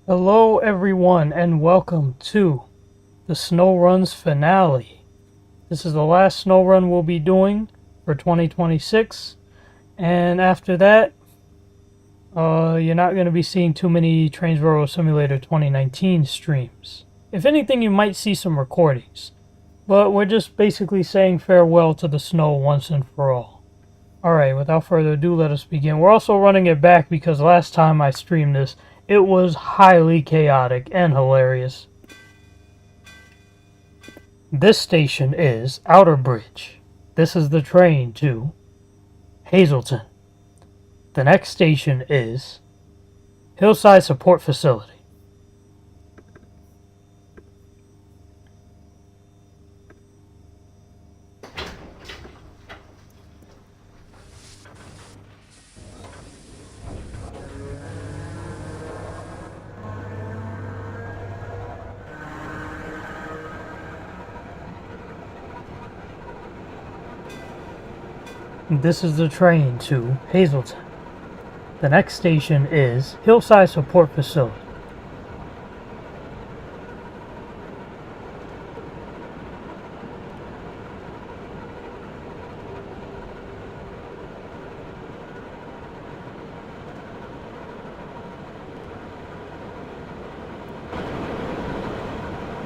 Hello everyone and welcome to the Snow Runs finale. This is the last snow run we'll be doing for 2026, and after that you're not going to be seeing too many Trains Railroad Simulator 2019 streams. If anything, you might see some recordings, but we're just basically saying farewell to the snow once and for all. Alright, without further ado, let us begin. We're also running it back because last time I streamed this, it was highly chaotic and hilarious. This station is Outer Bridge. This is the train to Hazleton. The next station is Hillside Support Facility. This is the train to Hazleton. The next station is Hillside Support Facility.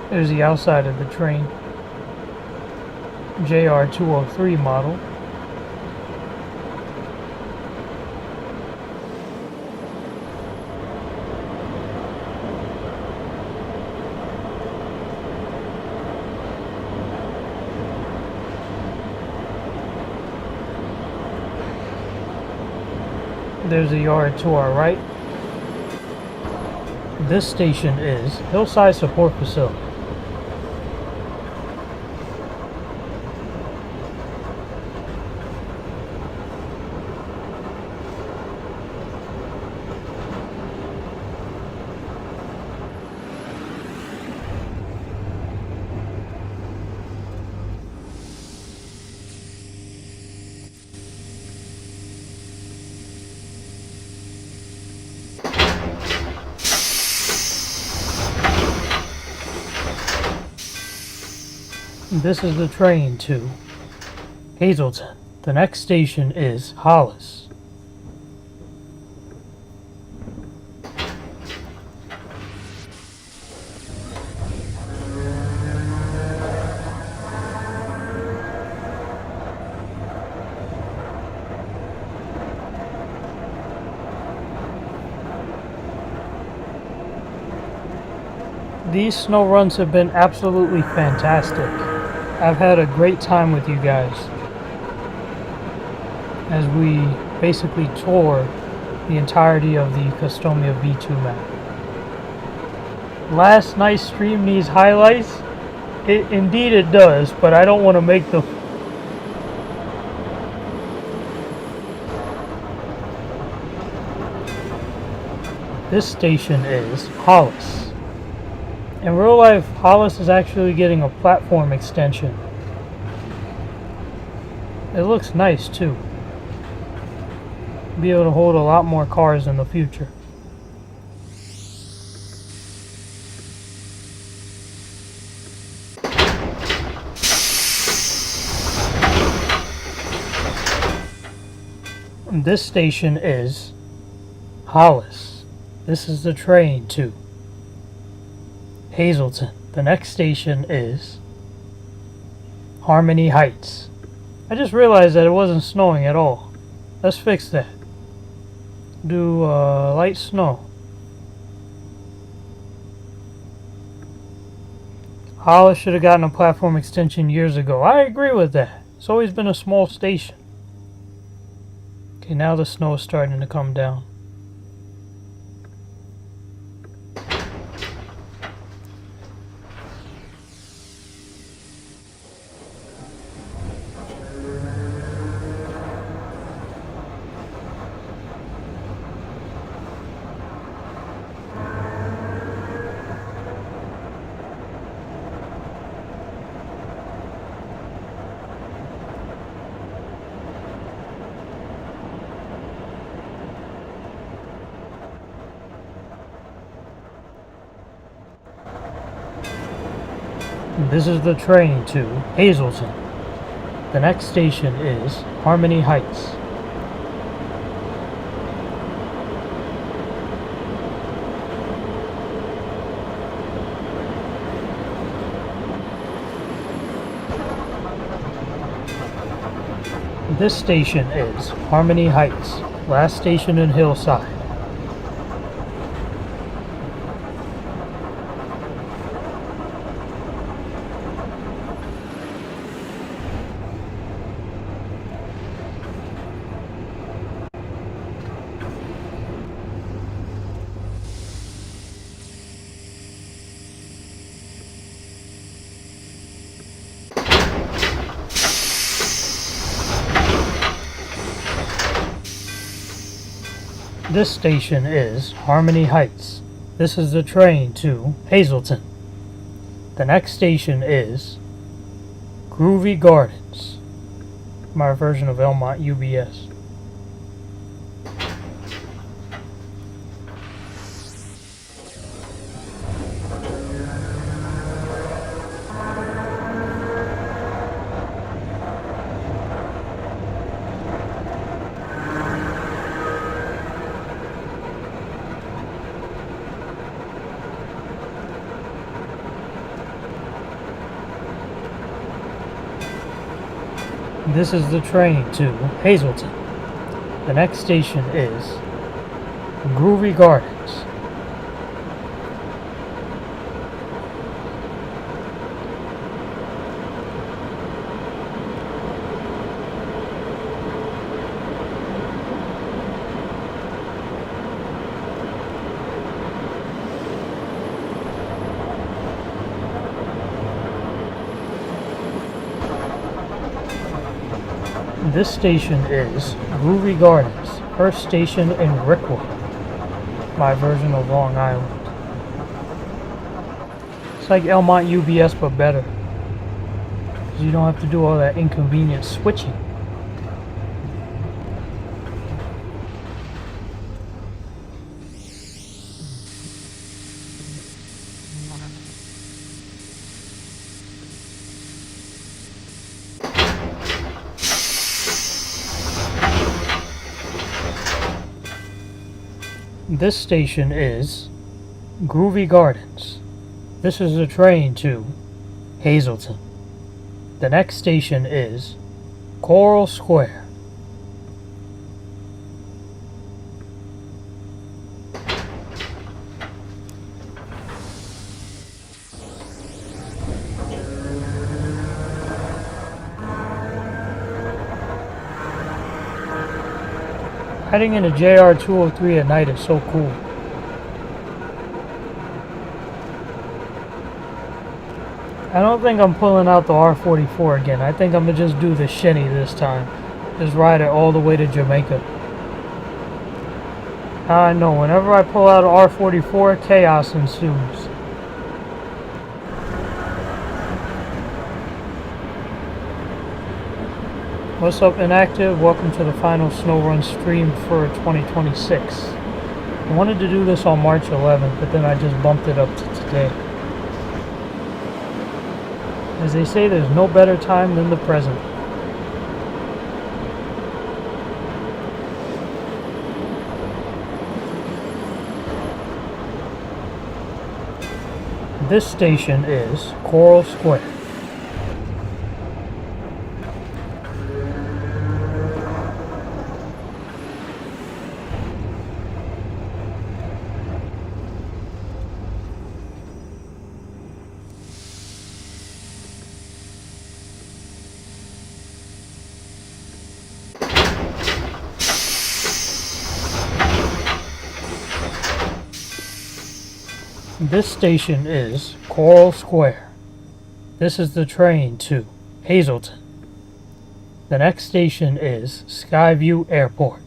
There's the outside of the train. JR 203 model. There's a yard to our right. This station is Hillside Support Facility. This is the train to Hazleton. The next station is Hollis. These snow runs have been absolutely fantastic. I've had a great time with you guys as we basically tour the entirety of the Customia V2 map. Last night's stream needs highlights. Indeed it does, but I don't want to make the... This station is Hollis. In real life, Hollis is actually getting a platform extension. It looks nice too. Be able to hold a lot more cars in the future. This station is Hollis. This is the train to Hazleton. The next station is Harmony Heights. I just realized that it wasn't snowing at all. Let's fix that. Do light snow. Hollis should have gotten a platform extension years ago. I agree with that. It's always been a small station. Okay, now the snow is starting to come down. This is the train to Hazleton. The next station is Harmony Heights. This station is Harmony Heights, last station in Hillside. This station is Harmony Heights. This is the train to Hazleton. The next station is Groovy Gardens, my version of Elmont UBS. This is the train to Hazleton. The next station is Groovy Gardens. This station is Groovy Gardens, first station in Rickwood, my version of Long Island. It's like Elmont UBS but better, because you don't have to do all that inconvenient switching. This station is Groovy Gardens. This is the train to Hazleton. The next station is Coral Square. Heading into JR 203 at night is so cool. I don't think I'm pulling out the R44 again. I think I'm going to just do the Shinny this time. Just ride it all the way to Jamaica. Now I know, whenever I pull out an R44, chaos ensues. What's up, Inactive? Welcome to the final snow run stream for 2026. I wanted to do this on March 11th, but then I just bumped it up to today. As they say, there's no better time than the present. This station is Coral Square. This station is Coral Square. This is the train to Hazleton. The next station is Skyview Airport.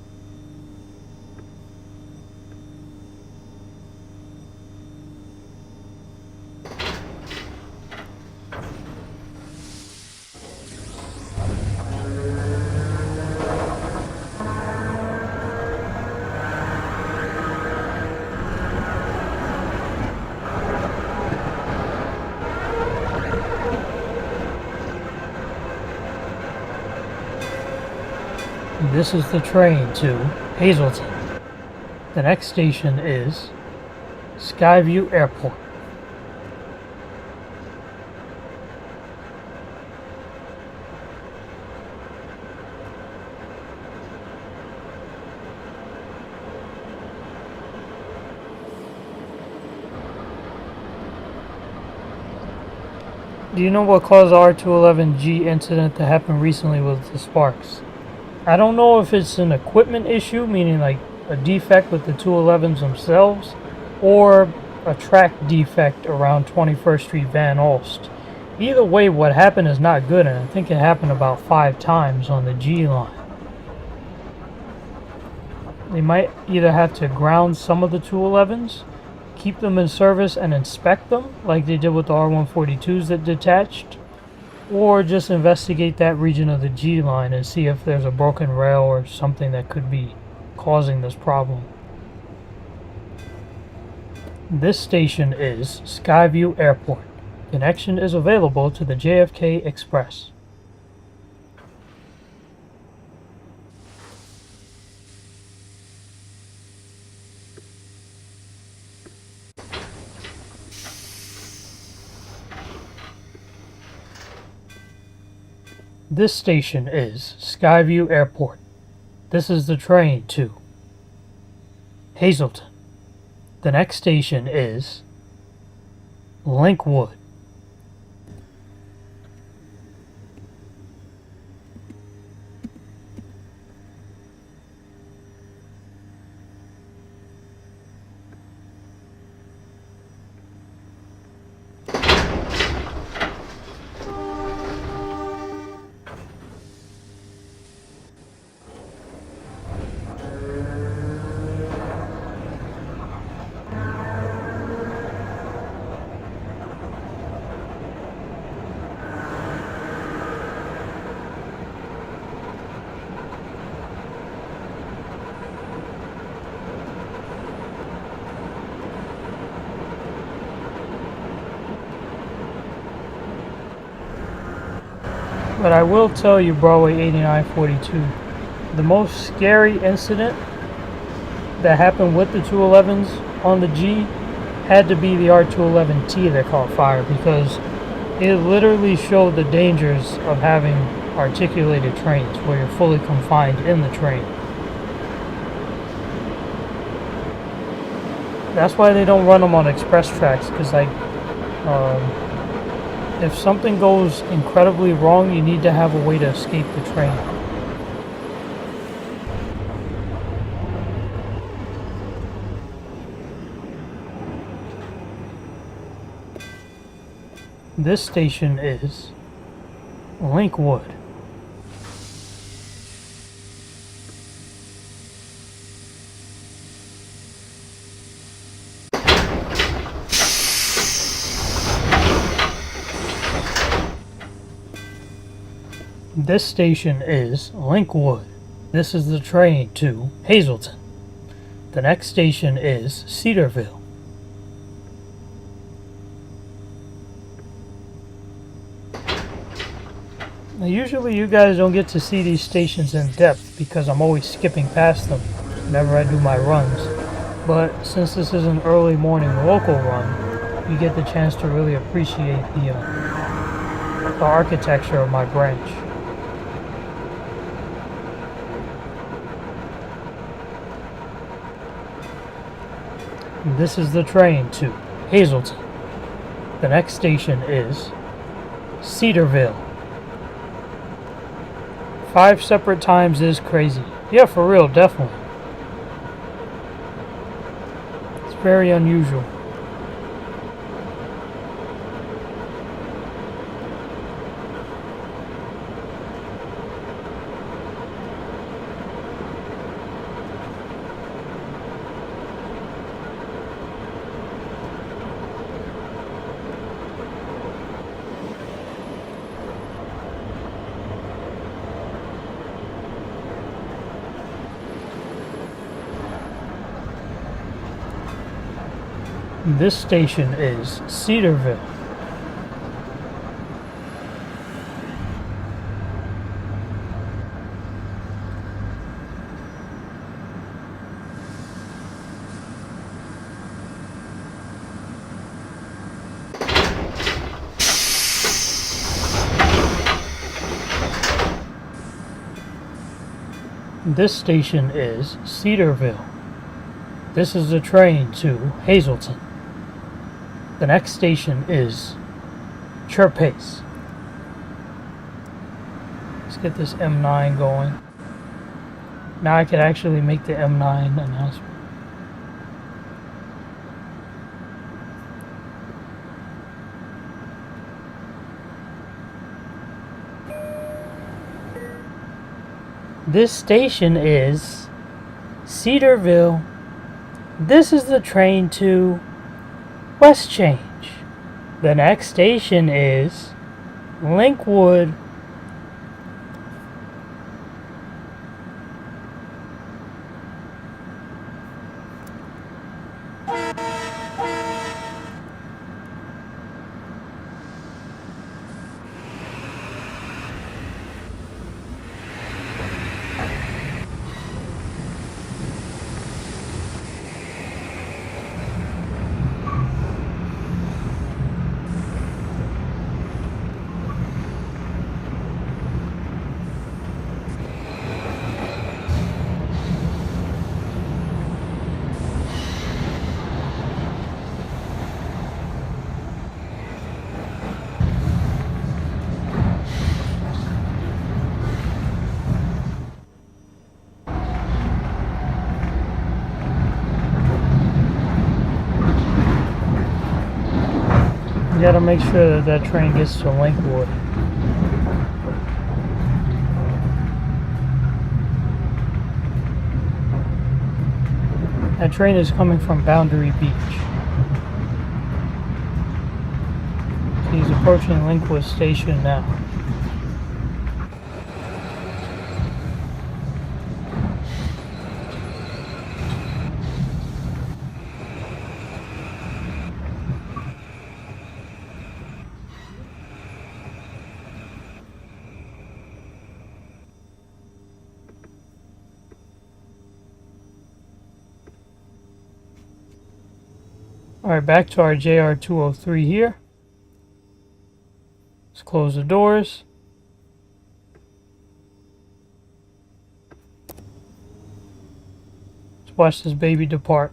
This is the train to Hazleton. The next station is Skyview Airport. Do you know what caused the R211G incident that happened recently with the sparks? I don't know if it's an equipment issue, meaning like a defect with the 211s themselves, or a track defect around 21st Street Van Alst. Either way, what happened is not good, and I think it happened about 5 times on the G line. They might either have to ground some of the 211s, keep them in service and inspect them like they did with the R142s that detached, or just investigate that region of the G line and see if there's a broken rail or something that could be causing this problem. This station is Skyview Airport. Connection is available to the JFK Express. This station is Skyview Airport. This is the train to Hazleton. The next station is Linkwood. But I will tell you, Broadway 8942, the most scary incident that happened with the 211s on the G had to be the R211T that caught fire, because it literally showed the dangers of having articulated trains where you're fully confined in the train. That's why they don't run them on express tracks, because if something goes incredibly wrong, you need to have a way to escape the train. This station is Linkwood. This station is Linkwood. This is the train to Hazleton. The next station is Cedarville. Now, usually you guys don't get to see these stations in depth because I'm always skipping past them whenever I do my runs. But since this is an early morning local run, you get the chance to really appreciate the architecture of my branch. This is the train to Hazleton. The next station is Cedarville. 5 separate times is crazy. Yeah, for real, definitely. It's very unusual. This station is Cedarville. This station is Cedarville. This is the train to Hazleton. The next station is Chirpace. Let's get this M9 going. Now I could actually make the M9 announcement. This station is Cedarville. This is the train to West Change. The next station is Linkwood. You gotta make sure that train gets to Linkwood. That train is coming from Boundary Beach. He's approaching Linkwood Station now. Alright, back to our JR203 here. Let's close the doors. Let's watch this baby depart.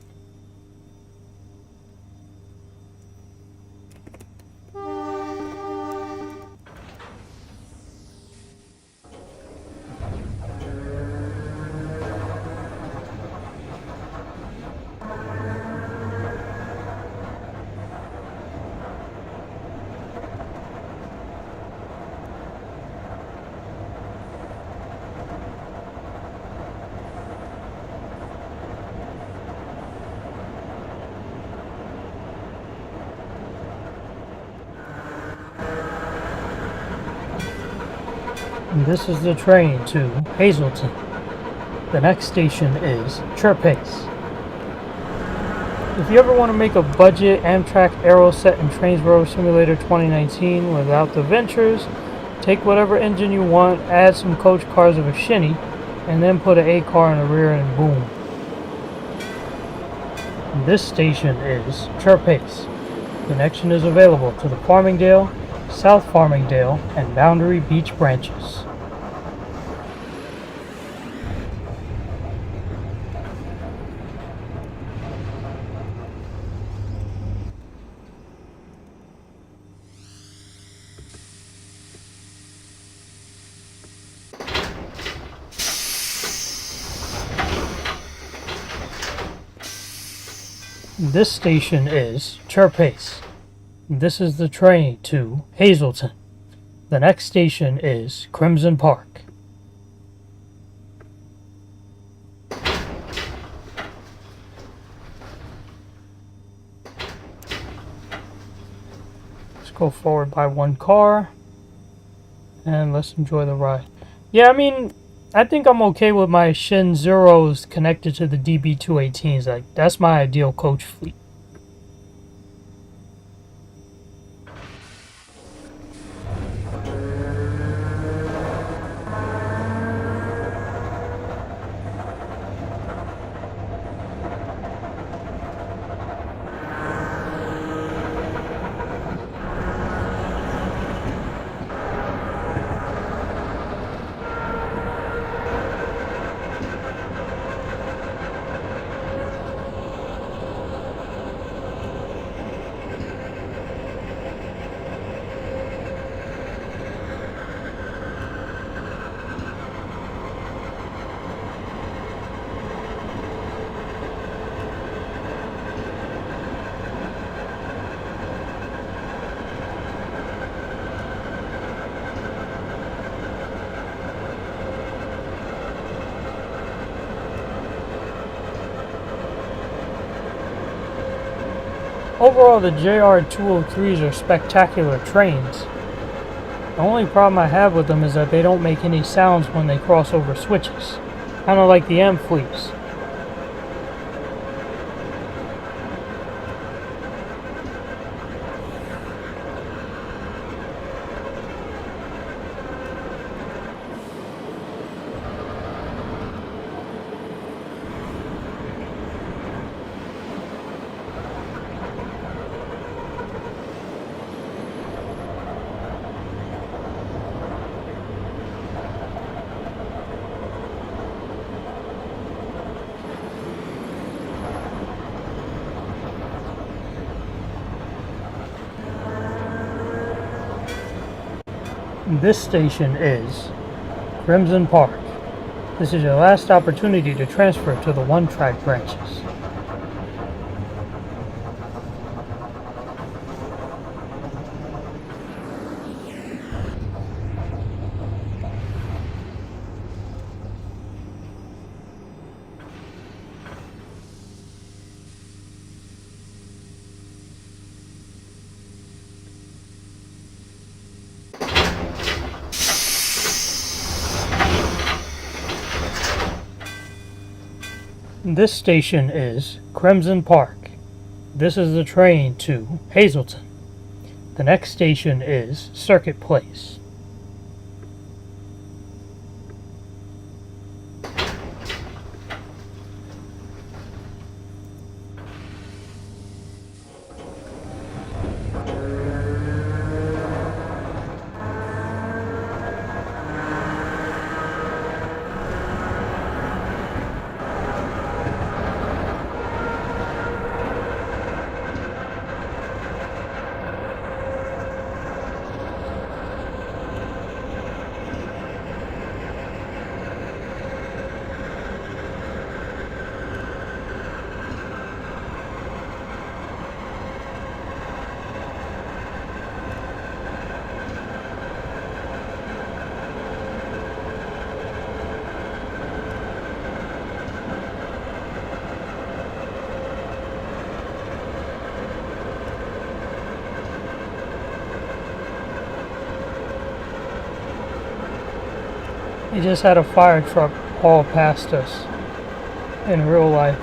And this is the train to Hazleton. The next station is Chirpace. If you ever want to make a budget Amtrak Aero set in Trains Road Simulator 2019 without the ventures, take whatever engine you want, add some coach cars of a shinny, and then put an A car in the rear and boom. And this station is Chirpace. Connection is available to the Farmingdale, South Farmingdale, and Boundary Beach branches. This station is Chirpace. This is the train to Hazleton. The next station is Crimson Park. Let's go forward by one car and let's enjoy the ride. Yeah, I mean, I think I'm okay with my Shin Zeros connected to the DB218s. Like, that's my ideal coach fleet. Overall, the JR203s are spectacular trains. The only problem I have with them is that they don't make any sounds when they cross over switches, kind of like the Amfleets. This station is Crimson Park. This is your last opportunity to transfer to the one-track branches. This station is Crimson Park. This is the train to Hazleton. The next station is Circuit Place. He just had a fire truck haul past us in real life.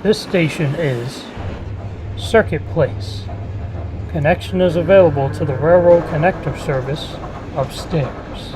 This station is Circuit Place. Connection is available to the railroad connector service upstairs.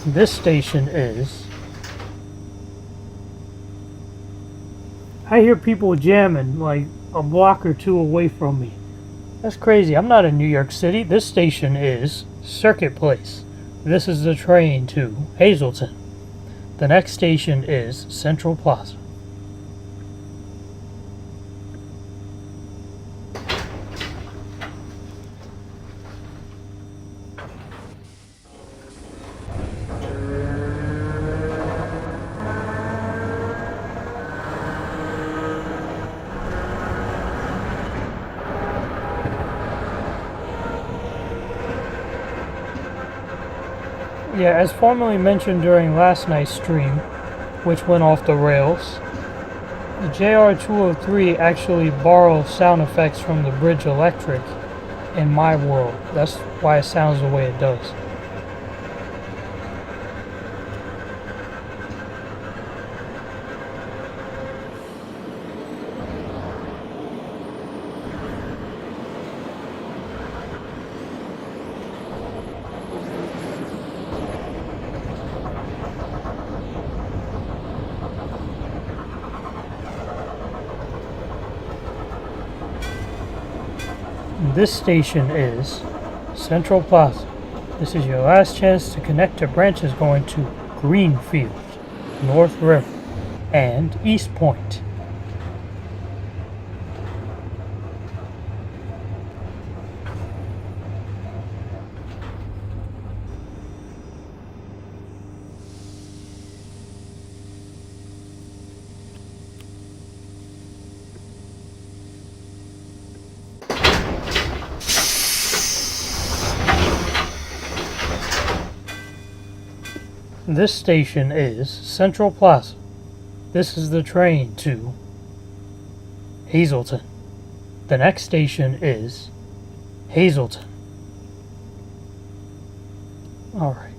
This station is... I hear people jamming like a block or two away from me. That's crazy. I'm not in New York City. This station is Circuit Place. This is the train to Hazleton. The next station is Central Plaza. Yeah, as formerly mentioned during last night's stream, which went off the rails, the JR203 actually borrows sound effects from the Bridge Electric in my world. That's why it sounds the way it does. This station is Central Plaza. This is your last chance to connect to branches going to Greenfield, North River, and East Point. This station is Central Plaza. This is the train to Hazleton. The next station is Hazleton. Alright.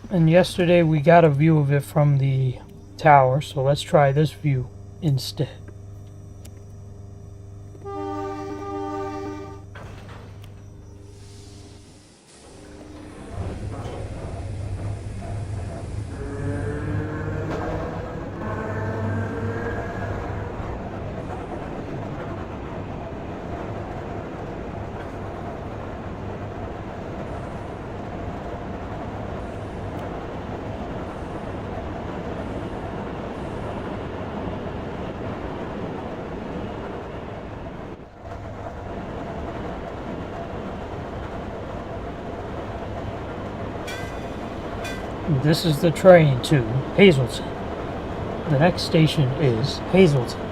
And yesterday we got a view of it from the tower, so let's try this view instead. This is the train to Hazleton. The next station is Hazleton.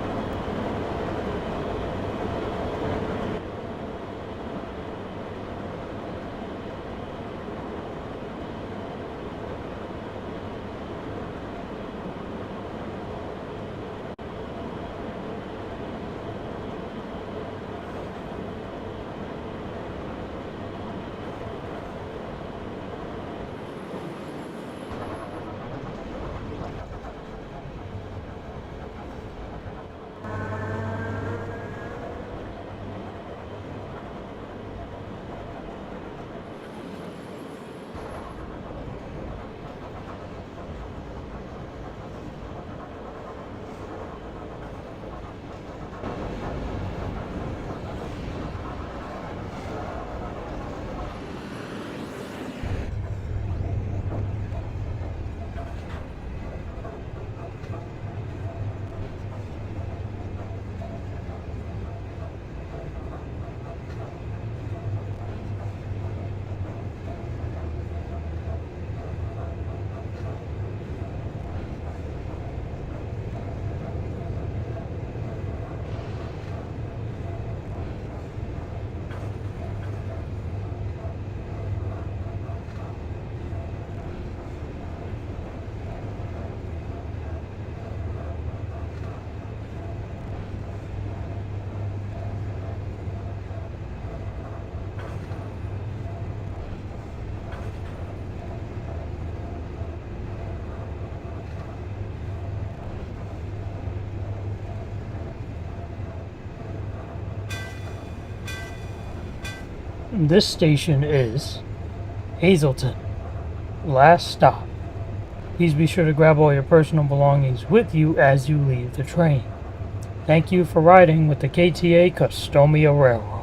This station is Hazleton. Last stop. Please be sure to grab all your personal belongings with you as you leave the train. Thank you for riding with the KTA Customia Railroad.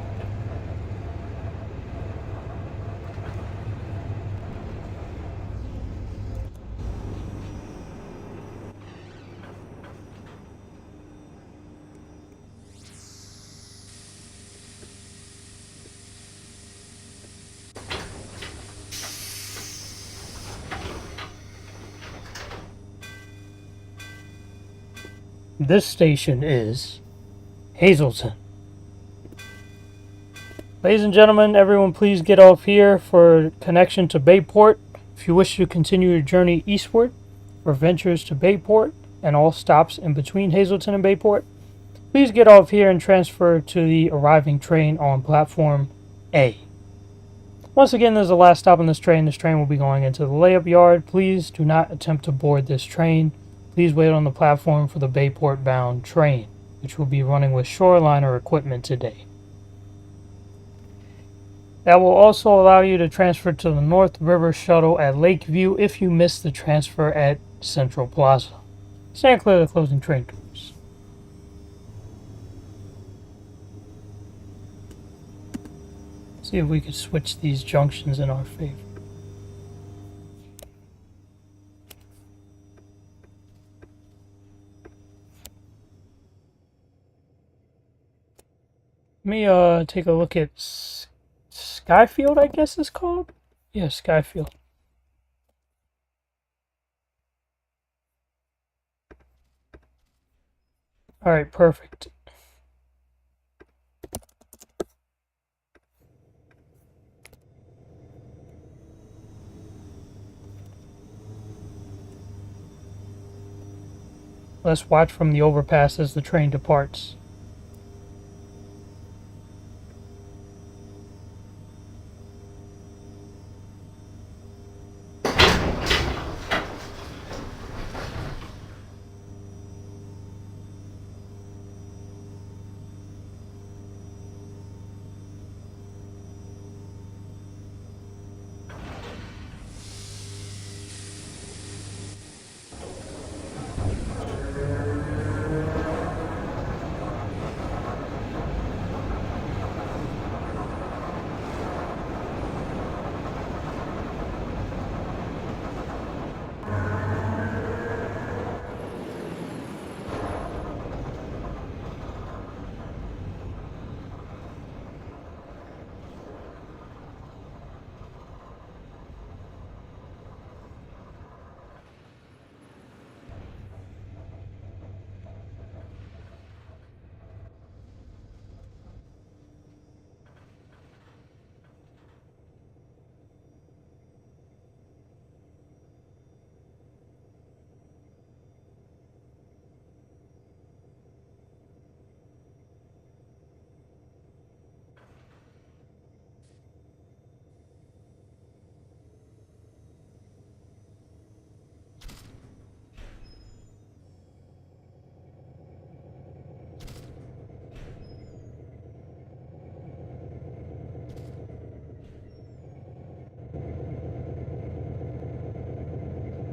This station is Hazleton. Ladies and gentlemen, everyone please get off here for connection to Bayport. If you wish to continue your journey eastward for ventures to Bayport and all stops in between Hazleton and Bayport, please get off here and transfer to the arriving train on platform A. Once again, this is the last stop on this train. This train will be going into the layup yard. Please do not attempt to board this train. Please wait on the platform for the Bayport bound train, which will be running with shoreliner equipment today. That will also allow you to transfer to the North River Shuttle at Lakeview if you miss the transfer at Central Plaza. Stand clear of the closing train doors. See if we could switch these junctions in our favor. Let me take a look at Skyfield, I guess it's called? Yeah, Skyfield. Alright, perfect. Let's watch from the overpass as the train departs.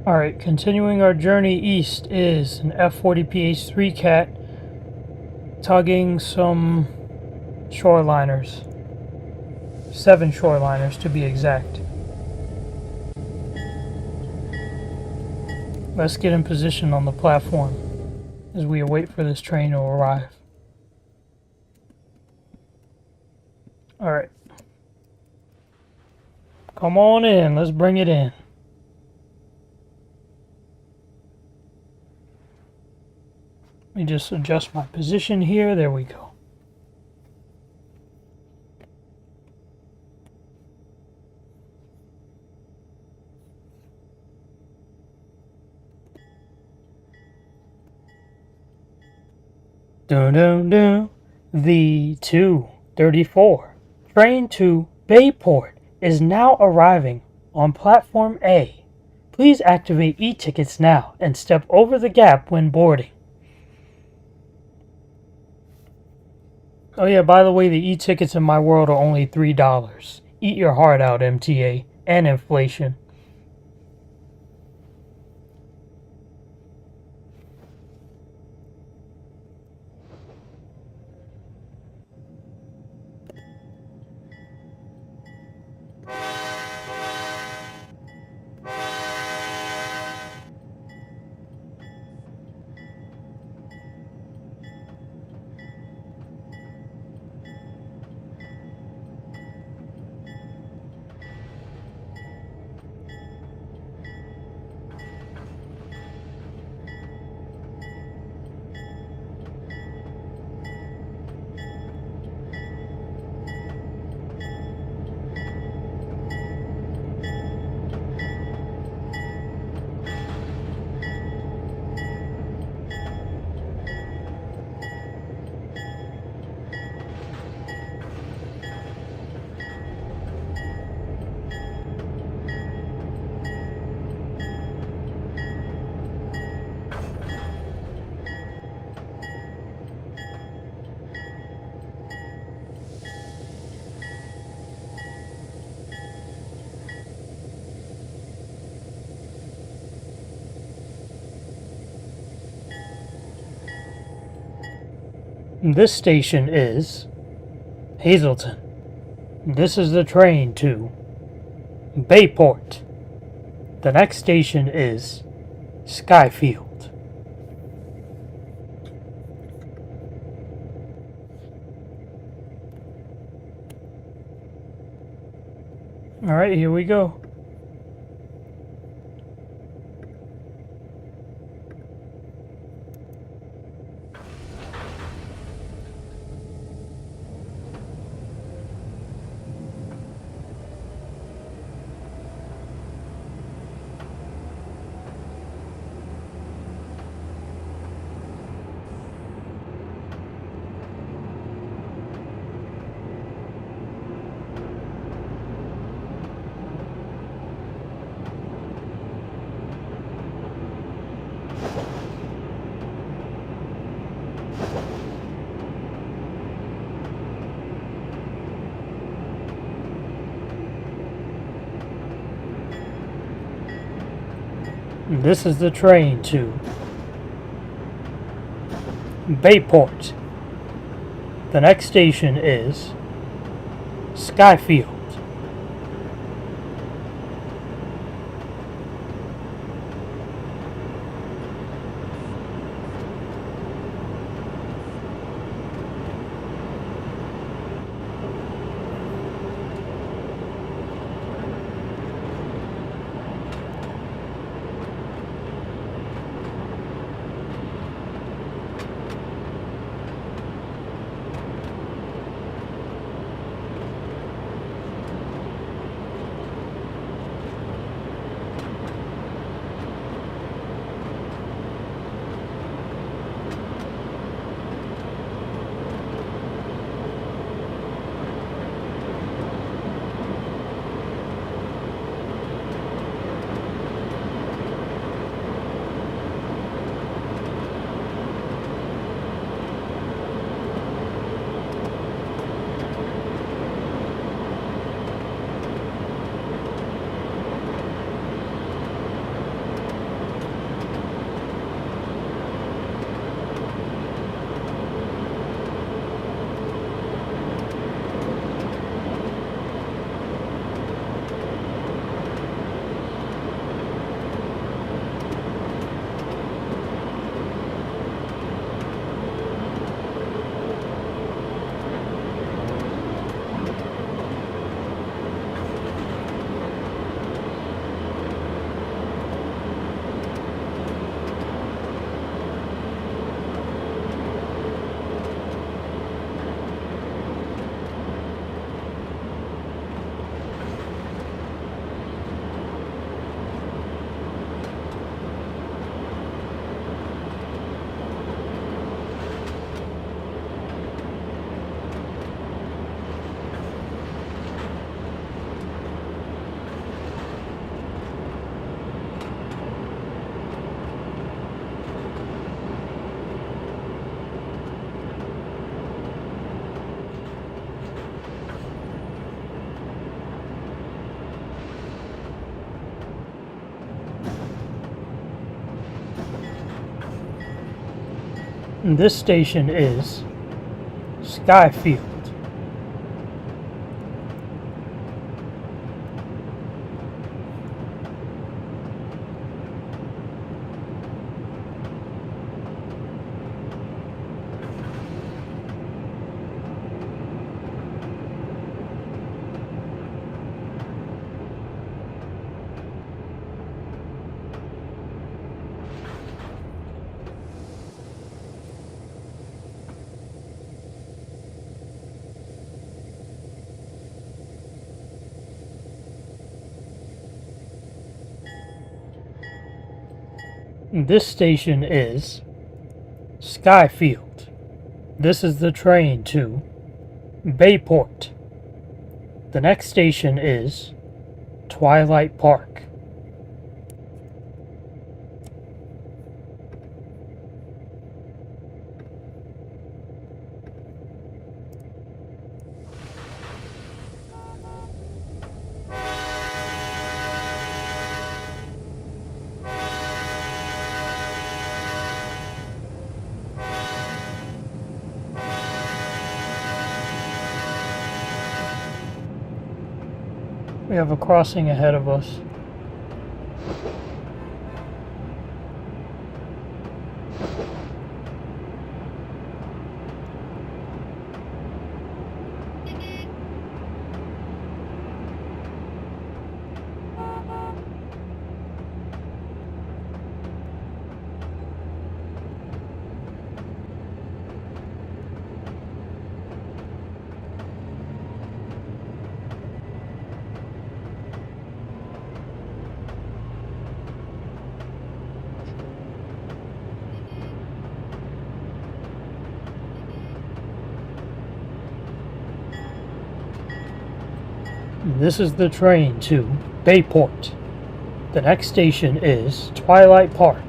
Alright, continuing our journey east is an F40PH3 cat tugging some shoreliners. 7 shoreliners to be exact. Let's get in position on the platform as we await for this train to arrive. Alright. Come on in, let's bring it in. Let me just adjust my position here, there we go. Dun dun dun. The 234 train to Bayport is now arriving on platform A. Please activate e-tickets now and step over the gap when boarding. Oh yeah, by the way, the e-tickets in my world are only $3. Eat your heart out, MTA, and inflation. This station is Hazleton. This is the train to Bayport. The next station is Skyfield. Alright, here we go. This is the train to Bayport. The next station is Skyfield. This station is Skyfield. This station is Skyfield. This is the train to Bayport. The next station is Twilight Park. We have a crossing ahead of us. This is the train to Bayport. The next station is Twilight Park.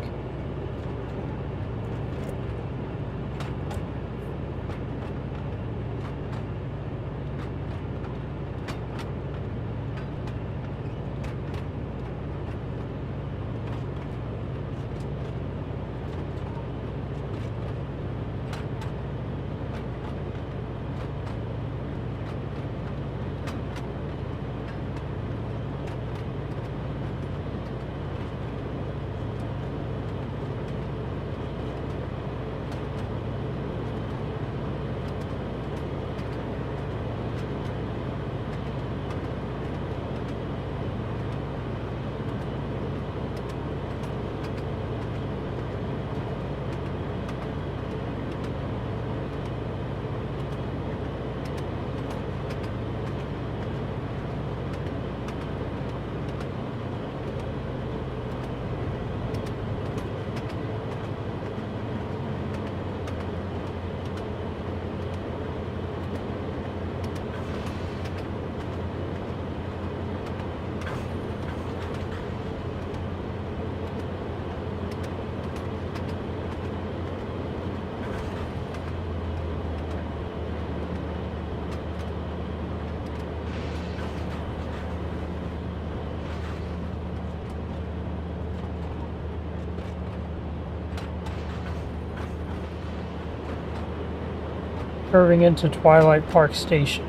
Curving into Twilight Park Station.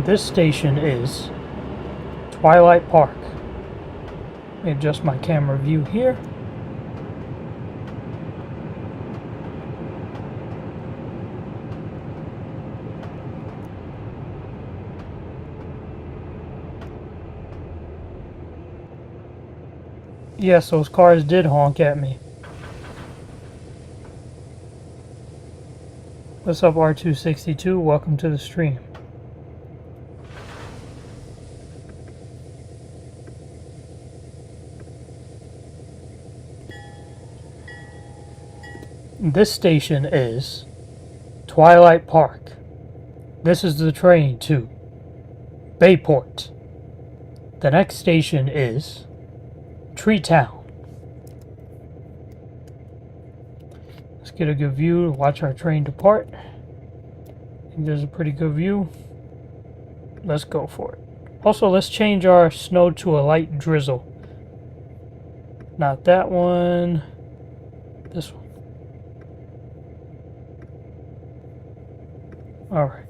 This station is Twilight Park. Let me adjust my camera view here. Yes, those cars did honk at me. What's up, R262? Welcome to the stream. This station is Twilight Park. This is the train to Bayport. The next station is Tree Town. Let's get a good view, watch our train depart. I think there's a pretty good view. Let's go for it. Also, let's change our snow to a light drizzle. Not that one. This one. Alright.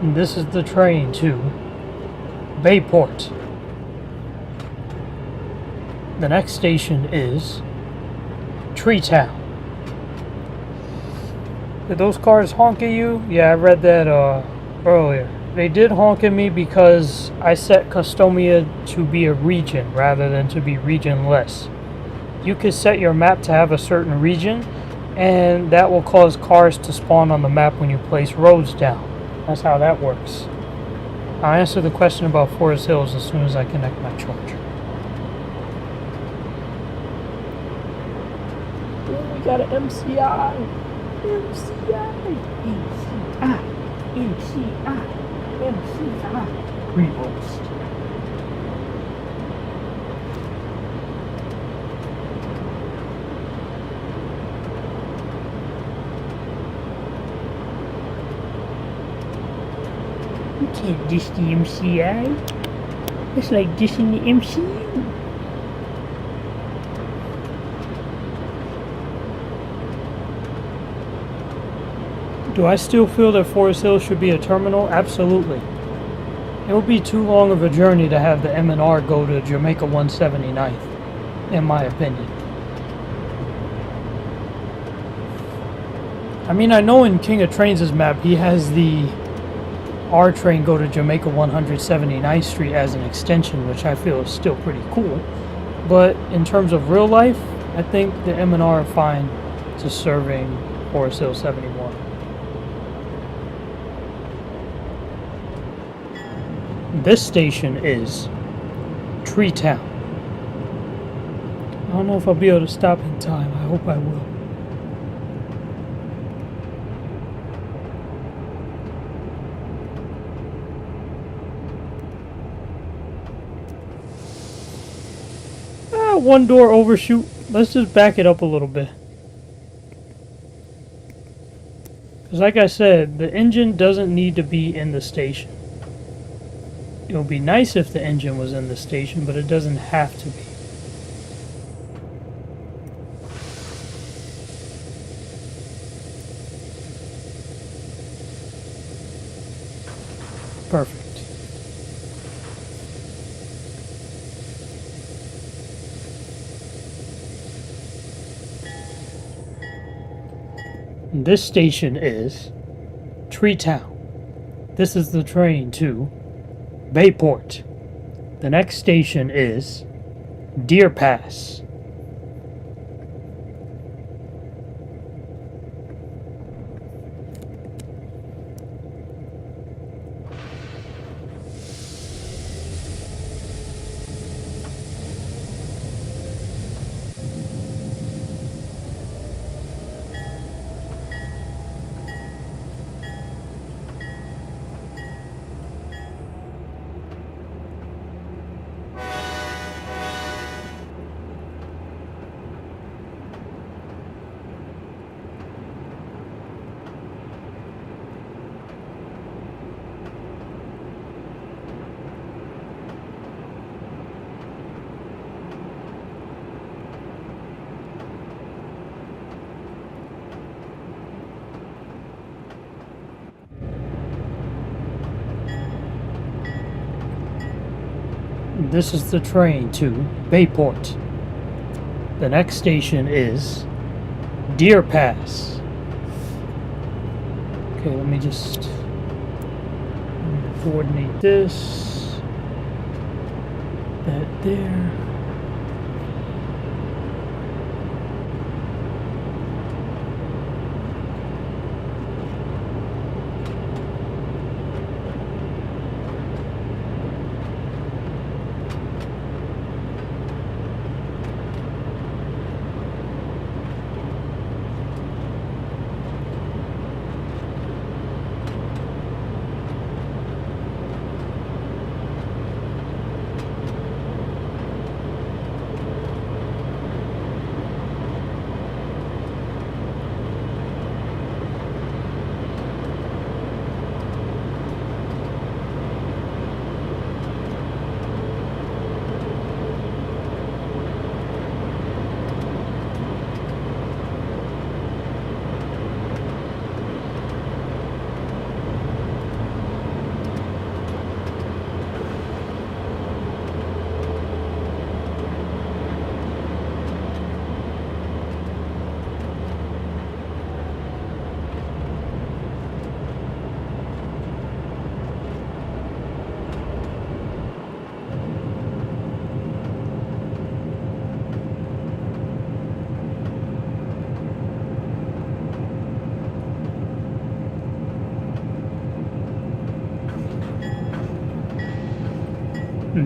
And this is the train to Bayport. The next station is Treetown. Did those cars honk at you? Yeah, I read that earlier. They did honk at me because I set Customia to be a region rather than to be regionless. You could set your map to have a certain region, and that will cause cars to spawn on the map when you place roads down. That's how that works. I'll answer the question about Forest Hills as soon as I connect my charger. Oh, we got an MCI! MCI! Pre-roast. You can't diss the MCI. It's like dissing the MCU. Do I still feel that Forest Hills should be a terminal? Absolutely. It would be too long of a journey to have the M&R go to Jamaica 179th, in my opinion. I mean, I know in King of Trains' map, he has the R train go to Jamaica 179th Street as an extension, which I feel is still pretty cool. But in terms of real life, I think the M&R are fine to serving Forest Hill 71. This station is Treetown. I don't know if I'll be able to stop in time. I hope I will. One door overshoot. Let's just back it up a little bit. Because like I said, the engine doesn't need to be in the station. It would be nice if the engine was in the station, but it doesn't have to be. Perfect. This station is Treetown. This is the train to Bayport. The next station is Deer Pass. This is the train to Bayport. The next station is Deer Pass. Okay, let me just coordinate this. That there.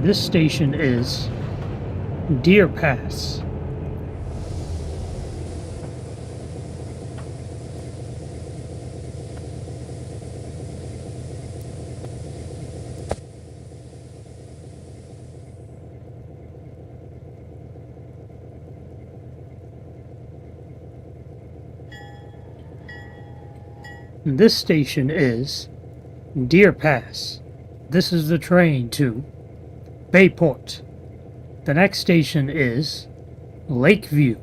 This station is Deer Pass. This station is Deer Pass. This is the train to Bayport. The next station is Lakeview.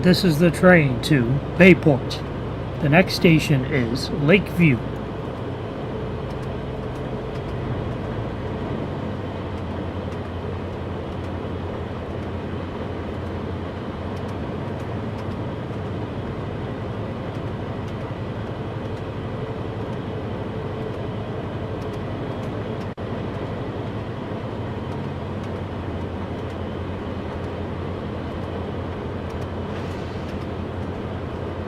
This is the train to Bayport. The next station is Lakeview.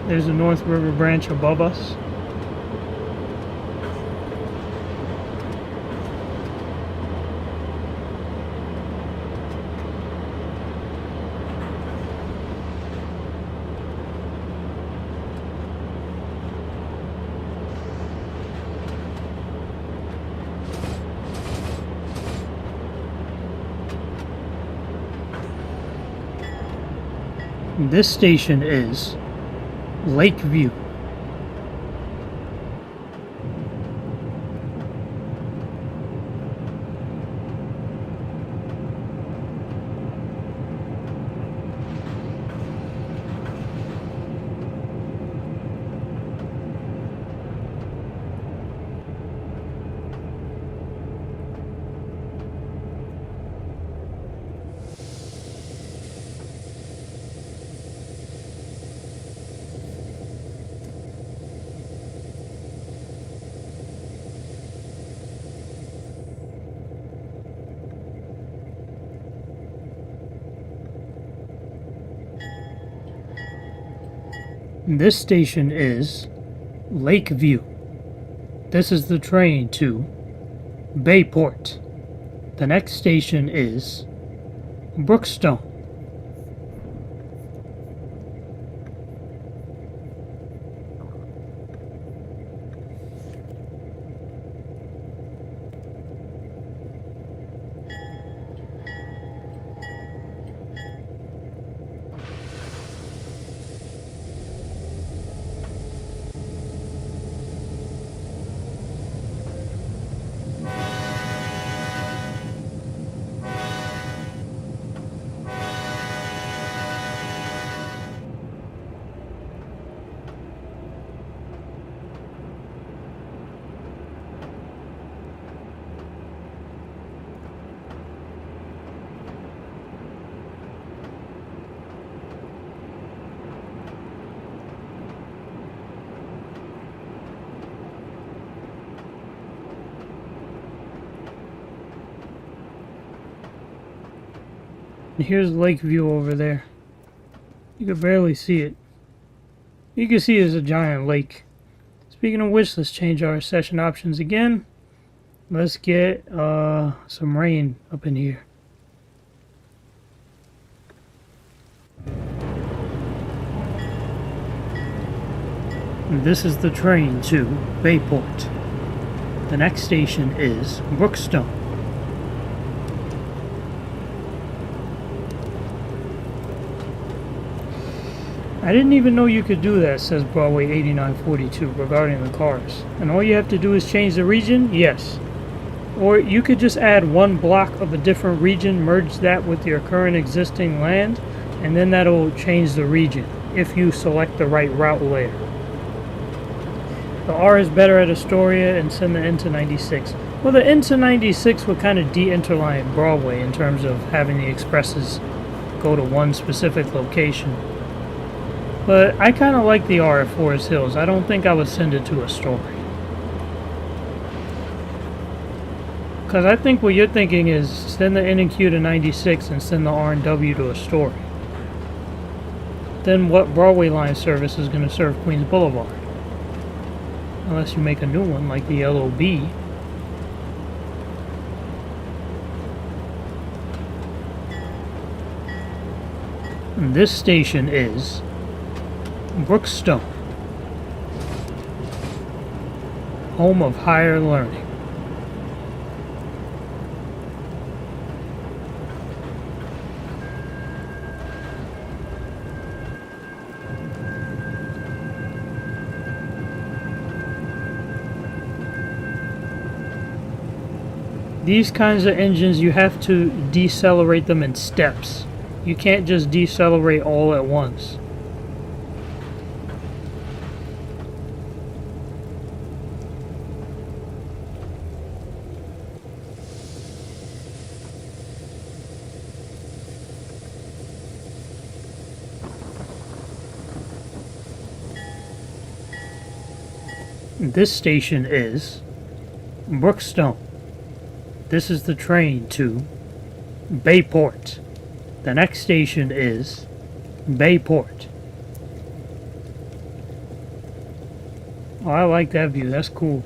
There's the North River branch above us. This station is Lakeview. This station is Lakeview. This is the train to Bayport. The next station is Brookstone. And here's Lakeview over there. You can barely see it. You can see it's a giant lake. Speaking of which, let's change our session options again. Let's get some rain up in here. And this is the train to Bayport. The next station is Brookstone. I didn't even know you could do that, says Broadway 8942 regarding the cars. And all you have to do is change the region? Yes. Or you could just add one block of a different region, merge that with your current existing land, and then that'll change the region if you select the right route later. The R is better at Astoria and send the N to 96. Well, the N to 96 would kind of de-interline Broadway in terms of having the expresses go to one specific location. But I kind of like the R at Forest Hills. I don't think I would send it to Astoria. Because I think what you're thinking is send the N and Q to 96 and send the R and W to Astoria. Then what Broadway line service is going to serve Queens Boulevard? Unless you make a new one like the LOB. And this station is Brookstone, home of higher learning. These kinds of engines, you have to decelerate them in steps. You can't just decelerate all at once. This station is Brookstone. This is the train to Bayport. The next station is Bayport. Oh, I like that view. That's cool.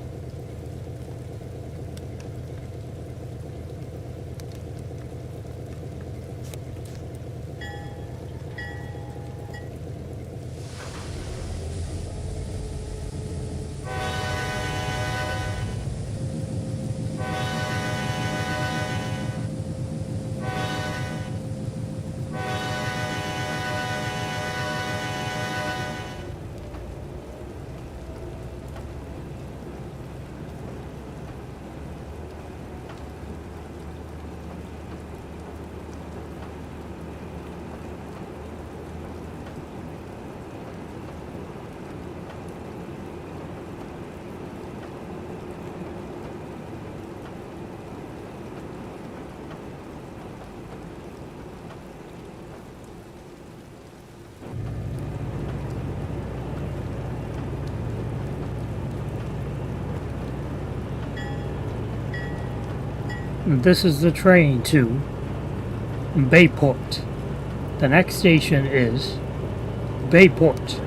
This is the train to Bayport. The next station is Bayport.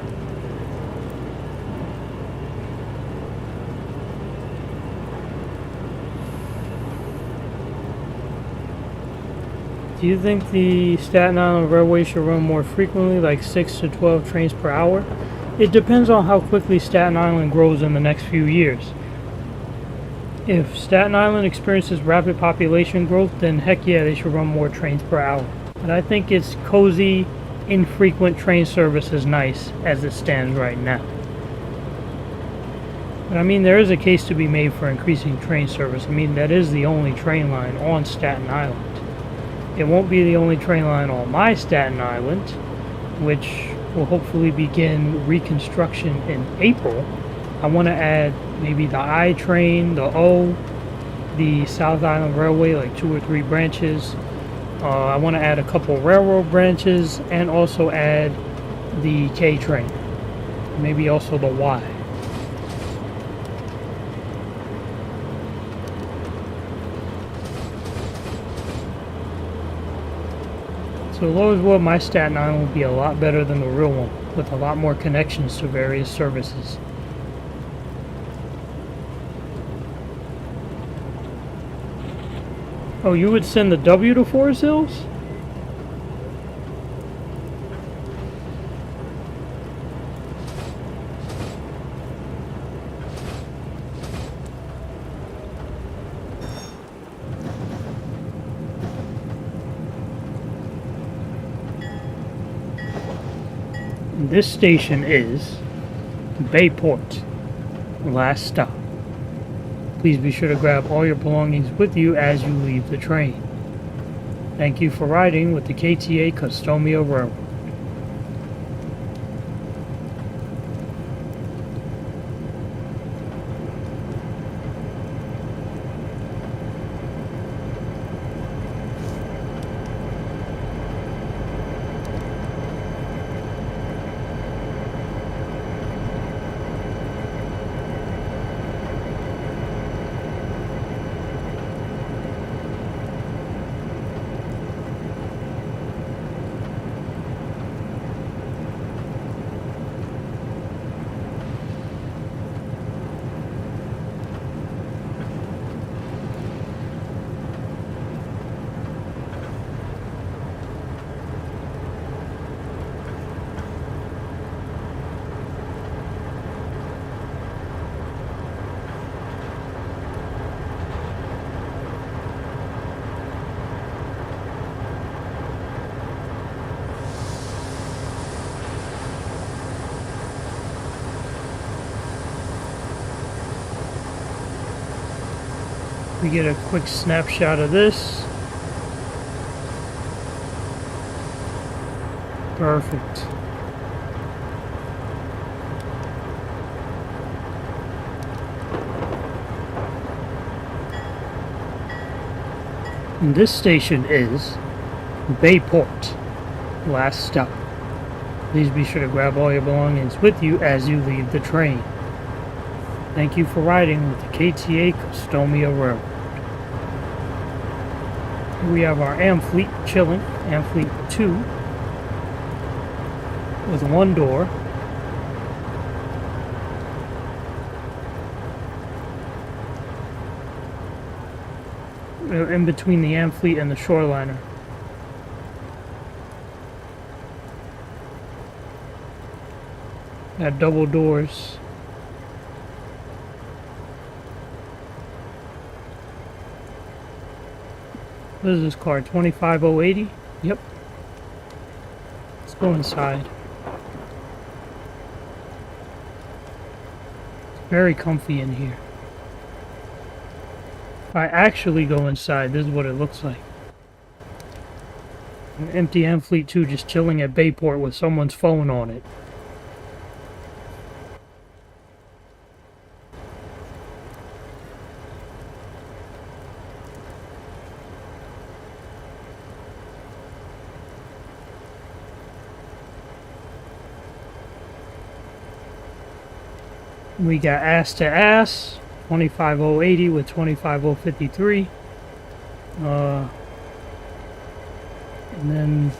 Do you think the Staten Island Railway should run more frequently, like 6 to 12 trains per hour? It depends on how quickly Staten Island grows in the next few years. If Staten Island experiences rapid population growth, then heck yeah, they should run more trains per hour. But I think its cozy, infrequent train service is nice as it stands right now. But I mean, there is a case to be made for increasing train service. I mean, that is the only train line on Staten Island. It won't be the only train line on my Staten Island, which will hopefully begin reconstruction in April. I want to add maybe the I train, the O, the South Island Railway, like 2 or 3 branches. I want to add a couple railroad branches and also add the K train. Maybe also the Y. So low as well, my Staten Island will be a lot better than the real one, with a lot more connections to various services. Oh, you would send the W to Forest Hills? This station is Bayport, last stop. Please be sure to grab all your belongings with you as you leave the train. Thank you for riding with the KTA Customia Railroad. We get a quick snapshot of this. Perfect. And this station is Bayport, last stop. Please be sure to grab all your belongings with you as you leave the train. Thank you for riding with the KTA Customia Railroad. Here we have our Amfleet chilling, Amfleet 2, with one door. In between the Amfleet and the Shoreliner. Got double doors. What is this car? 25080? Yep. Let's go inside. It's very comfy in here. If I actually go inside, this is what it looks like. An empty Amfleet 2 just chilling at Bayport with someone's phone on it. We got ass to ass, 25080 with 25053. And then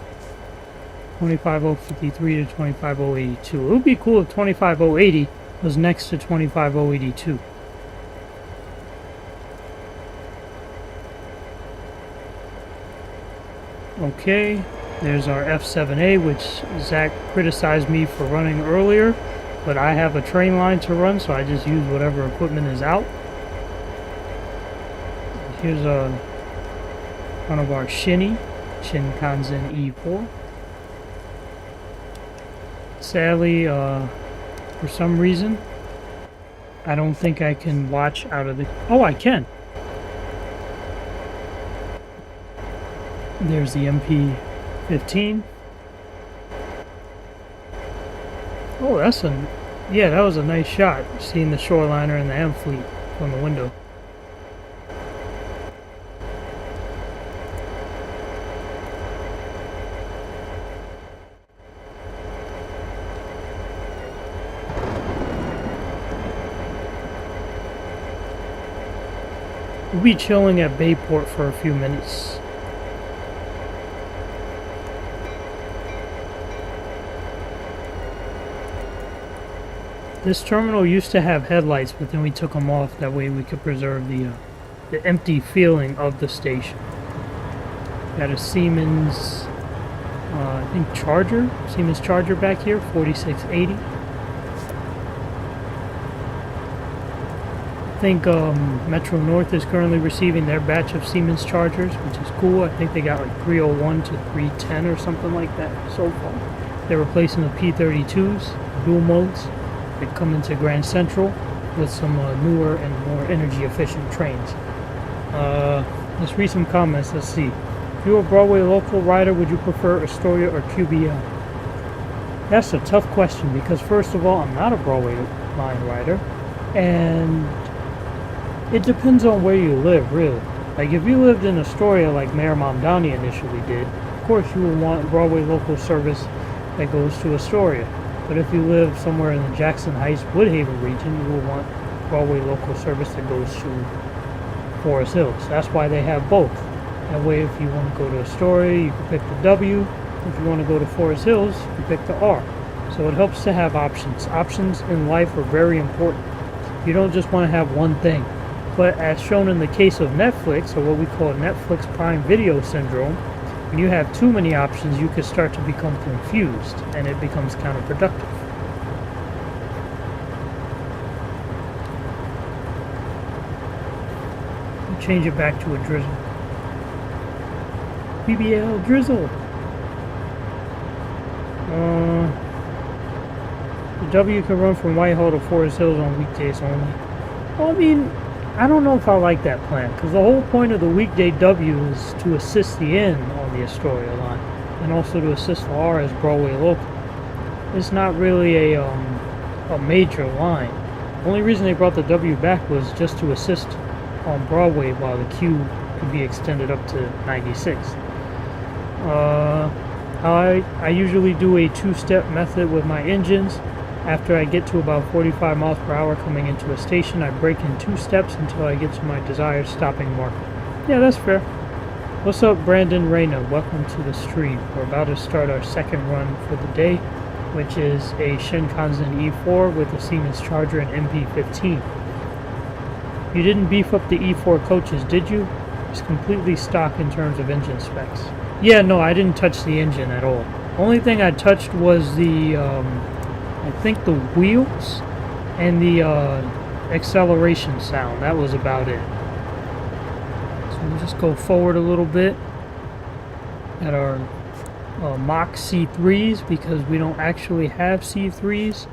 25053 to 25082. It would be cool if 25080 was next to 25082. Okay, there's our F7A, which Zach criticized me for running earlier. But I have a train line to run, so I just use whatever equipment is out. Here's one of our Shinkansen E4. Sadly, for some reason, I don't think I can watch out of the... Oh, I can! There's the MP15. Oh, that's a... Yeah, that was a nice shot, seeing the Shoreliner and the Amfleet from the window. We'll be chilling at Bayport for a few minutes. This terminal used to have headlights, but then we took them off. That way we could preserve the empty feeling of the station. Got a Siemens, I think Siemens Charger back here, 4680. I think Metro North is currently receiving their batch of Siemens Chargers, which is cool. I think they got like 301 to 310 or something like that so far. They're replacing the P32s, dual modes. They come into Grand Central with some newer and more energy efficient trains. Let's read some comments. Let's see. If you're a Broadway local rider, would you prefer Astoria or QBL? That's a tough question because first of all, I'm not a Broadway line rider, and it depends on where you live, really. Like if you lived in Astoria like Mayor Mamdani initially did, of course you will want Broadway local service that goes to Astoria. But if you live somewhere in the Jackson Heights, Woodhaven region, you will want Broadway local service that goes to Forest Hills. That's why they have both. That way if you want to go to Astoria, you can pick the W. If you want to go to Forest Hills, you can pick the R. So it helps to have options. Options in life are very important. You don't just want to have one thing. But as shown in the case of Netflix, or what we call Netflix Prime Video Syndrome, when you have too many options, you can start to become confused, and it becomes counterproductive. We'll change it back to a drizzle. BBL drizzle. The W can run from Whitehall to Forest Hills on weekdays only. Well, I mean, I don't know if I like that plan, because the whole point of the weekday W is to assist the N on the Astoria line, and also to assist the R as Broadway local. It's not really a major line. The only reason they brought the W back was just to assist on Broadway while the Q could be extended up to 96. I usually do a two-step method with my engines. After I get to about 45 miles per hour coming into a station, I brake in 2 steps until I get to my desired stopping mark. Yeah, that's fair. What's up, Brandon Reyna? Welcome to the stream. We're about to start our second run for the day, which is a Shinkansen E4 with a Siemens Charger and MP15. You didn't beef up the E4 coaches, did you? It's completely stock in terms of engine specs. Yeah, no, I didn't touch the engine at all. Only thing I touched was the I think the wheels and the acceleration sound. That was about it. So we'll just go forward a little bit at our mock C3s, because we don't actually have C3s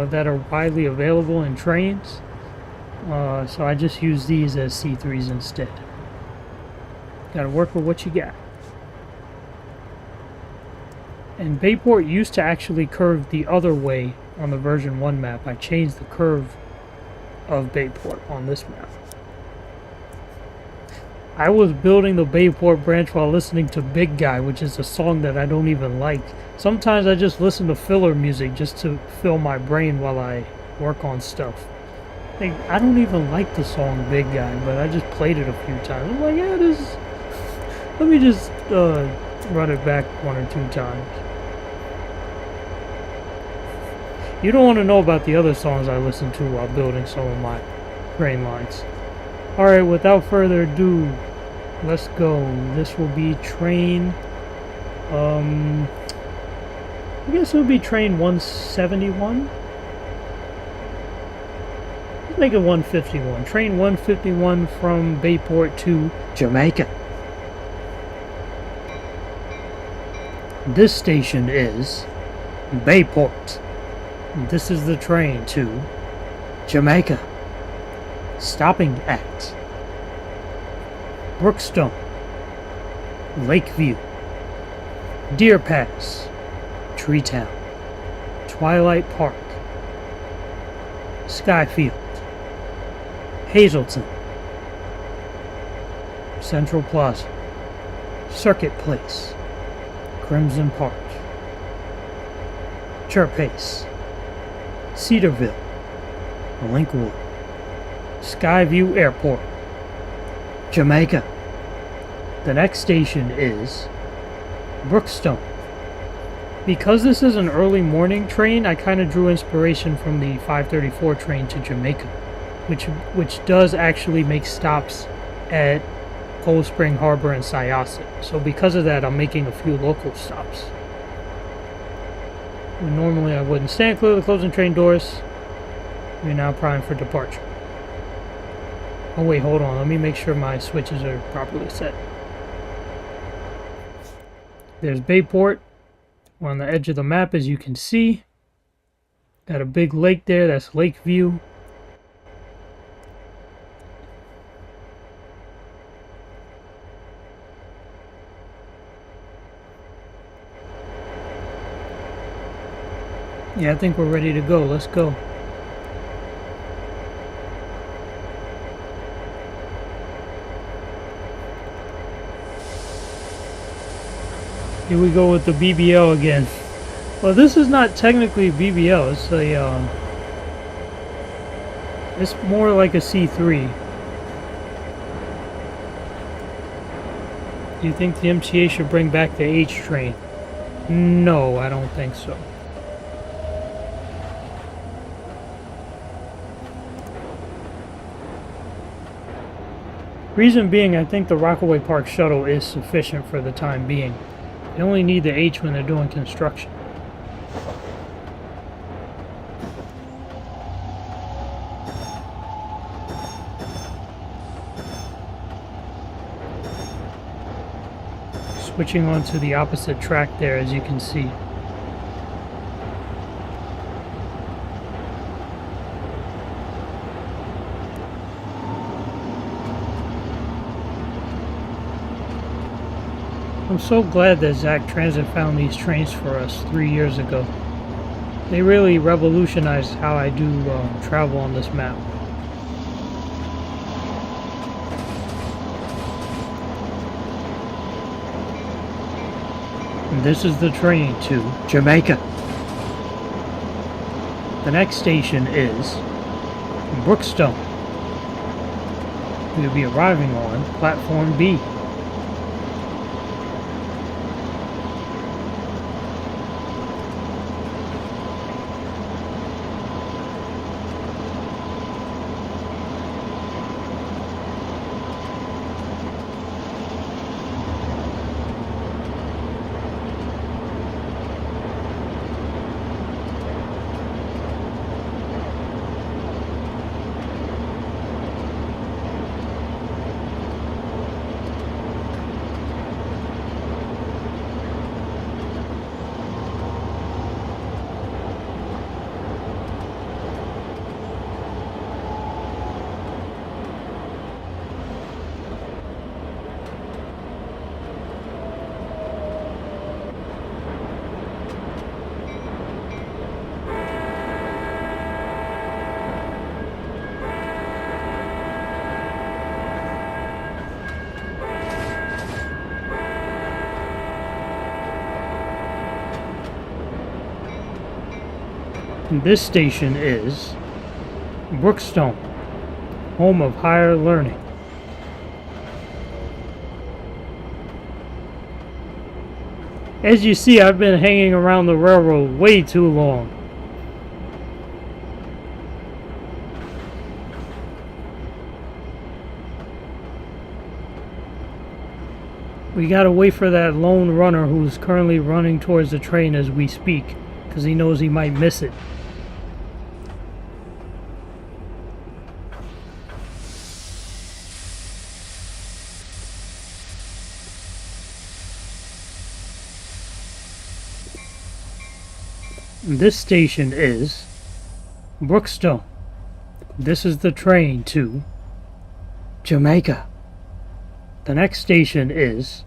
that are widely available in trains. So I just use these as C3s instead. Gotta work with what you got. And Bayport used to actually curve the other way on the version 1 map. I changed the curve of Bayport on this map. I was building the Bayport branch while listening to Big Guy, which is a song that I don't even like. Sometimes I just listen to filler music just to fill my brain while I work on stuff. Like, I don't even like the song Big Guy, but I just played it a few times. I'm like, yeah, this. Let me just run it back 1 or 2 times. You don't want to know about the other songs I listen to while building some of my train lines. Alright, without further ado, let's go. This will be train, I guess it'll be train 171? Let's make it 151. Train 151 from Bayport to Jamaica. This station is Bayport. This is the train to Jamaica. Stopping at Brookstone, Lakeview, Deer Pass, Treetown, Twilight Park, Skyfield, Hazleton, Central Plaza, Circuit Place, Crimson Park, Chirpace, Cedarville, Linkwood, Skyview Airport, Jamaica. The next station is Brookstone. Because this is an early morning train, I kind of drew inspiration from the 5:34 train to Jamaica, which does actually make stops at Cold Spring Harbor and Syosset. So because of that, I'm making a few local stops. And normally I wouldn't. Stand clear of the closing train doors. We're now primed for departure. Oh wait, hold on. Let me make sure my switches are properly set. There's Bayport. We're on the edge of the map, as you can see. Got a big lake there. That's Lakeview. Yeah, I think we're ready to go. Let's go. Here we go with the BBL again. Well, this is not technically BBL. It's a, it's more like a C3. Do you think the MTA should bring back the H train? No, I don't think so. Reason being, I think the Rockaway Park shuttle is sufficient for the time being. They only need the H when they're doing construction. Switching onto the opposite track there, as you can see. I'm so glad that Zach Transit found these trains for us 3 years ago. They really revolutionized how I do travel on this map. And this is the train to Jamaica. The next station is Brookstone. We'll be arriving on platform B. This station is Brookstone, home of higher learning. As you see, I've been hanging around the railroad way too long. We gotta wait for that lone runner who's currently running towards the train as we speak, because he knows he might miss it. This station is Brookstone. This is the train to Jamaica. The next station is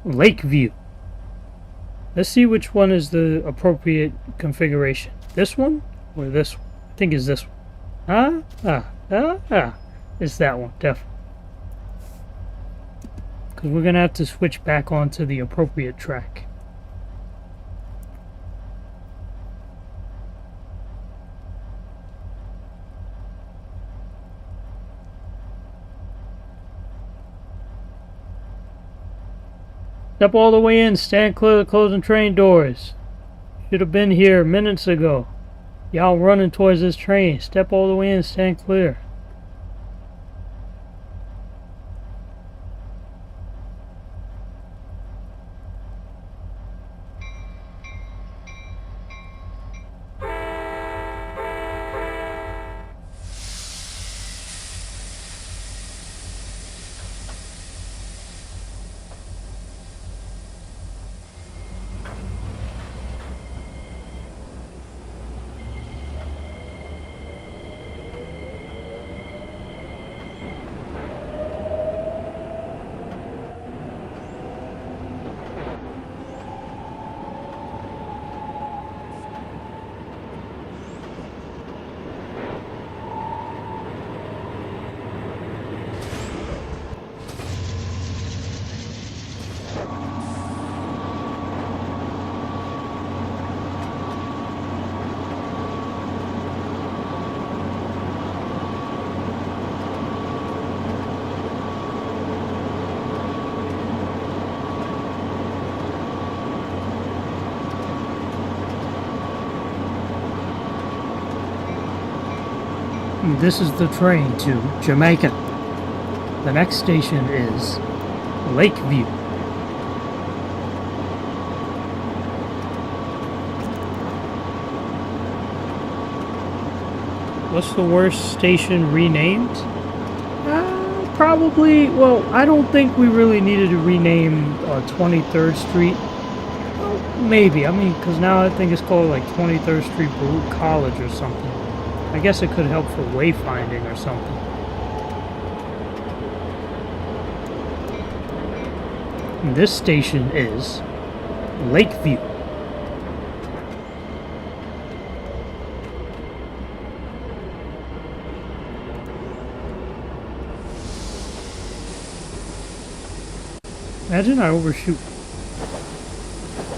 Lakeview. Let's see which one is the appropriate configuration. This one or this one? I think it's this one. It's that one, definitely. Because we're going to have to switch back onto the appropriate track. Step all the way in, stand clear of the closing train doors. Should have been here minutes ago. Y'all running towards this train. Step all the way in, stand clear. This is the train to Jamaica. The next station is Lakeview. What's the worst station renamed? Probably, well, I don't think we really needed to rename 23rd Street. Well, maybe, I mean, because now I think it's called like 23rd Street Baruch College or something. I guess it could help for wayfinding or something. And this station is Lakeview. Imagine I overshoot.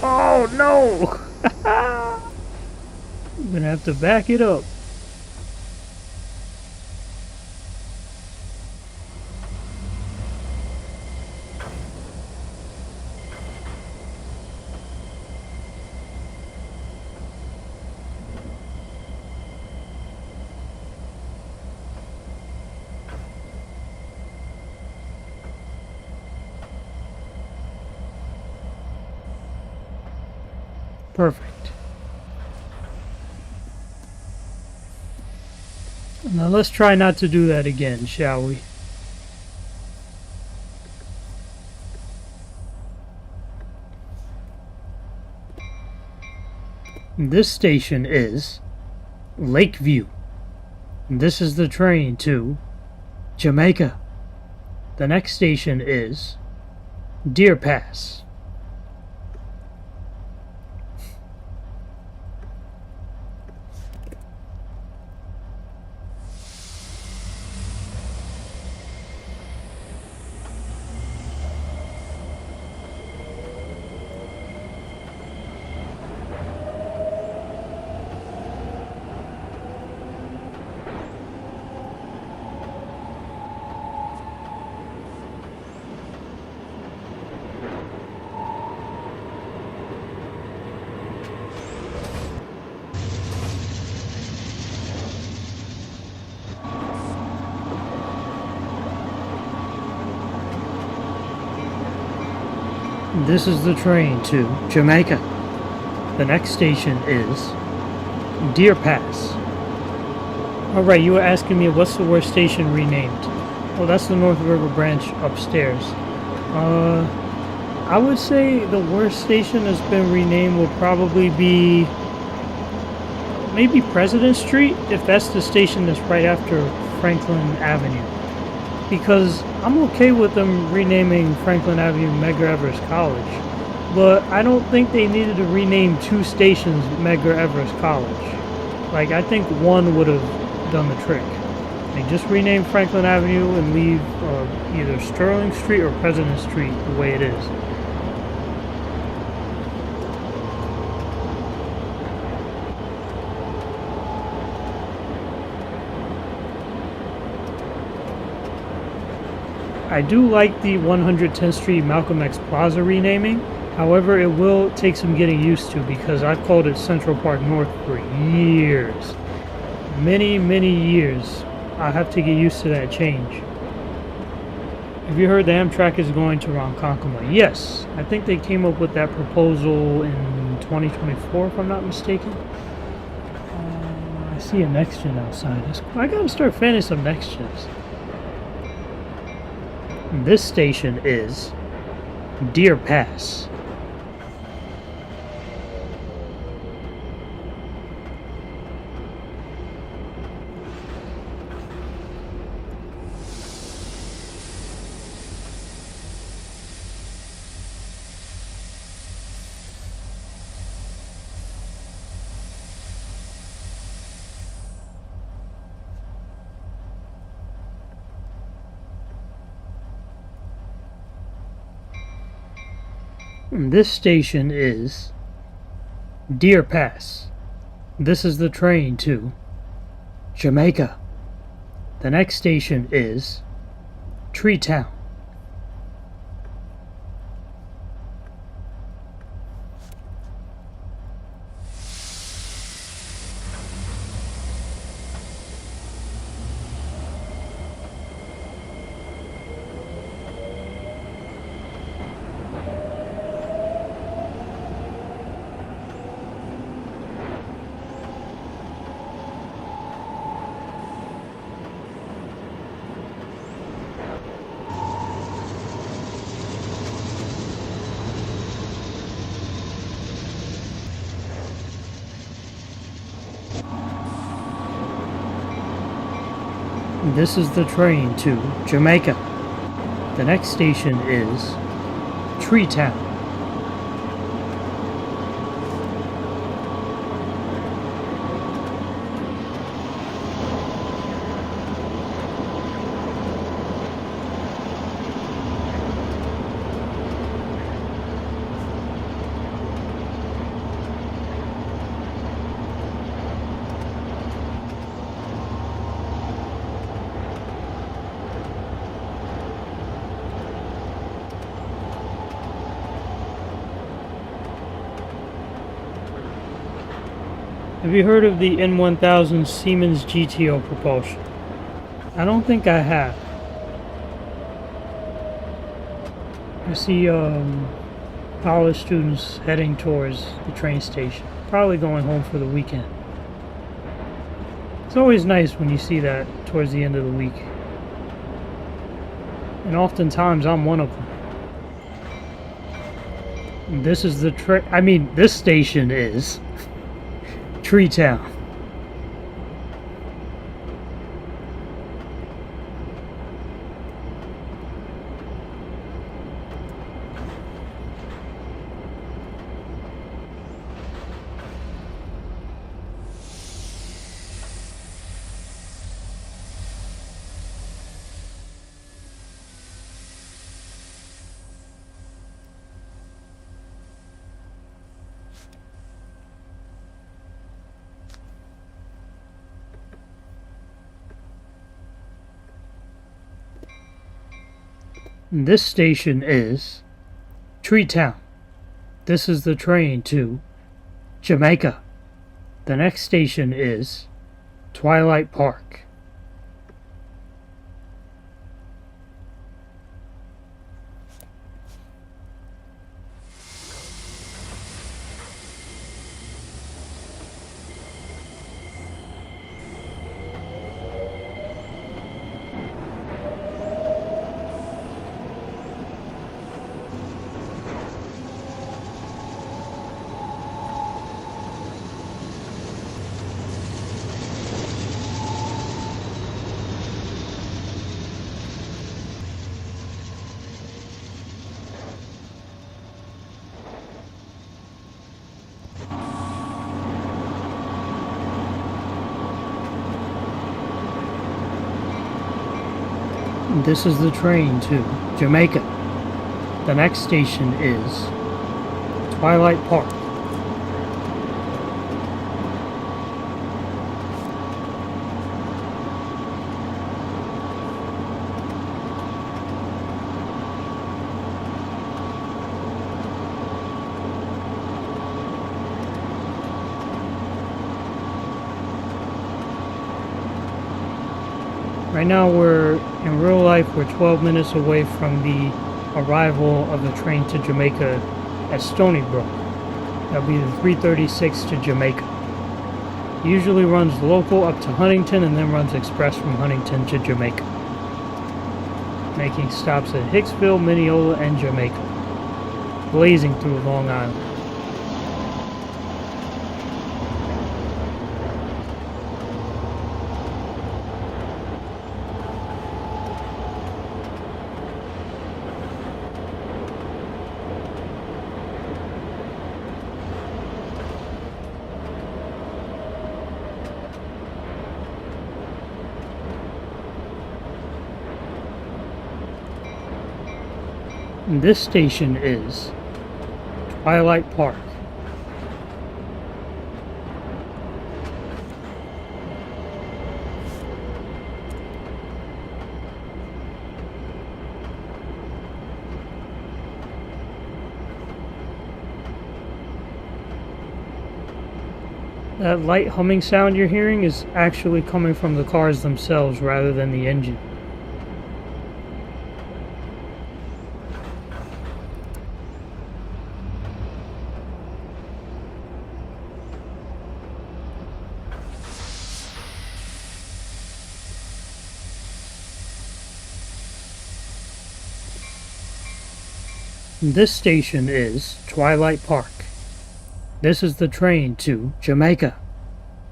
Oh no! I'm gonna have to back it up. Perfect. Now let's try not to do that again, shall we? This station is Lakeview. This is the train to Jamaica. The next station is Deer Pass. This is the train to Jamaica. The next station is Deer Pass. Alright, you were asking me what's the worst station renamed. Well, that's the North River branch upstairs. I would say the worst station that's been renamed will probably be maybe President Street, if that's the station that's right after Franklin Avenue. Because I'm okay with them renaming Franklin Avenue Medgar Evers College, but I don't think they needed to rename two stations Medgar Evers College. Like, I think one would have done the trick. They just rename Franklin Avenue and leave either Sterling Street or President Street the way it is. I do like the 110th Street Malcolm X Plaza renaming, However, it will take some getting used to because I've called it Central Park North for years. Many, many years. I have to get used to that change. Have you heard the Amtrak is going to Ronkonkoma? Yes. I think they came up with that proposal in 2024, if I'm not mistaken. I see a next gen outside. I gotta start fanning some next gens. This station is Deer Pass. This station is Deer Pass. This is the train to Jamaica. The next station is Tree Town. This is the train to Jamaica. The next station is Tree Town. Have you heard of the N1000 Siemens GTO propulsion? I don't think I have. I see college students heading towards the train station, probably going home for the weekend. It's always nice when you see that towards the end of the week. And oftentimes I'm one of them. This is the this station is Tree Town. This station is Tree Town. This is the train to Jamaica. The next station is Twilight Park. This is the train to Jamaica. The next station is Twilight Park. Right now in real life, we're 12 minutes away from the arrival of the train to Jamaica at Stony Brook. That'll be the 336 to Jamaica. It usually runs local up to Huntington and then runs express from Huntington to Jamaica, making stops at Hicksville, Mineola, and Jamaica, blazing through Long Island. And this station is Twilight Park. That light humming sound you're hearing is actually coming from the cars themselves rather than the engine. This station is Twilight Park. This is the train to Jamaica.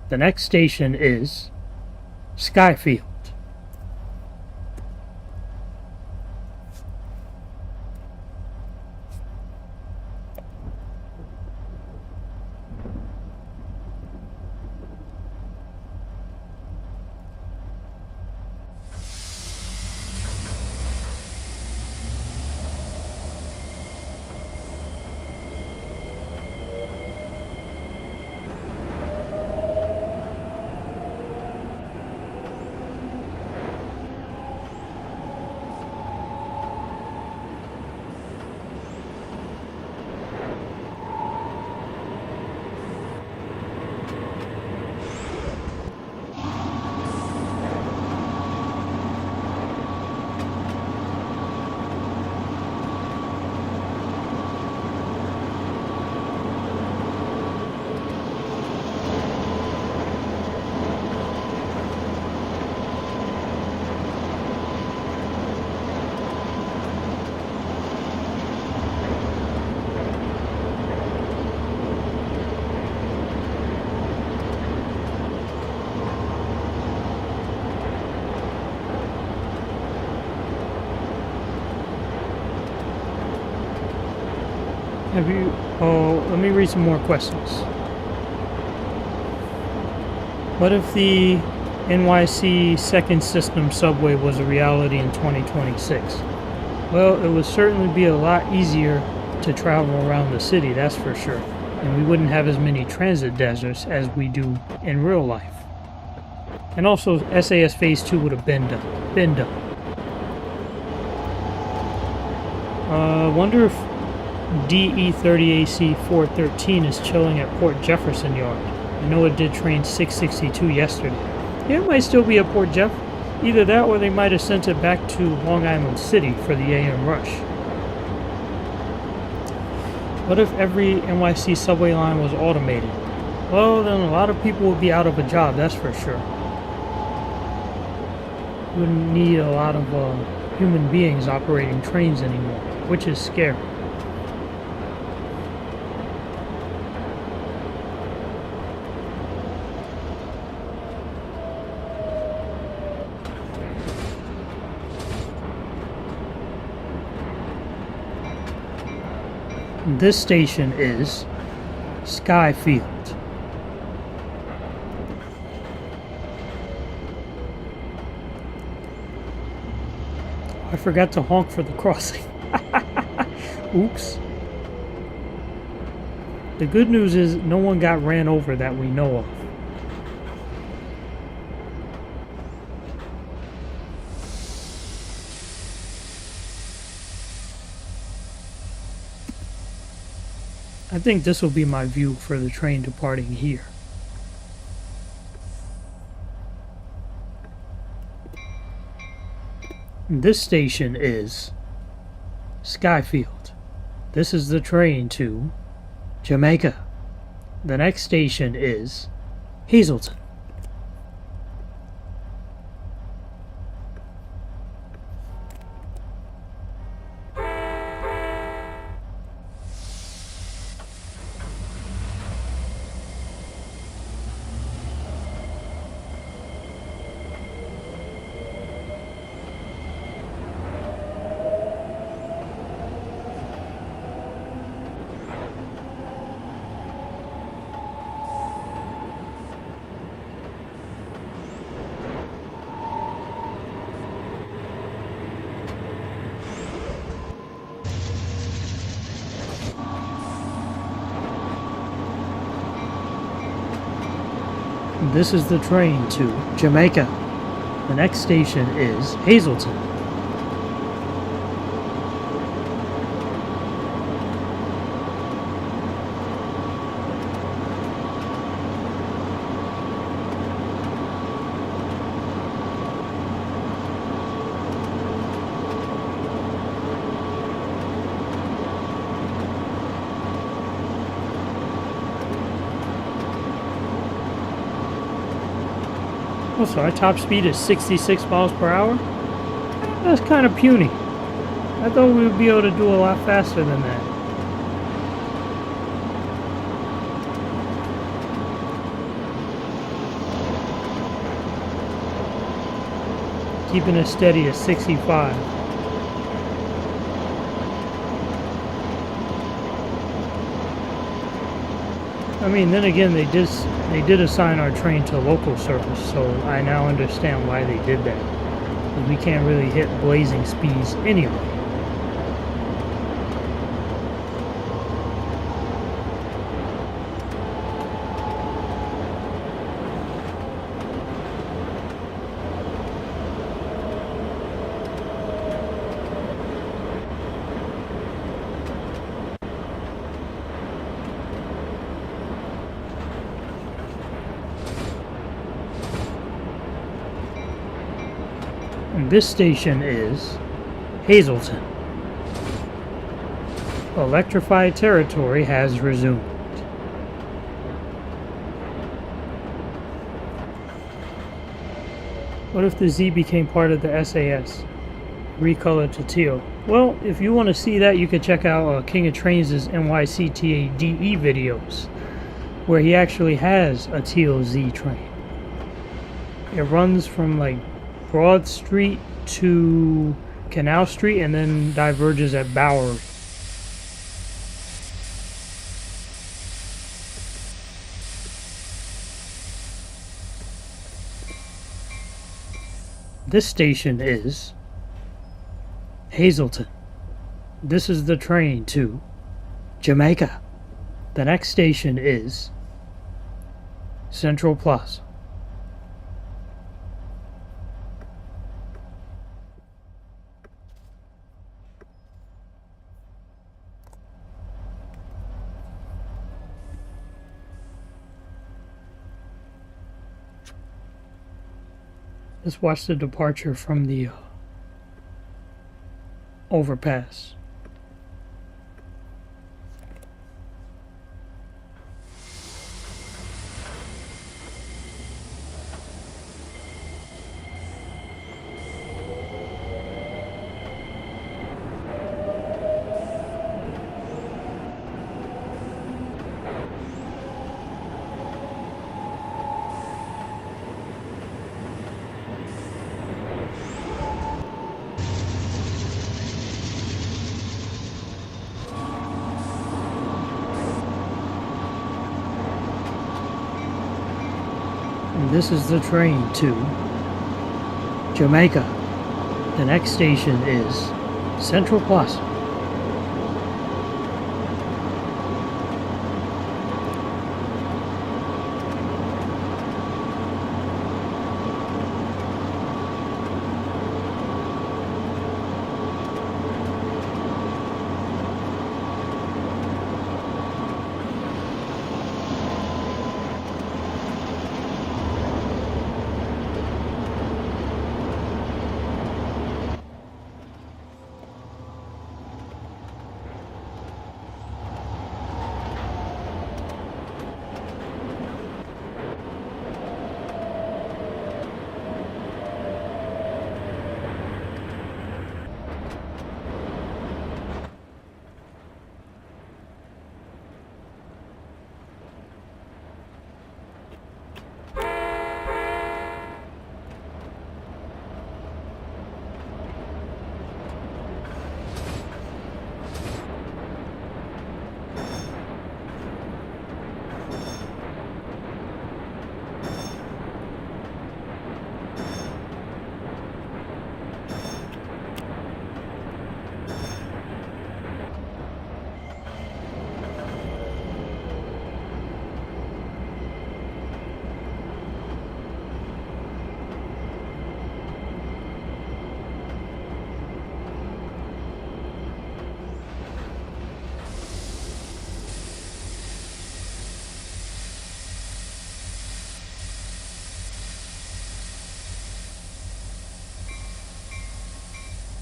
The next station is Skyfield. Let me read some more questions. What if the NYC second system subway was a reality in 2026? Well, it would certainly be a lot easier to travel around the city, that's for sure. And we wouldn't have as many transit deserts as we do in real life. And also, SAS Phase 2 would have been done. Wonder if DE30AC 413 is chilling at Port Jefferson Yard. I know it did train 662 yesterday. Yeah, it might still be at Port Jeff. Either that or they might have sent it back to Long Island City for the AM rush. What if every NYC subway line was automated? Well, then a lot of people would be out of a job, that's for sure. Wouldn't need a lot of human beings operating trains anymore, which is scary. This station is Skyfield. I forgot to honk for the crossing. Oops. The good news is no one got ran over that we know of. I think this will be my view for the train departing here. This station is Skyfield. This is the train to Jamaica. The next station is Hazelton. This is the train to Jamaica. The next station is Hazelton. Oh, so our top speed is 66 miles per hour? That's kind of puny. I thought we would be able to do a lot faster than that. Keeping it steady at 65. I mean, then again, they did assign our train to local service, so I now understand why they did that. 'Cause we can't really hit blazing speeds anyway. And this station is Hazelton. Electrified territory has resumed. What if the Z became part of the SAS? Recolored to teal. Well, if you want to see that, you can check out King of Trains' NYCTADE videos, where he actually has a teal Z train. It runs from like Broad Street to Canal Street and then diverges at Bowery. This station is Hazelton. This is the train to Jamaica. The next station is Central Plaza. Let's watch the departure from the overpass. And this is the train to Jamaica. The next station is Central Plaza.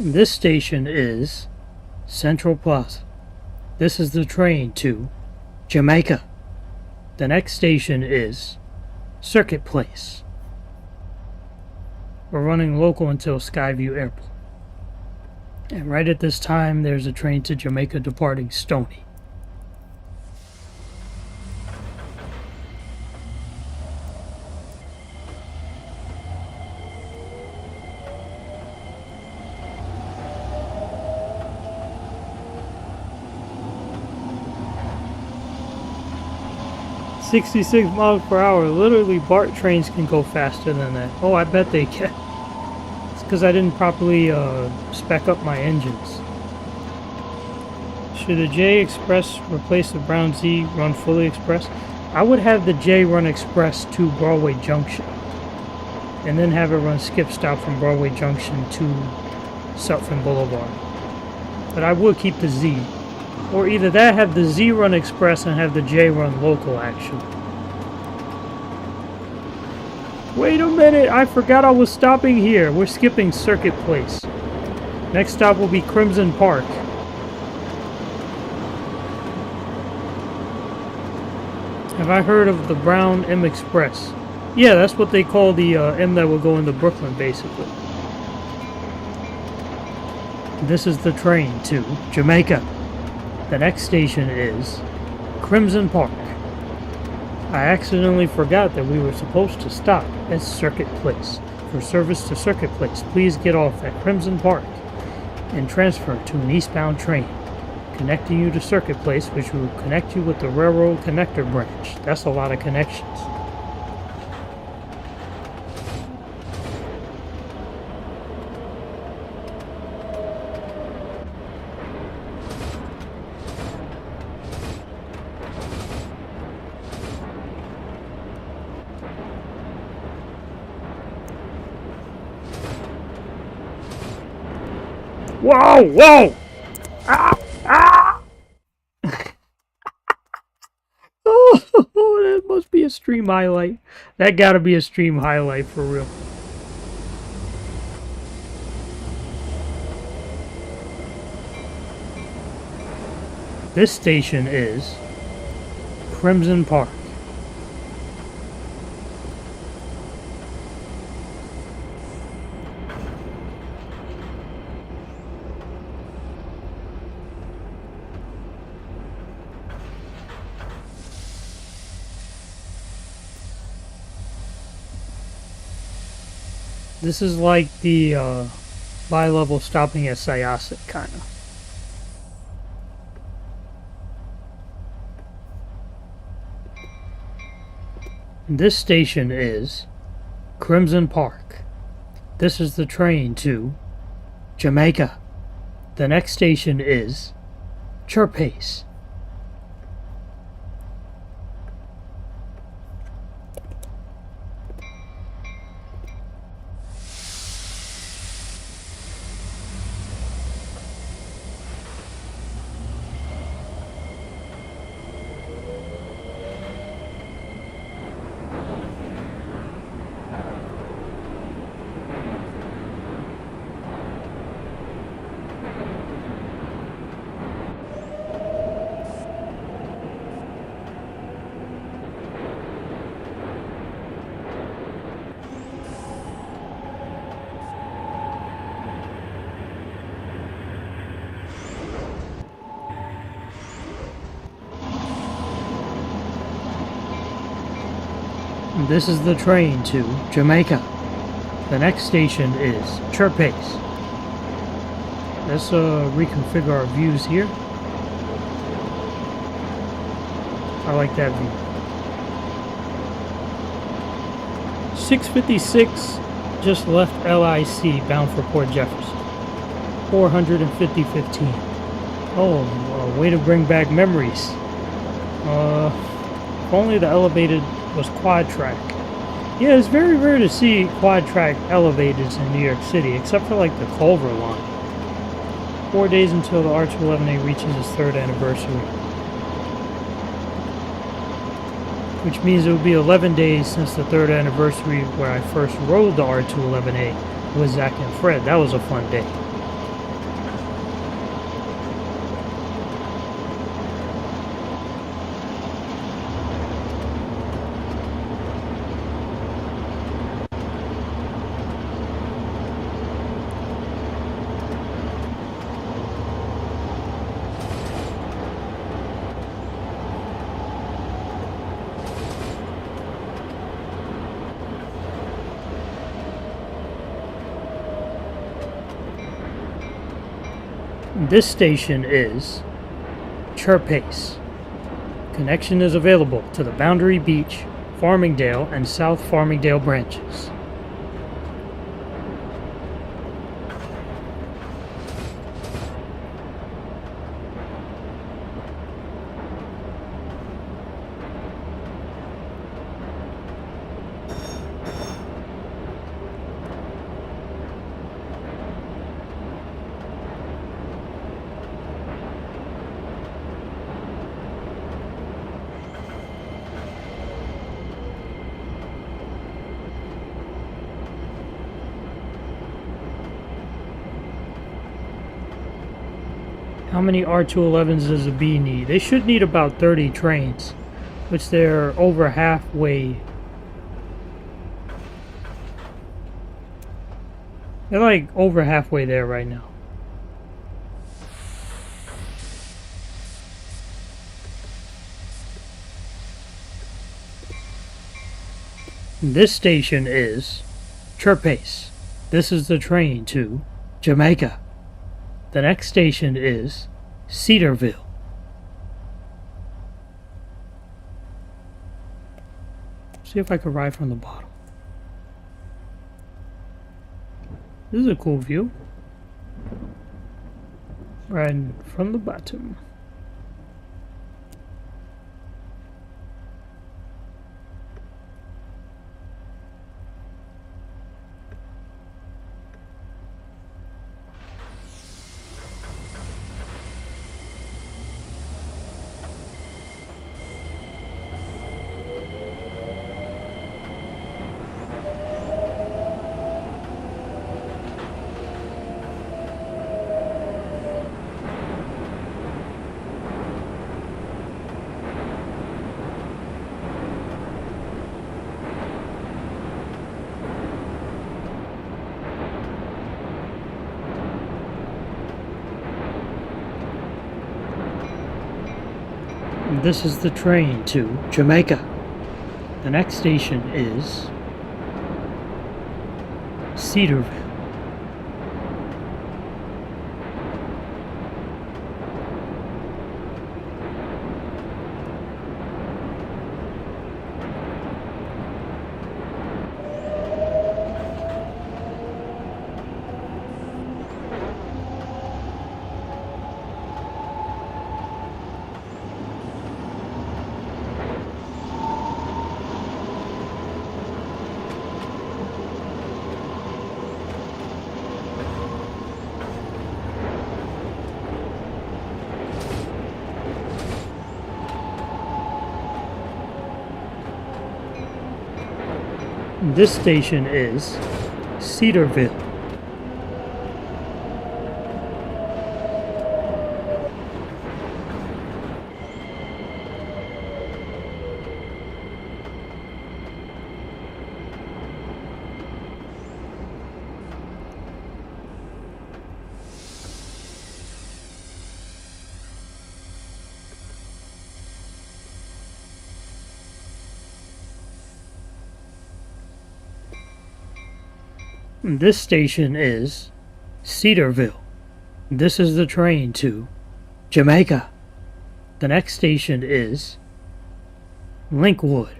This station is Central Plaza. This is the train to Jamaica. The next station is Circuit Place. We're running local until Skyview Airport. And right at this time, there's a train to Jamaica departing Stony. "66 miles per hour. Literally, BART trains can go faster than that. Oh, I bet they can. It's because I didn't properly spec up my engines. Should the J Express replace the Brown Z run fully express? I would have the J run express to Broadway Junction, and then have it run skip stop from Broadway Junction to Sutphin Boulevard. But I would keep the Z. Or either that, have the Z run express and have the J run local, actually. Wait a minute, I forgot I was stopping here. We're skipping Circuit Place. Next stop will be Crimson Park. Have I heard of the Brown M Express? Yeah, that's what they call the M that will go into Brooklyn, basically. This is the train to Jamaica. The next station is Crimson Park. I accidentally forgot that we were supposed to stop at Circuit Place. For service to Circuit Place, please get off at Crimson Park and transfer to an eastbound train, connecting you to Circuit Place, which will connect you with the Railroad Connector branch. That's a lot of connections. Whoa! Whoa! Ah! Ah! Oh, that must be a stream highlight. That gotta be a stream highlight for real. This station is Crimson Park. This is like the bi-level stopping at Syosset, kind of. This station is Crimson Park. This is the train to Jamaica. The next station is Chirpace. This is the train to Jamaica. The next station is Chirpace. Let's reconfigure our views here. I like that view. 656 just left LIC bound for Port Jefferson. 450-15. Oh, way to bring back memories. If only the elevated was quad track. Yeah, it's very rare to see quad track elevateds in New York City, except for like the Culver line. 4 days until the R211A reaches its 3rd anniversary. Which means it will be 11 days since the 3rd anniversary where I first rode the R211A with Zach and Fred. That was a fun day. This station is Chirpace. Connection is available to the Boundary Beach, Farmingdale, and South Farmingdale branches. How many R211s does the B need? They should need about 30 trains, which they're over halfway. They're like over halfway there right now. This station is Chirpace. This is the train to Jamaica. The next station is Cedarville. See if I can ride from the bottom. This is a cool view. Riding from the bottom. This is the train to Jamaica. The next station is Cedarville. This station is Cedarville. This station is Cedarville. This is the train to Jamaica. The next station is Linkwood.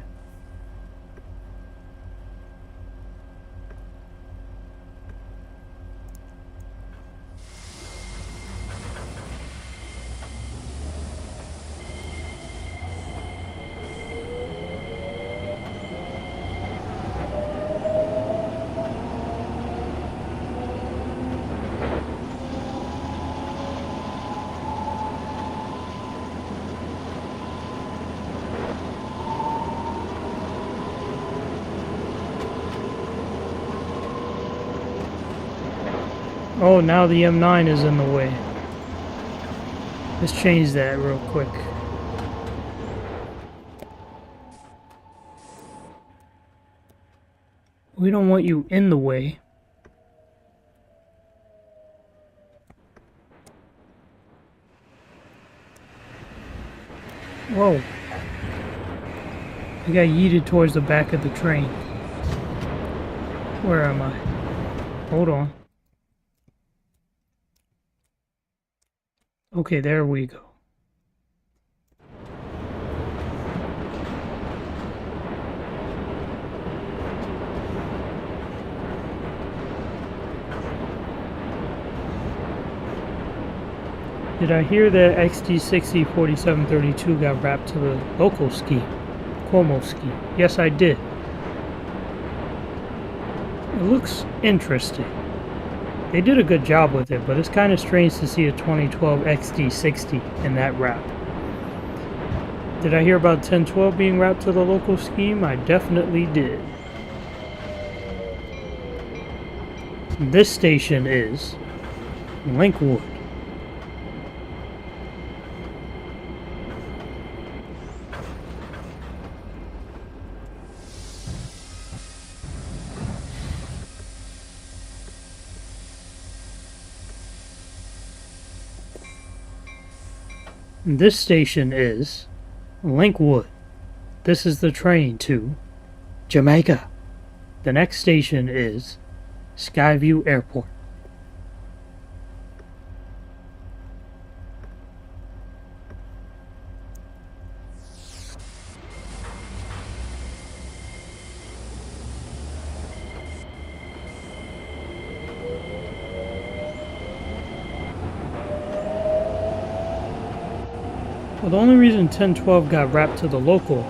Oh, now the M9 is in the way. Let's change that real quick. We don't want you in the way. Whoa. I got yeeted towards the back of the train. Where am I? Hold on. Okay, there we go. Did I hear that XD60 4732 got wrapped to the local scheme? Cuomo scheme. Yes, I did. It looks interesting. They did a good job with it, but it's kind of strange to see a 2012 XD60 in that wrap. Did I hear about 1012 being wrapped to the local scheme? I definitely did. This station is Linkwood. This station is Linkwood. This is the train to Jamaica. The next station is Skyview Airport. Well, the only reason 1012 got wrapped to the local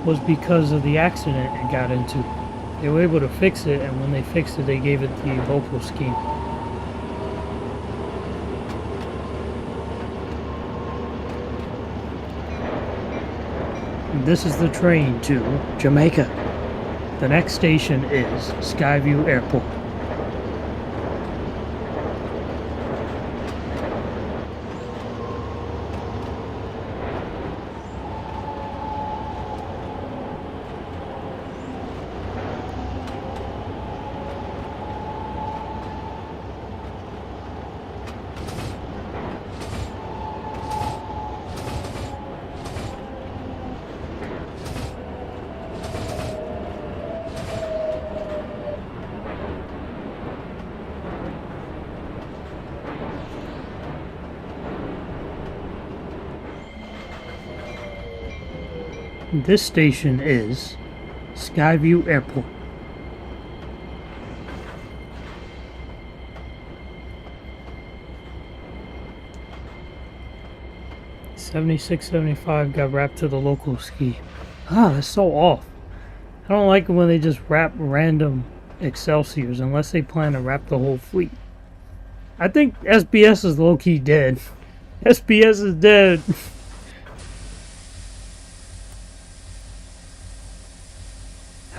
was because of the accident it got into. They were able to fix it, and when they fixed it, they gave it the local scheme. This is the train to Jamaica. The next station is Skyview Airport. This station is Skyview Airport. $76.75 got wrapped to the local scheme. Ah, that's so off. I don't like it when they just wrap random Excelsiors unless they plan to wrap the whole fleet. I think SBS is low-key dead. SBS is dead.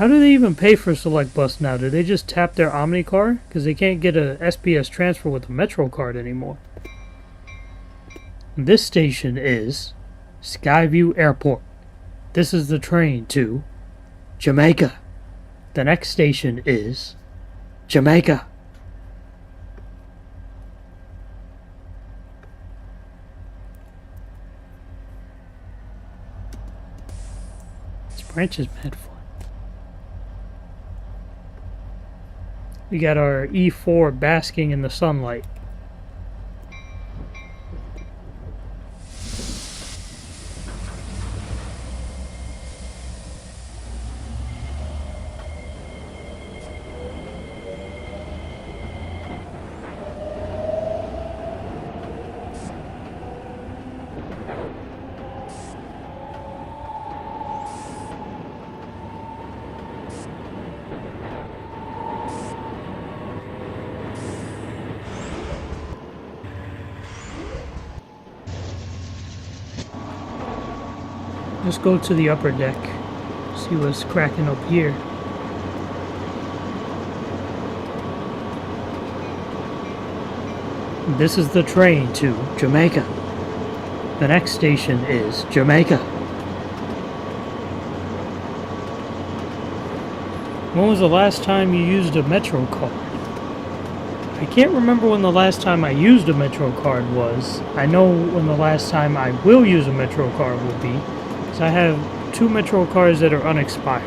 How do they even pay for Select Bus now? Do they just tap their Omni card? Because they can't get a SBS transfer with a Metro card anymore. This station is Skyview Airport. This is the train to Jamaica. The next station is Jamaica. This branch is mad fun. We got our E4 basking in the sunlight. Let's go to the upper deck, see what's cracking up here. This is the train to Jamaica. The next station is Jamaica. When was the last time you used a Metro card? I can't remember when the last time I used a Metro card was. I know when the last time I will use a Metro card will be. I have two Metro cards that are unexpired.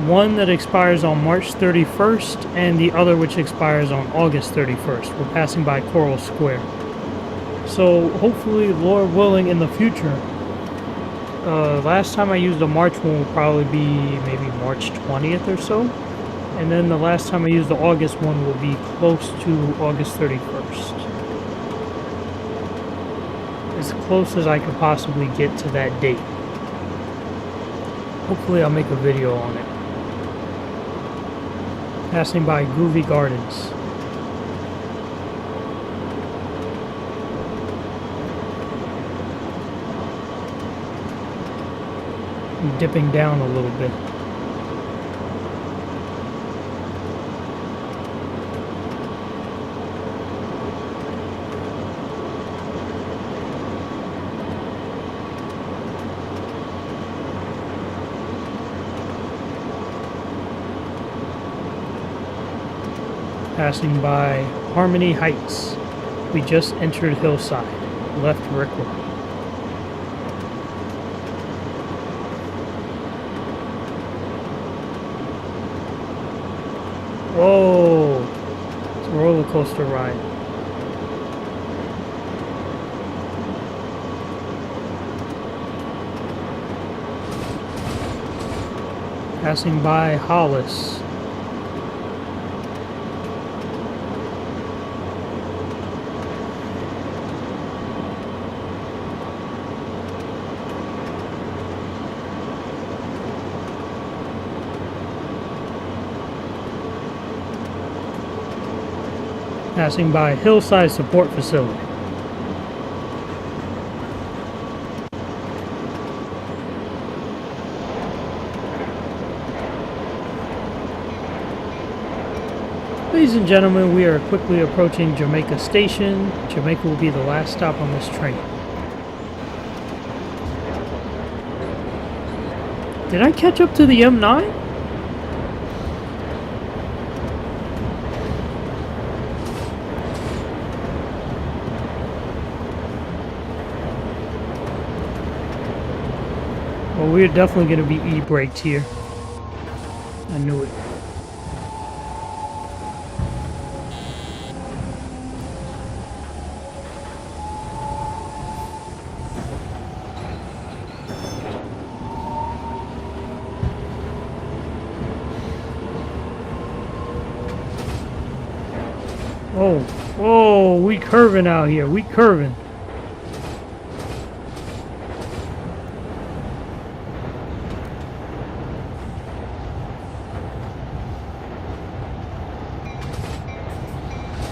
One that expires on March 31st and the other which expires on August 31st. We're passing by Coral Square. So hopefully, Lord willing, in the future. Last time I used a March one will probably be maybe March 20th or so. And then the last time I used the August one will be close to August 31st. As close as I could possibly get to that date. Hopefully I'll make a video on it. Passing by Groovy Gardens. I'm dipping down a little bit. Passing by Harmony Heights. We just entered Hillside. Left Rickwood. Whoa! It's a roller coaster ride. Passing by Hollis. Passing by Hillside Support Facility. Ladies and gentlemen, we are quickly approaching Jamaica Station. Jamaica will be the last stop on this train. Did I catch up to the M9? Well, we're definitely going to be E-braked here. I knew it. Oh, we curving out here. We curving.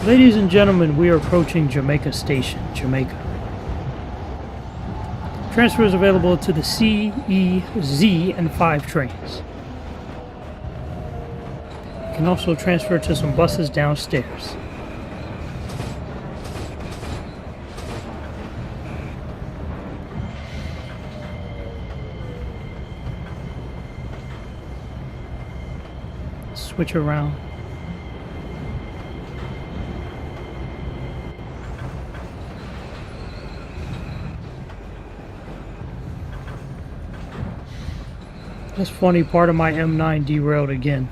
Ladies and gentlemen, we are approaching Jamaica Station, Jamaica. Transfer is available to the C, E, Z, and 5 trains. You can also transfer to some buses downstairs. Switch around. That's funny, part of my M9 derailed again.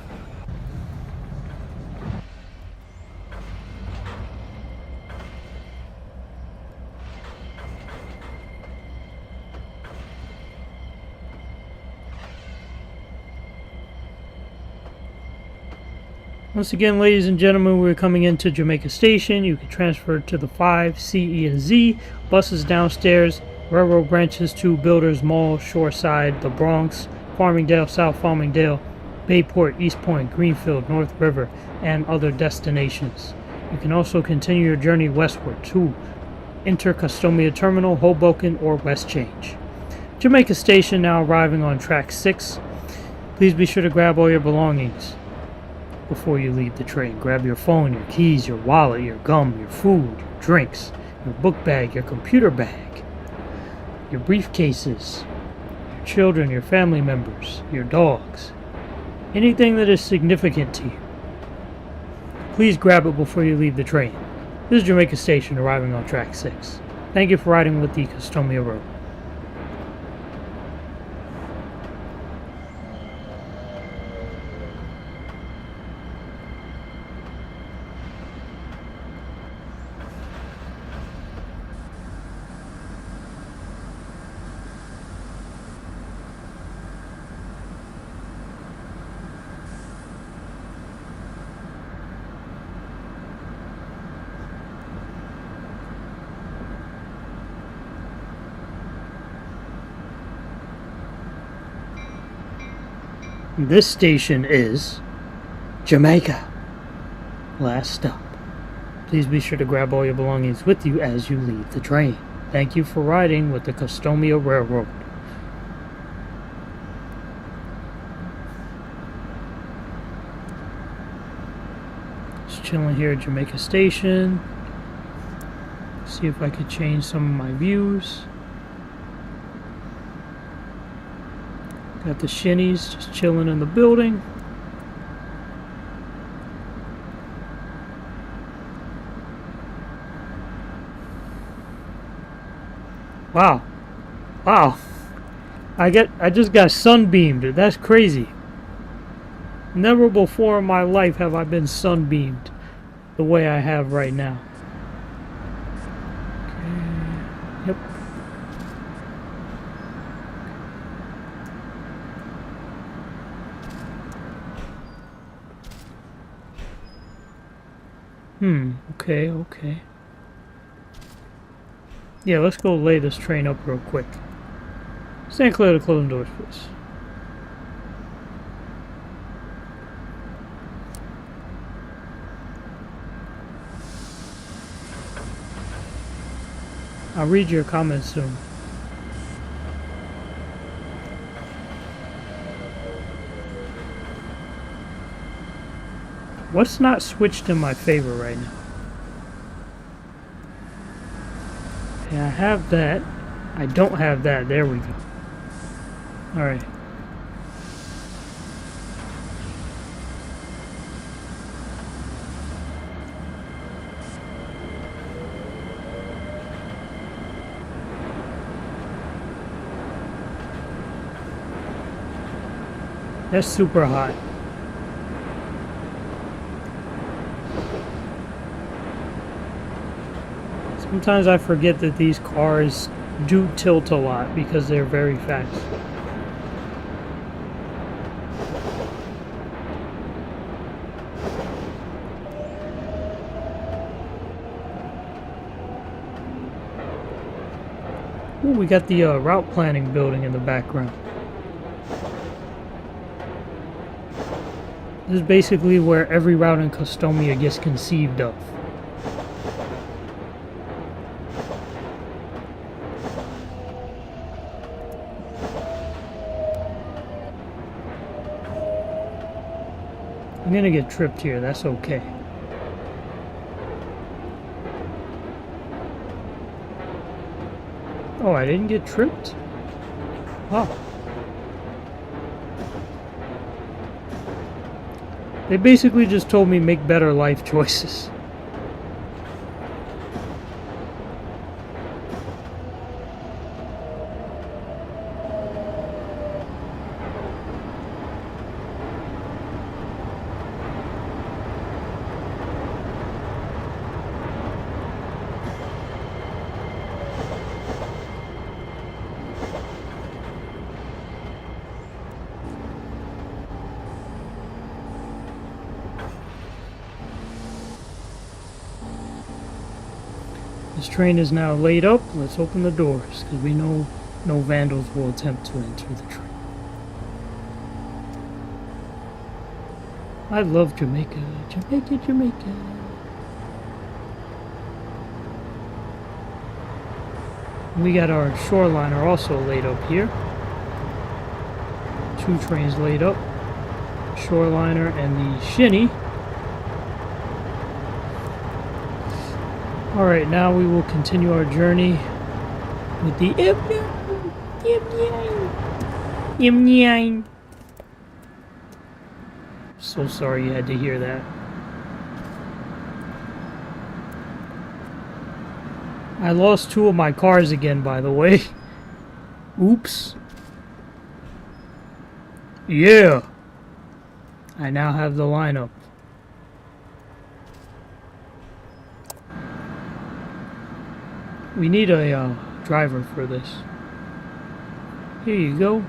Once again, ladies and gentlemen, we're coming into Jamaica Station. You can transfer to the 5, C, E, and Z. Buses downstairs. Railroad branches to Builders Mall, Shoreside, the Bronx, Farmingdale, South Farmingdale, Bayport, East Point, Greenfield, North River, and other destinations. You can also continue your journey westward to Intercustomia Terminal, Hoboken, or West Change. Jamaica Station now arriving on track 6. Please be sure to grab all your belongings before you leave the train. Grab your phone, your keys, your wallet, your gum, your food, your drinks, your book bag, your computer bag, your briefcases, your children, your family members, your dogs, anything that is significant to you. Please grab it before you leave the train. This is Jamaica Station arriving on track 6. Thank you for riding with the Customia Road. This station is Jamaica. Last stop. Please be sure to grab all your belongings with you as you leave the train. Thank you for riding with the Custodia Railroad. Just chilling here at Jamaica Station. See if I could change some of my views. Got the shinnies just chilling in the building. Wow. Wow. I just got sunbeamed. That's crazy. Never before in my life have I been sunbeamed the way I have right now. Okay. Yep. Okay. Yeah, let's go lay this train up real quick. Stand clear of the closing doors, please. I'll read your comments soon. What's not switched in my favor right now? Okay, I have that. I don't have that. There we go. Alright. That's super hot. Sometimes I forget that these cars do tilt a lot because they're very fast. Ooh, we got the route planning building in the background. This is basically where every route in Custodia gets conceived of. I'm gonna get tripped here, that's okay. Oh, I didn't get tripped? Oh. They basically just told me make better life choices. This train is now laid up. Let's open the doors, because we know no vandals will attempt to enter the train. I love Jamaica. Jamaica. We got our shoreliner also laid up here. 2 trains laid up. Shoreliner and the shinny. Alright, now we will continue our journey with the M9. So sorry you had to hear that. I lost 2 of my cars again, by the way. Oops. Yeah. I now have the lineup. We need a driver for this. Here you go.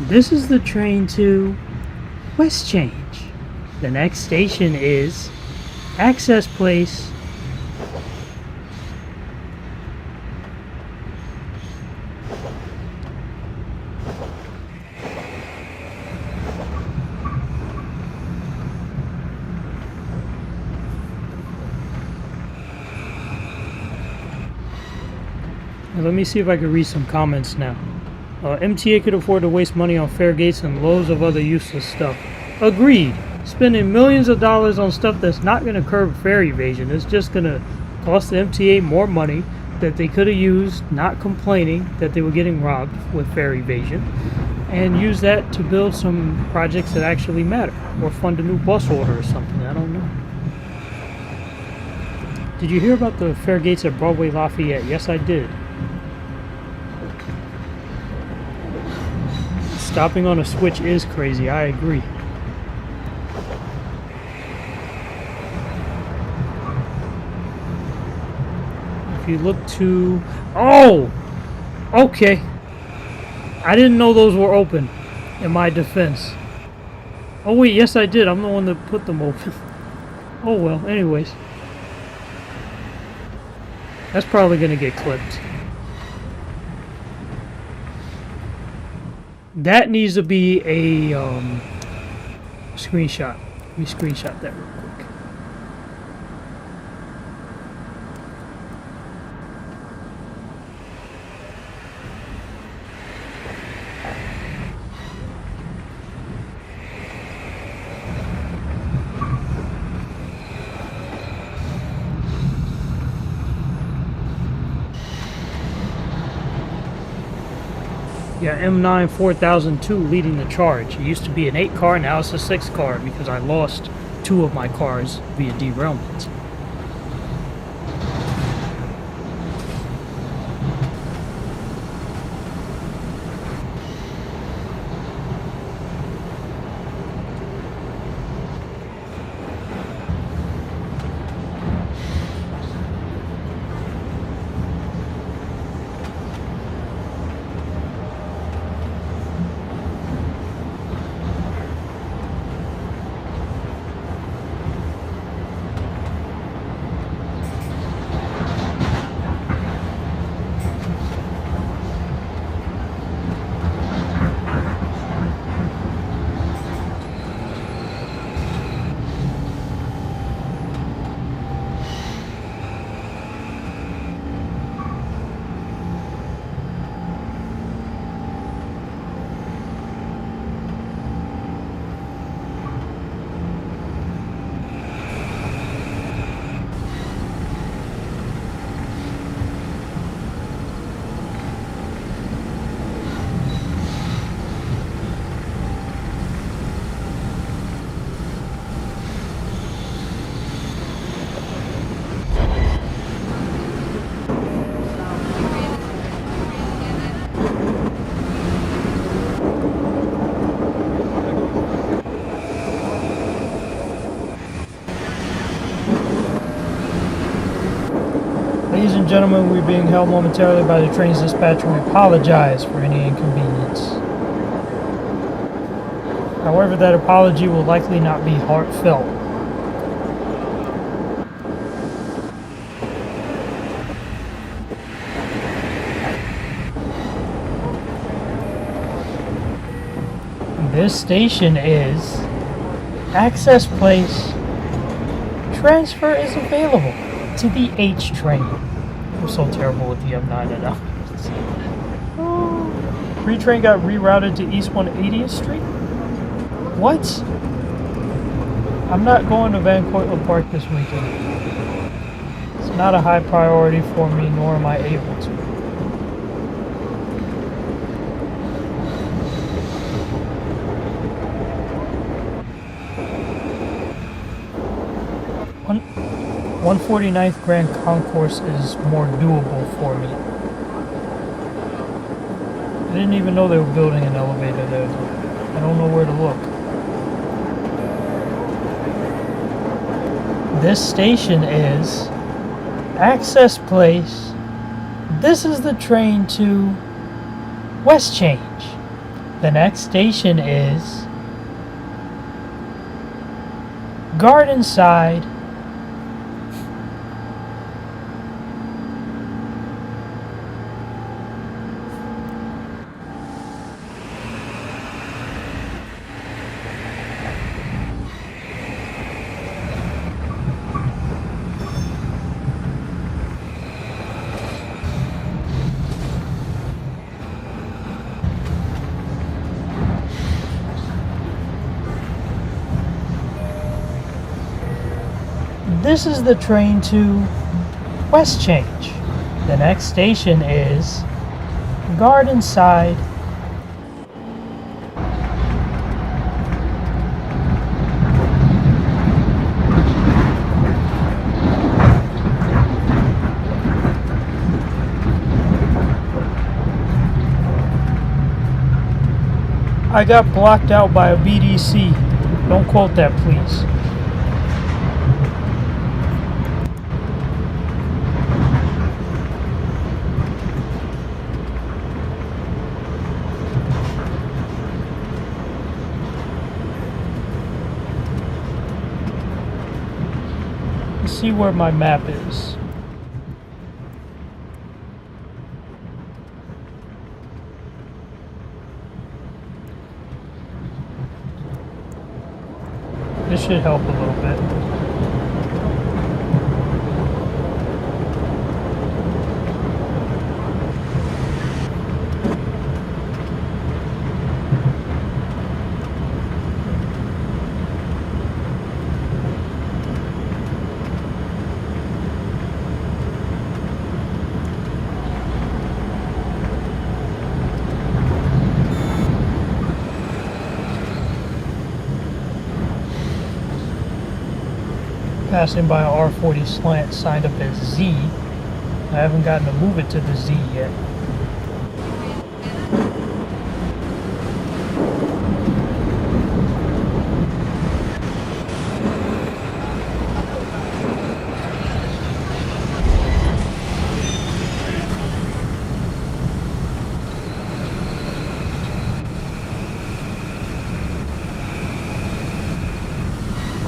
This is the train to West Change. The next station is Access Place. Let me see if I can read some comments now. MTA could afford to waste money on fare gates and loads of other useless stuff. Agreed. Spending millions of dollars on stuff that's not going to curb fare evasion is just going to cost the MTA more money that they could have used not complaining that they were getting robbed with fare evasion, and use that to build some projects that actually matter, or fund a new bus order or something. I don't know. Did you hear about the fare gates at Broadway Lafayette? Yes, I did. Stopping on a switch is crazy, I agree. If you look to... Oh! Okay. I didn't know those were open, in my defense. Oh wait, yes I did. I'm the one that put them open. Oh well, anyways. That's probably gonna get clipped. That needs to be a screenshot. Let me screenshot that real quick. Yeah, M9 4002 leading the charge. It used to be an 8 car, now it's a 6 car because I lost 2 of my cars via derailment. Ladies and gentlemen, we're being held momentarily by the train's dispatcher. We apologize for any inconvenience. However, that apology will likely not be heartfelt. This station is Access Place. Transfer is available to the H train. I'm so terrible with the M9 and now. Pre-train got rerouted to East 180th Street? What? I'm not going to Van Cortlandt Park this weekend. It's not a high priority for me, nor am I able to. One 149th Grand Concourse is more doable for me. I didn't even know they were building an elevator there. I don't know where to look. This station is Access Place. This is the train to West Change. The next station is Garden side. This is the train to West Change. The next station is Garden Side. I got blocked out by a BDC. Don't quote that, please. Let's see where my map is. This should help a little bit. Passing by an R40 slant signed up as Z. I haven't gotten to move it to the Z yet.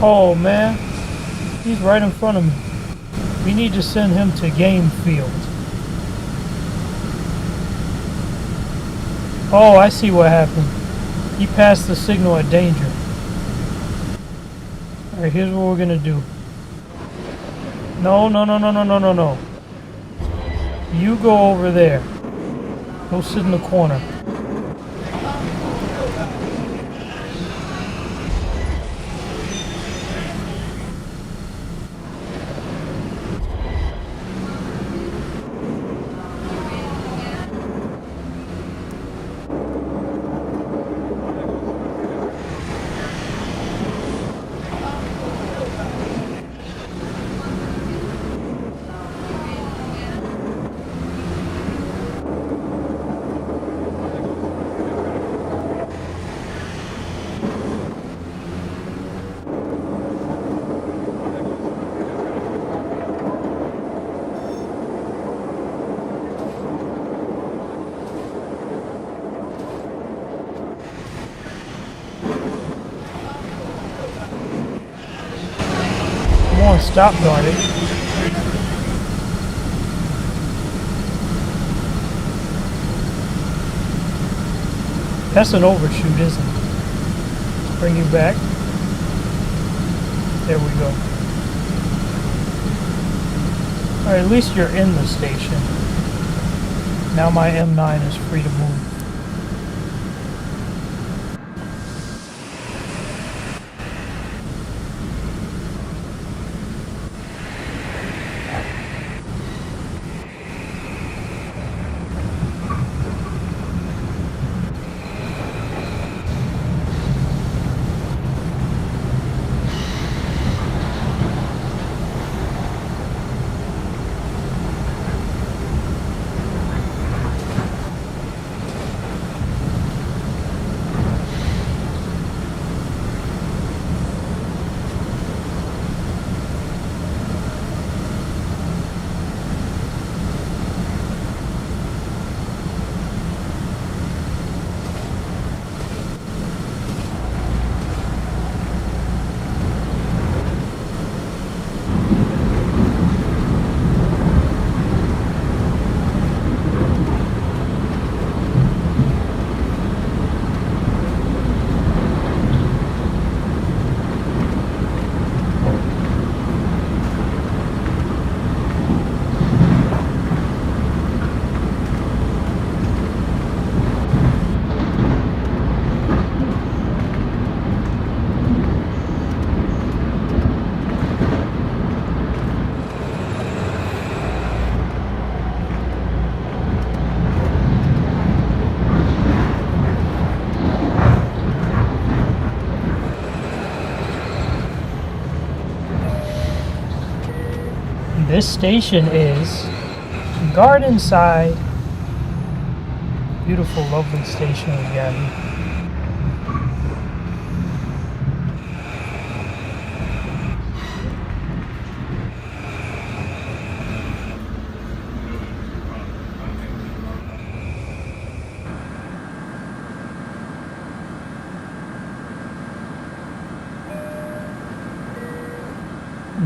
Oh man. He's right in front of me. We need to send him to game field. Oh, I see what happened. He passed the signal of danger. Alright, here's what we're gonna do. No. You go over there. Go sit in the corner. Stop guarding. That's an overshoot, isn't it? Let's bring you back. There we go. Alright, at least you're in the station. Now my M9 is free to move. This station is Gardenside. Beautiful, lovely station we got here.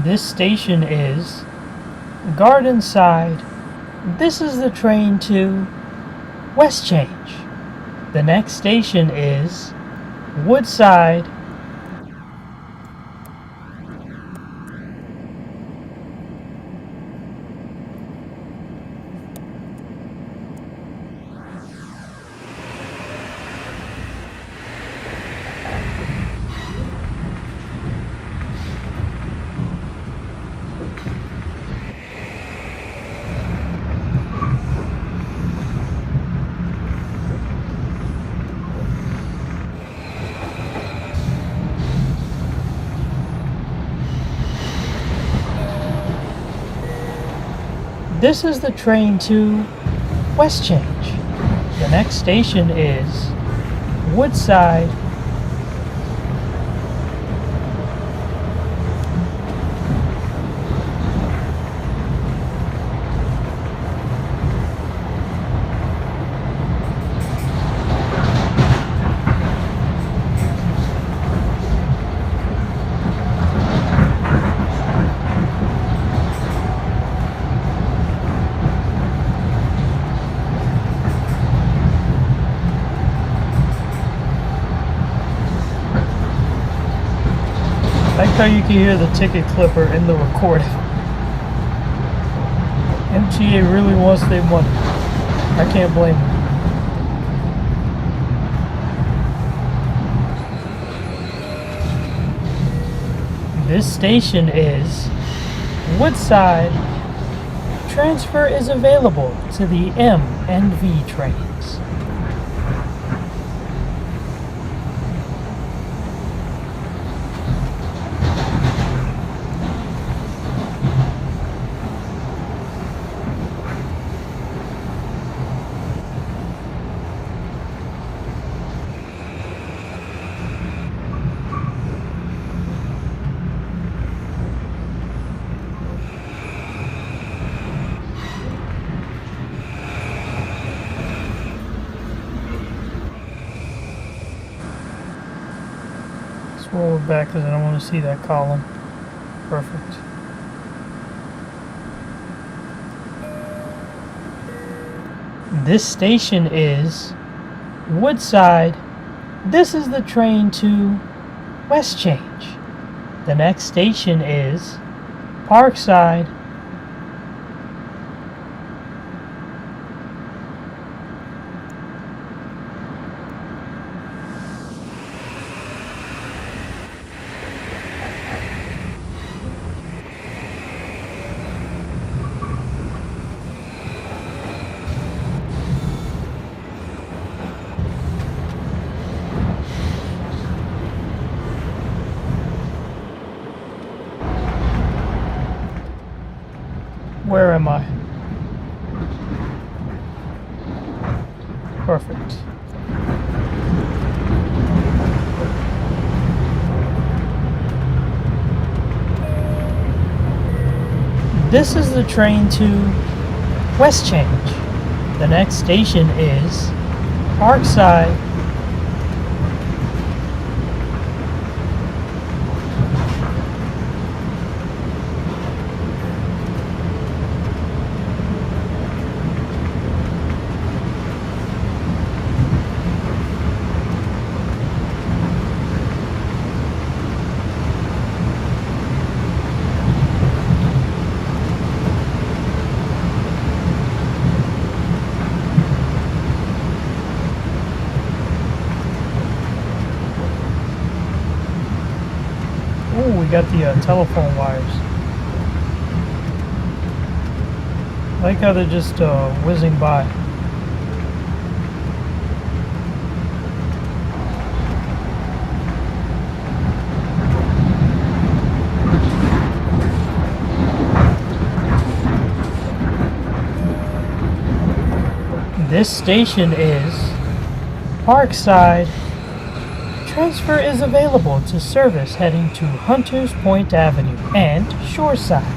This station is Gardenside. This is the train to West Change. The next station is Woodside. This is the train to West Change. The next station is Woodside. I like how you can hear the ticket clipper in the recording. MTA really wants their money. I can't blame them. This station is Woodside. Transfer is available to the M and V trains. Roll it back because I don't want to see that column. Perfect. This station is Woodside. This is the train to West Change. The next station is Parkside. Where am I? Perfect. This is the train to West Change. The next station is Parkside. Oh, we got the telephone wires. I like how they're just whizzing by. This station is Parkside. Transfer is available to service heading to Hunters Point Avenue and Shoreside.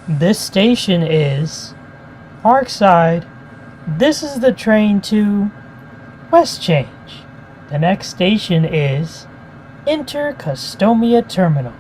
This station is Parkside. This is the train to West Change. The next station is Intercustomia Terminal.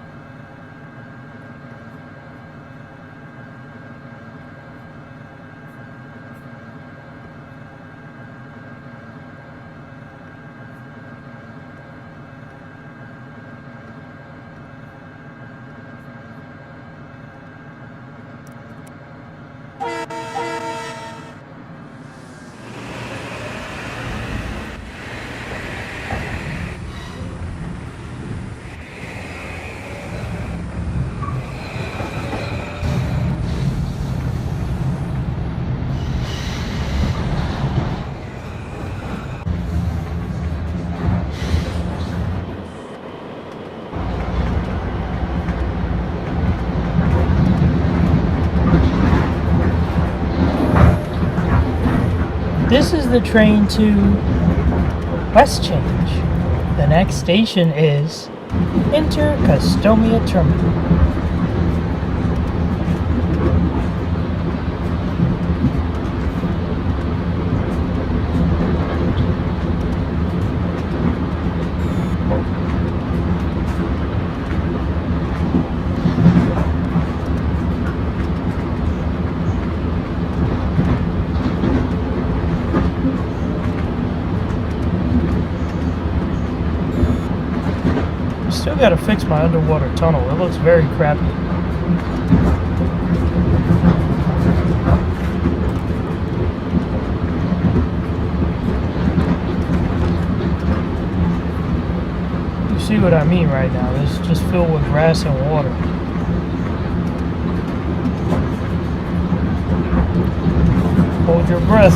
This is the train to West Change. The next station is Intercustomia Terminal. Still gotta fix my underwater tunnel. It looks very crappy. You see what I mean right now? It's just filled with grass and water. Hold your breath.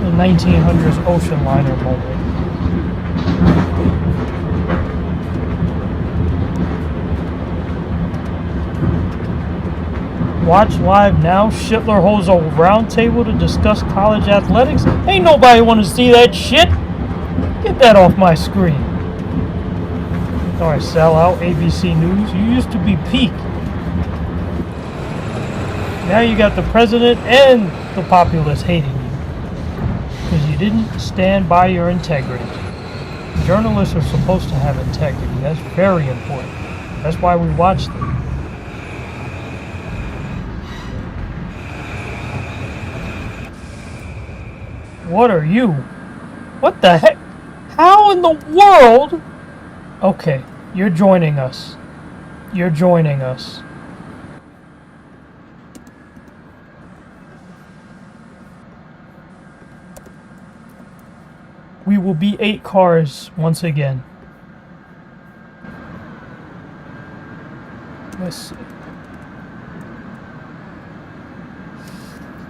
The 1900s ocean liner moment. Watch live now. Schittler holds a round table to discuss college athletics. Ain't nobody want to see that shit. Get that off my screen. Alright, sell out ABC News. You used to be peak. Now you got the president and the populace hating you. Because you didn't stand by your integrity. Journalists are supposed to have integrity. That's very important. That's why we watch them. What are you? What the heck? How in the world? Okay, you're joining us. You're joining us. We will be 8 cars once again. Let's see.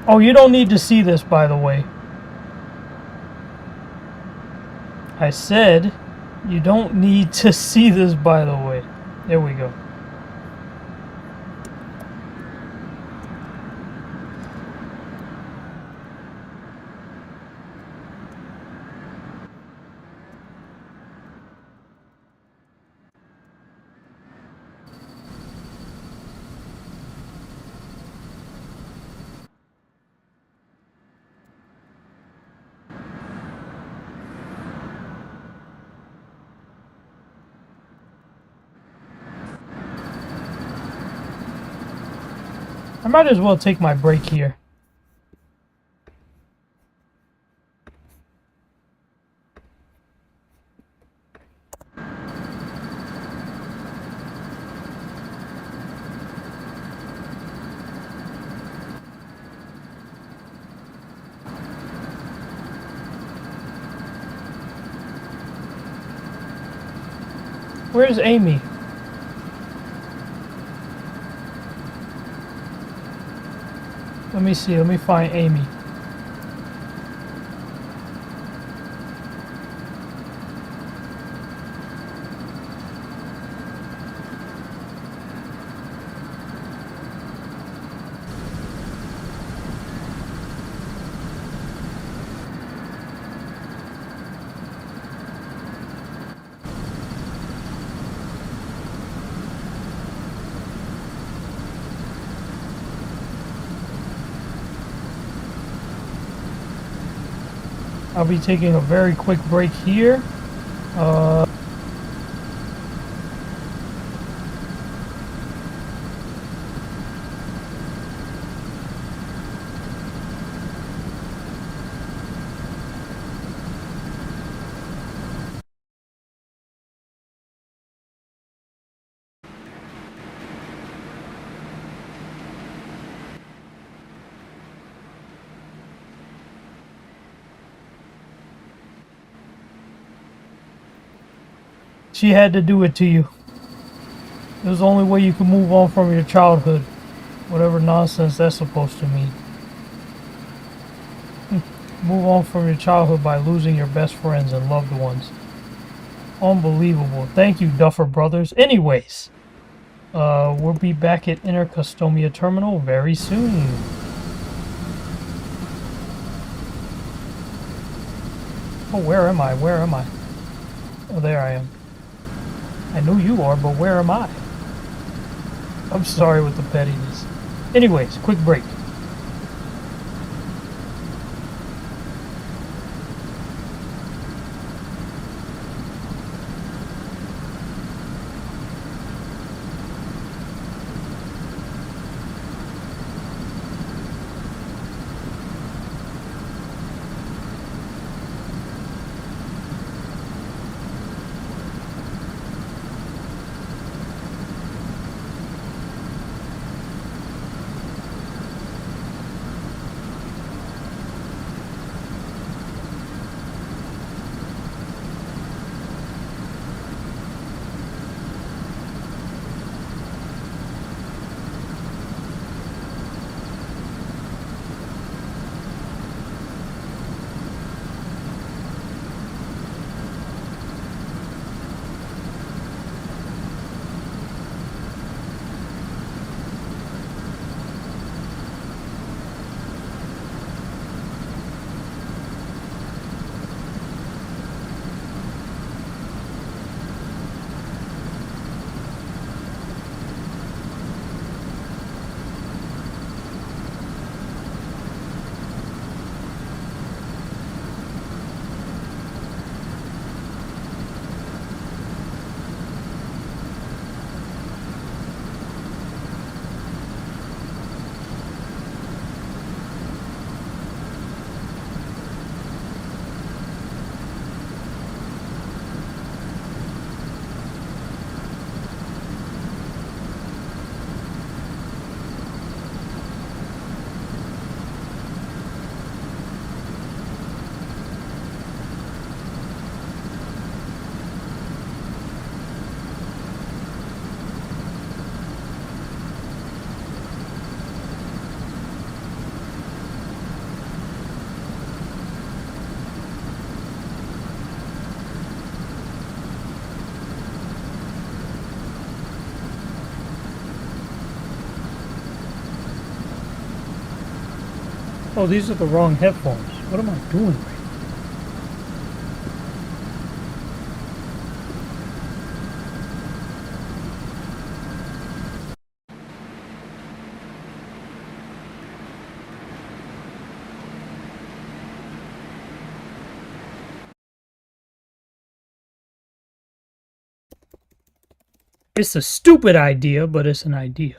Oh, you don't need to see this, by the way. I said you don't need to see this, by the way. There we go. I might as well take my break here. Where's Amy? Let me see. Let me find Amy. I'll be taking a very quick break here. She had to do it to you. It was the only way you could move on from your childhood. Whatever nonsense that's supposed to mean. Move on from your childhood by losing your best friends and loved ones. Unbelievable. Thank you, Duffer Brothers. Anyways, we'll be back at Inner Customia Terminal very soon. Oh, where am I? Where am I? Oh, there I am. I know you are, but where am I? I'm sorry with the pettiness. Anyways, quick break. Oh, these are the wrong headphones. What am I doing right now? It's a stupid idea, but it's an idea.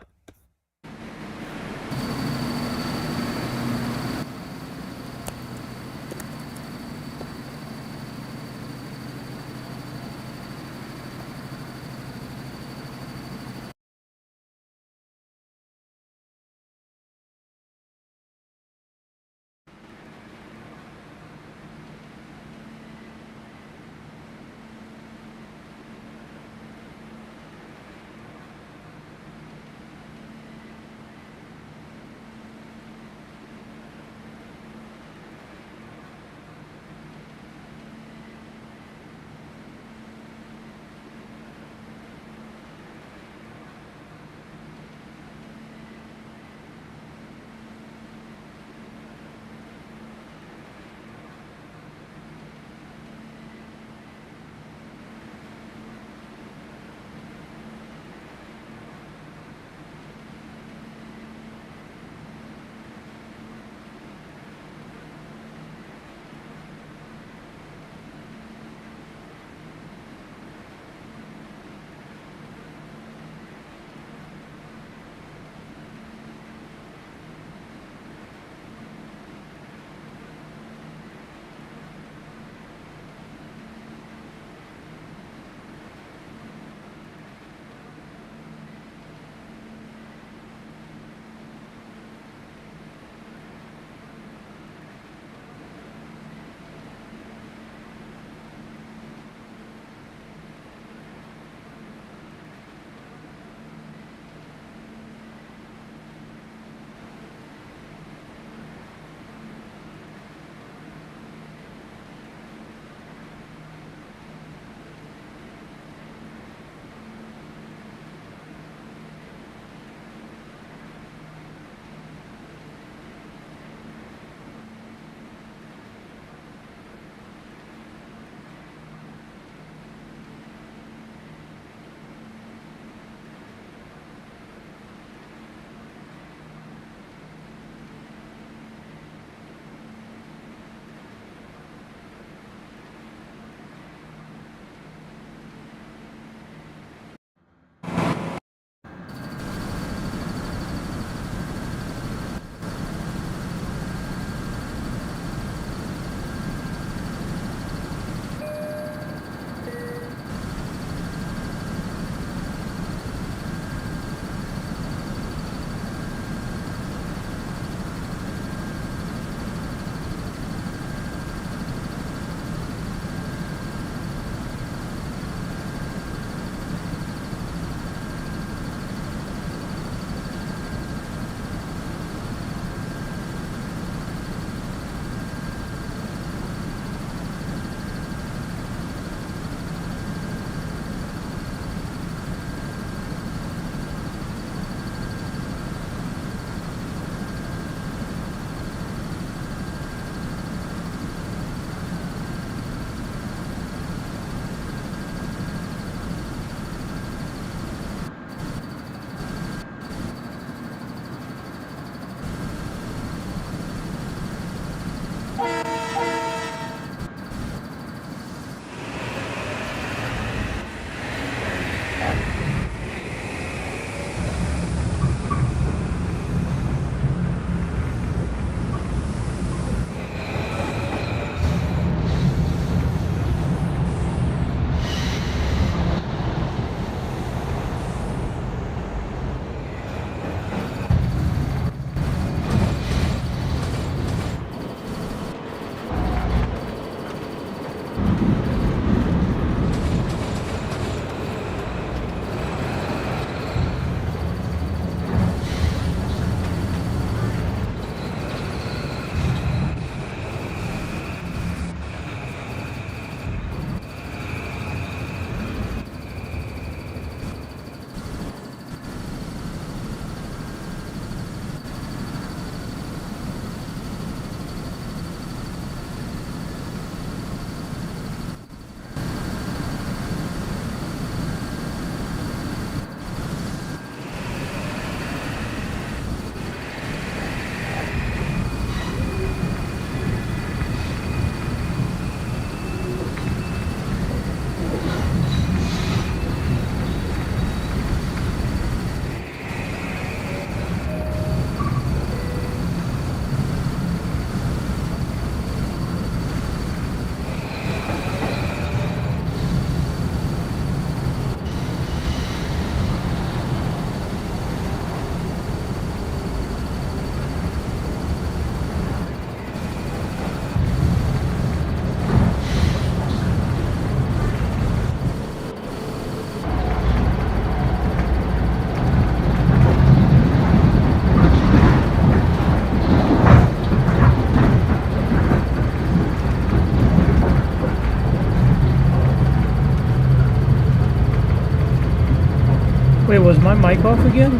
mic off again?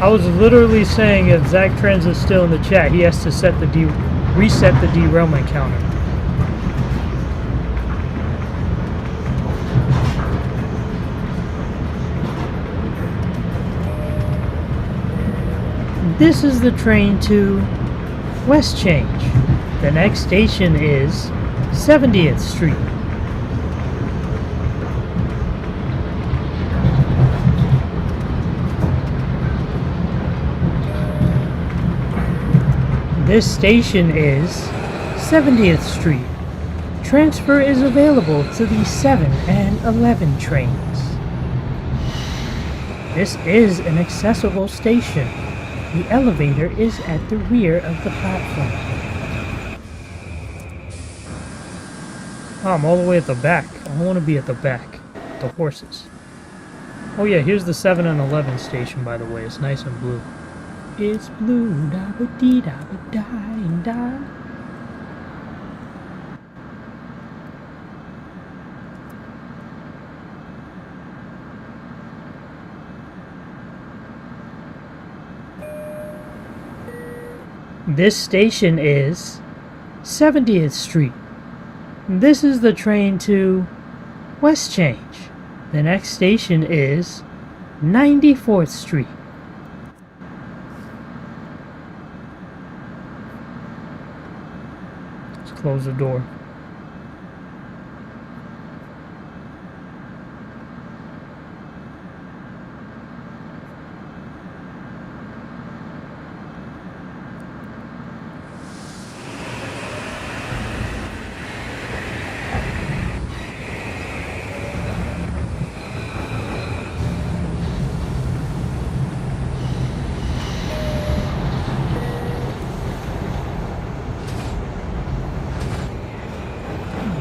I was literally saying if Zach Trends is still in the chat, he has to reset the derailment counter. This is the train to West Change. The next station is 70th Street. This station is 70th Street. Transfer is available to the 7 and 11 trains. This is an accessible station. The elevator is at the rear of the platform. Oh, I'm all the way at the back. I don't want to be at the back. The horses. Oh yeah, here's the 7 and 11 station, by the way. It's nice and blue. It's blue, da ba dee da ba da and da. This station is 70th Street. This is the train to West Change. The next station is 94th Street. Close the door.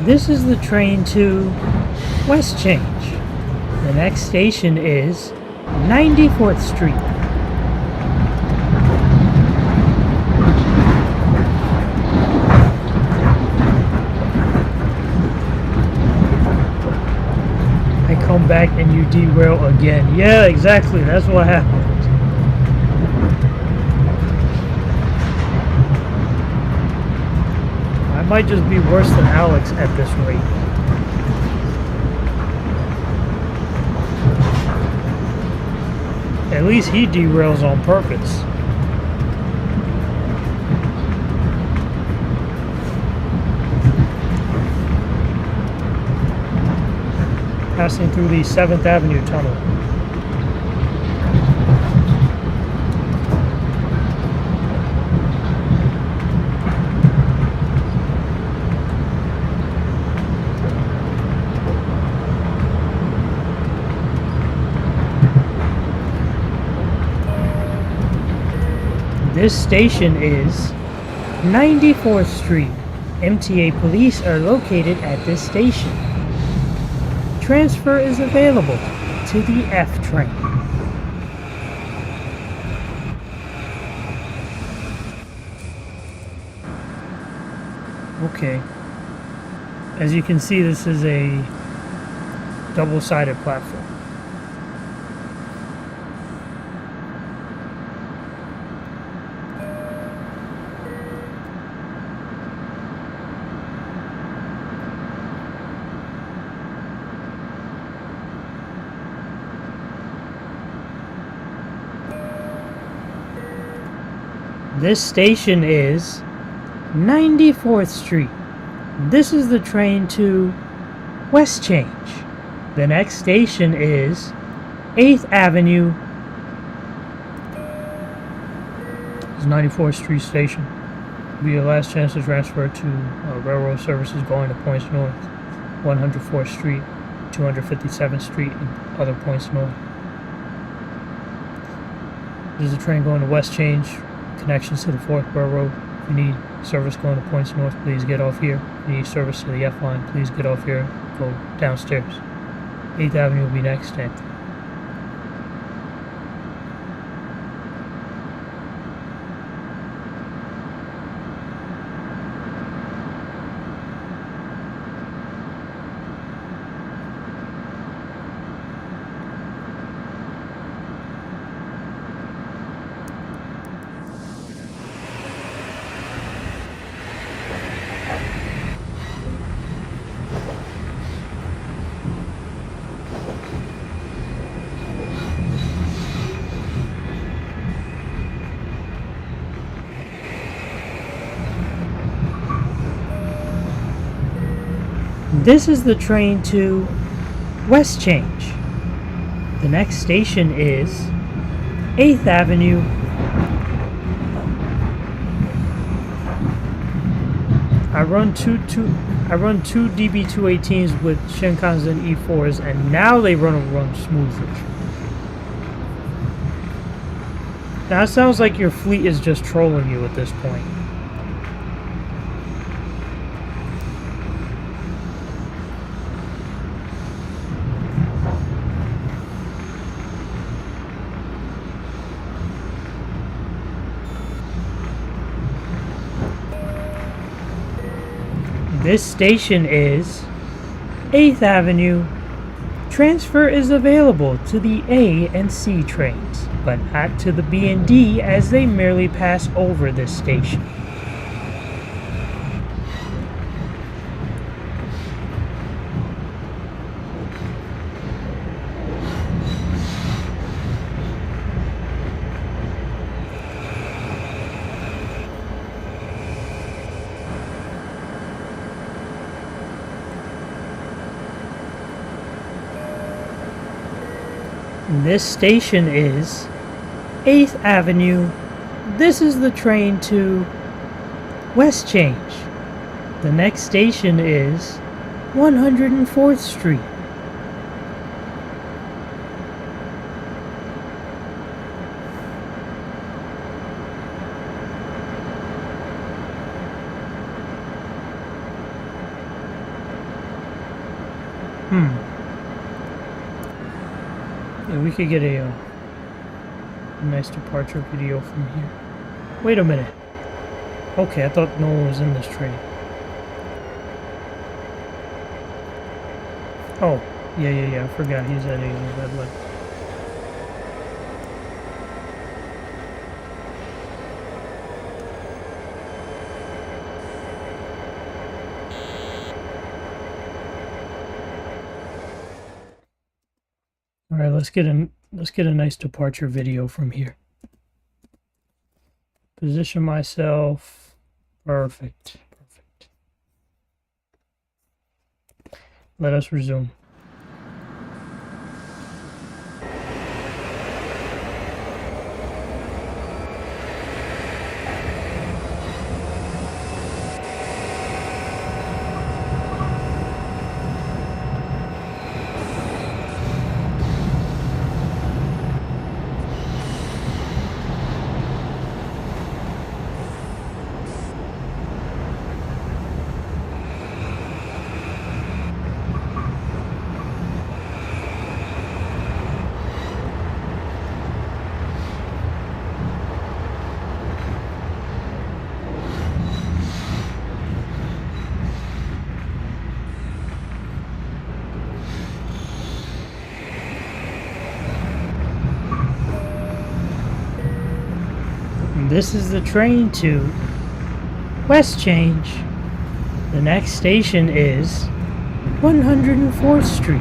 This is the train to West Change. The next station is 94th Street. I come back and you derail again. Yeah, exactly. That's what happened. I might just be worse than Alex at this rate. At least he derails on purpose. Passing through the 7th Avenue tunnel. This station is 94th Street. MTA police are located at this station. Transfer is available to the F train. Okay. As you can see, this is a double-sided platform. This station is 94th Street. This is the train to West Change. The next station is 8th Avenue. This is 94th Street Station. Will be your last chance to transfer to railroad services going to points north. 104th Street, 257th Street, and other points north. There's a train going to West Change. Connections to the 4th Borough. If you need service going to points north, please get off here. If you need service to the F line, please get off here. Go downstairs. 8th Avenue will be next. And This is the train to West Change. The next station is 8th Avenue. I run two DB218s with Shinkansen E4s, and now they run smoothly. Now it sounds like your fleet is just trolling you at this point. This station is 8th Avenue. Transfer is available to the A and C trains, but not to the B and D as they merely pass over this station. This station is 8th Avenue. This is the train to West Change. The next station is 104th Street. Yeah, we could get a nice departure video from here. Wait a minute. Okay, I thought no one was in this train. Oh, yeah, I forgot he's at a red light. All right, let's get a nice departure video from here. Position myself. Perfect. Let us resume. This is the train to West Change. The next station is 104th Street.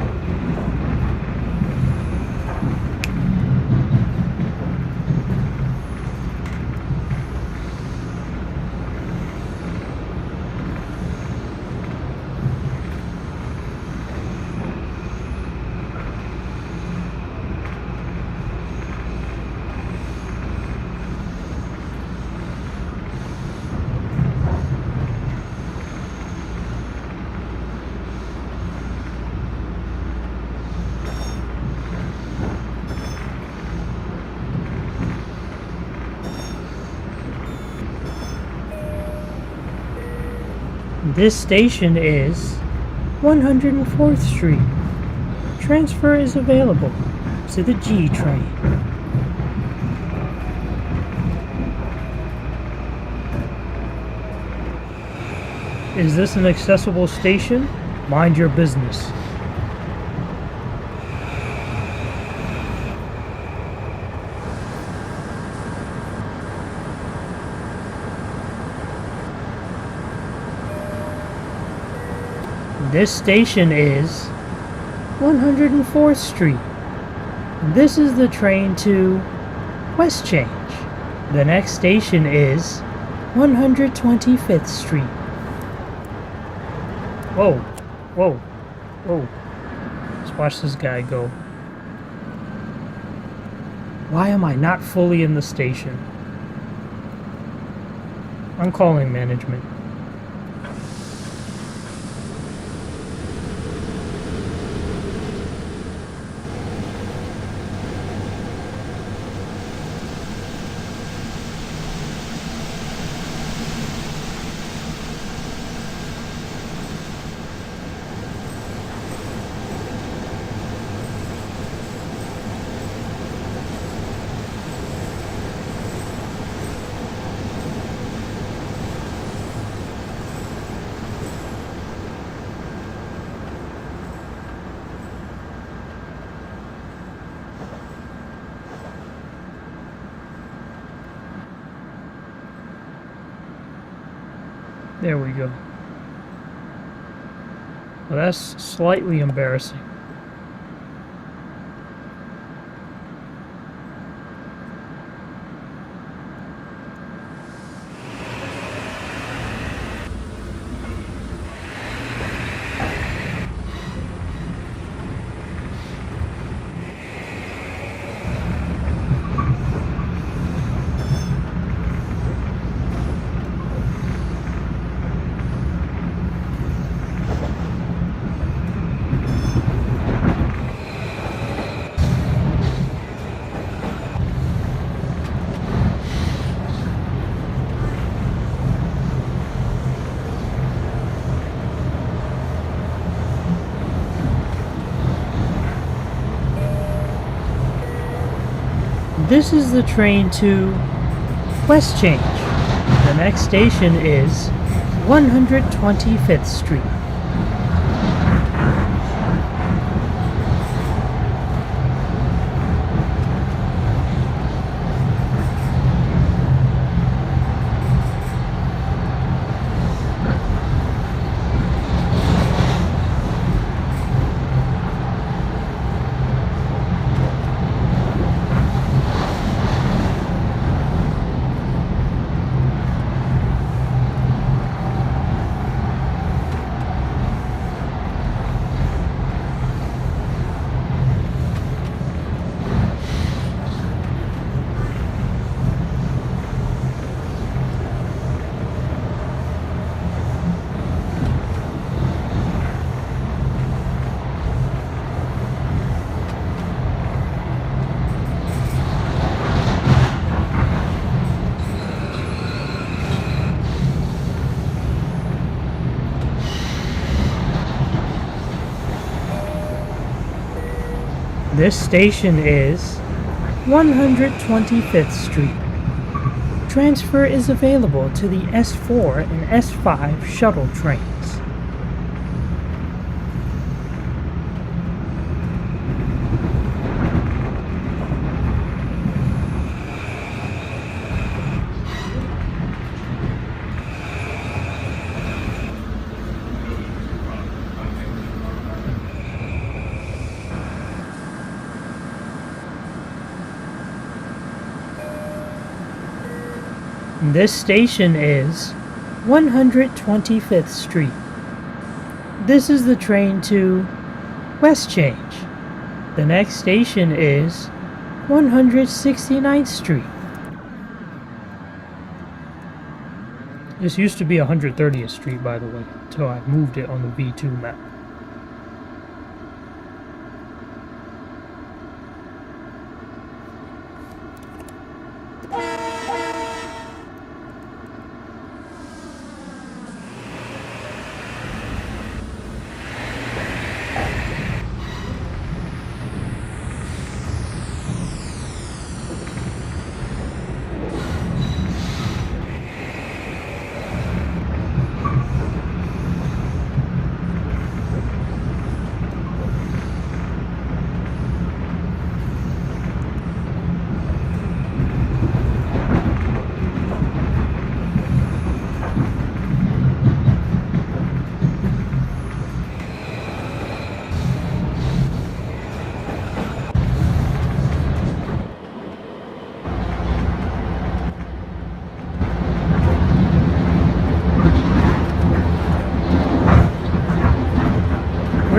This station is 104th Street. Transfer is available to the G train. Is this an accessible station? Mind your business. This station is 104th Street. This is the train to West Change. The next station is 125th Street. Whoa, Whoa. Whoa. Let's watch this guy go. Why am I not fully in the station? I'm calling management. There we go. Well, that's slightly embarrassing. This is the train to West Change. The next station is 125th Street. This station is 125th Street. Transfer is available to the S4 and S5 shuttle trains. This station is 125th Street. This is the train to West Change. The next station is 169th Street. This used to be 130th Street, by the way, until I moved it on the V2 map.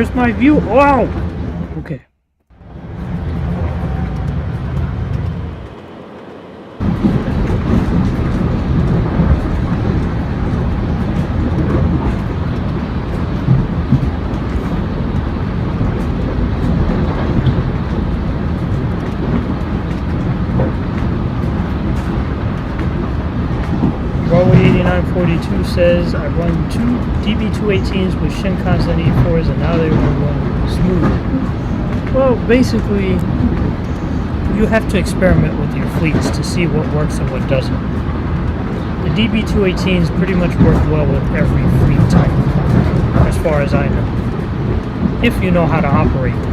Where's my view? Wow! Okay. Broadway 8942 says I run two DB218s with Shinkansen E4s and now they run smooth. Well, basically, you have to experiment with your fleets to see what works and what doesn't. The DB218s pretty much work well with every fleet type, as far as I know, if you know how to operate them.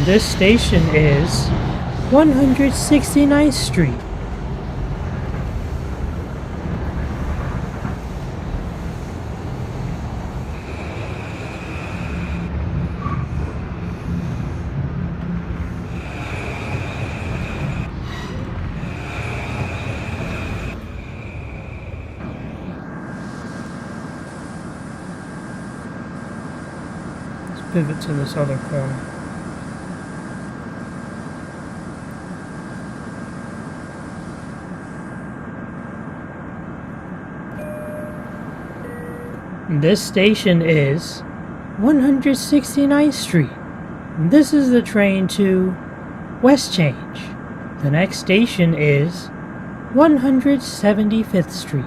This station is 169th Street. Let's pivot to this other corner. This station is 169th Street. This is the train to West Change. The next station is 175th Street.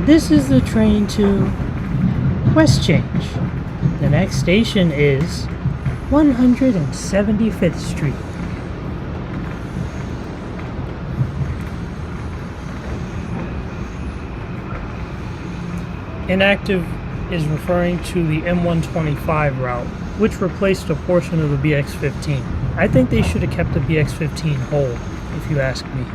This is the train to West Change. The next station is 175th Street. Inactive is referring to the M125 route, which replaced a portion of the BX-15. I think they should have kept the BX-15 whole, if you ask me.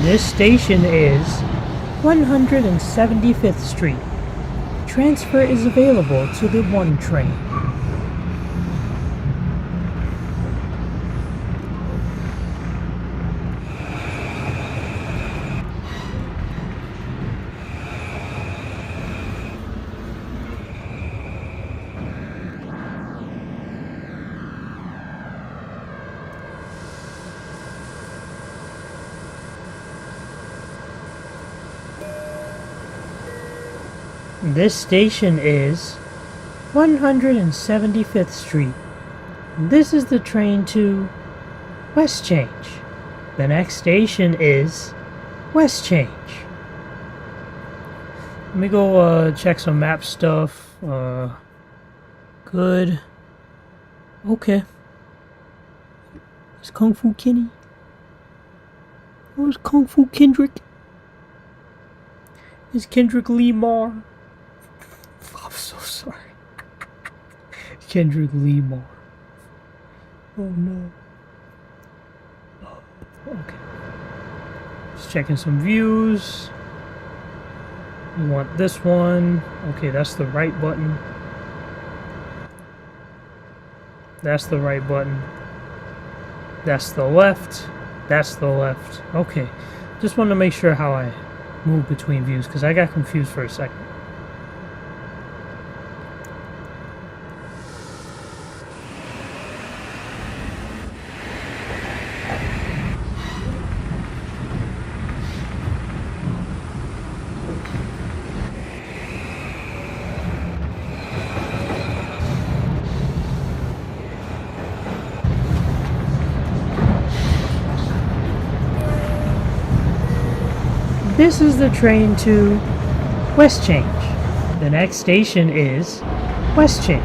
This station is 175th Street. Transfer is available to the 1 train. This station is 175th Street. This is the train to West Change. The next station is West Change. Let me go check some map stuff. Good. Okay. It's Kung Fu Kenny. Where's Kung Fu Kendrick? Is Kendrick Lamar? I'm so sorry. Kendrick Lamar. Oh no. Oh, okay. Just checking some views. You want this one. Okay, that's the right button. That's the right button. That's the left. That's the left. Okay. Just wanted to make sure how I move between views because I got confused for a second. This is the train to West Change. The next station is West Change.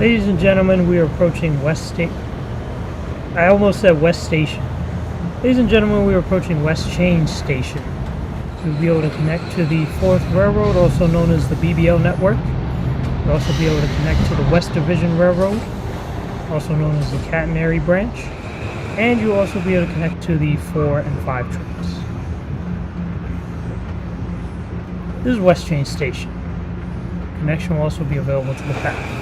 Ladies and gentlemen, we are approaching West Station. I almost said West Station. Ladies and gentlemen, we are approaching West Change Station. We'll be able to connect to the 4th Railroad, also known as the BBL network. We'll also be able to connect to the West Division Railroad, also known as the Catenary branch. And you'll also be able to connect to the 4 and 5 trains. This is West Change Station. Connection will also be available to the path.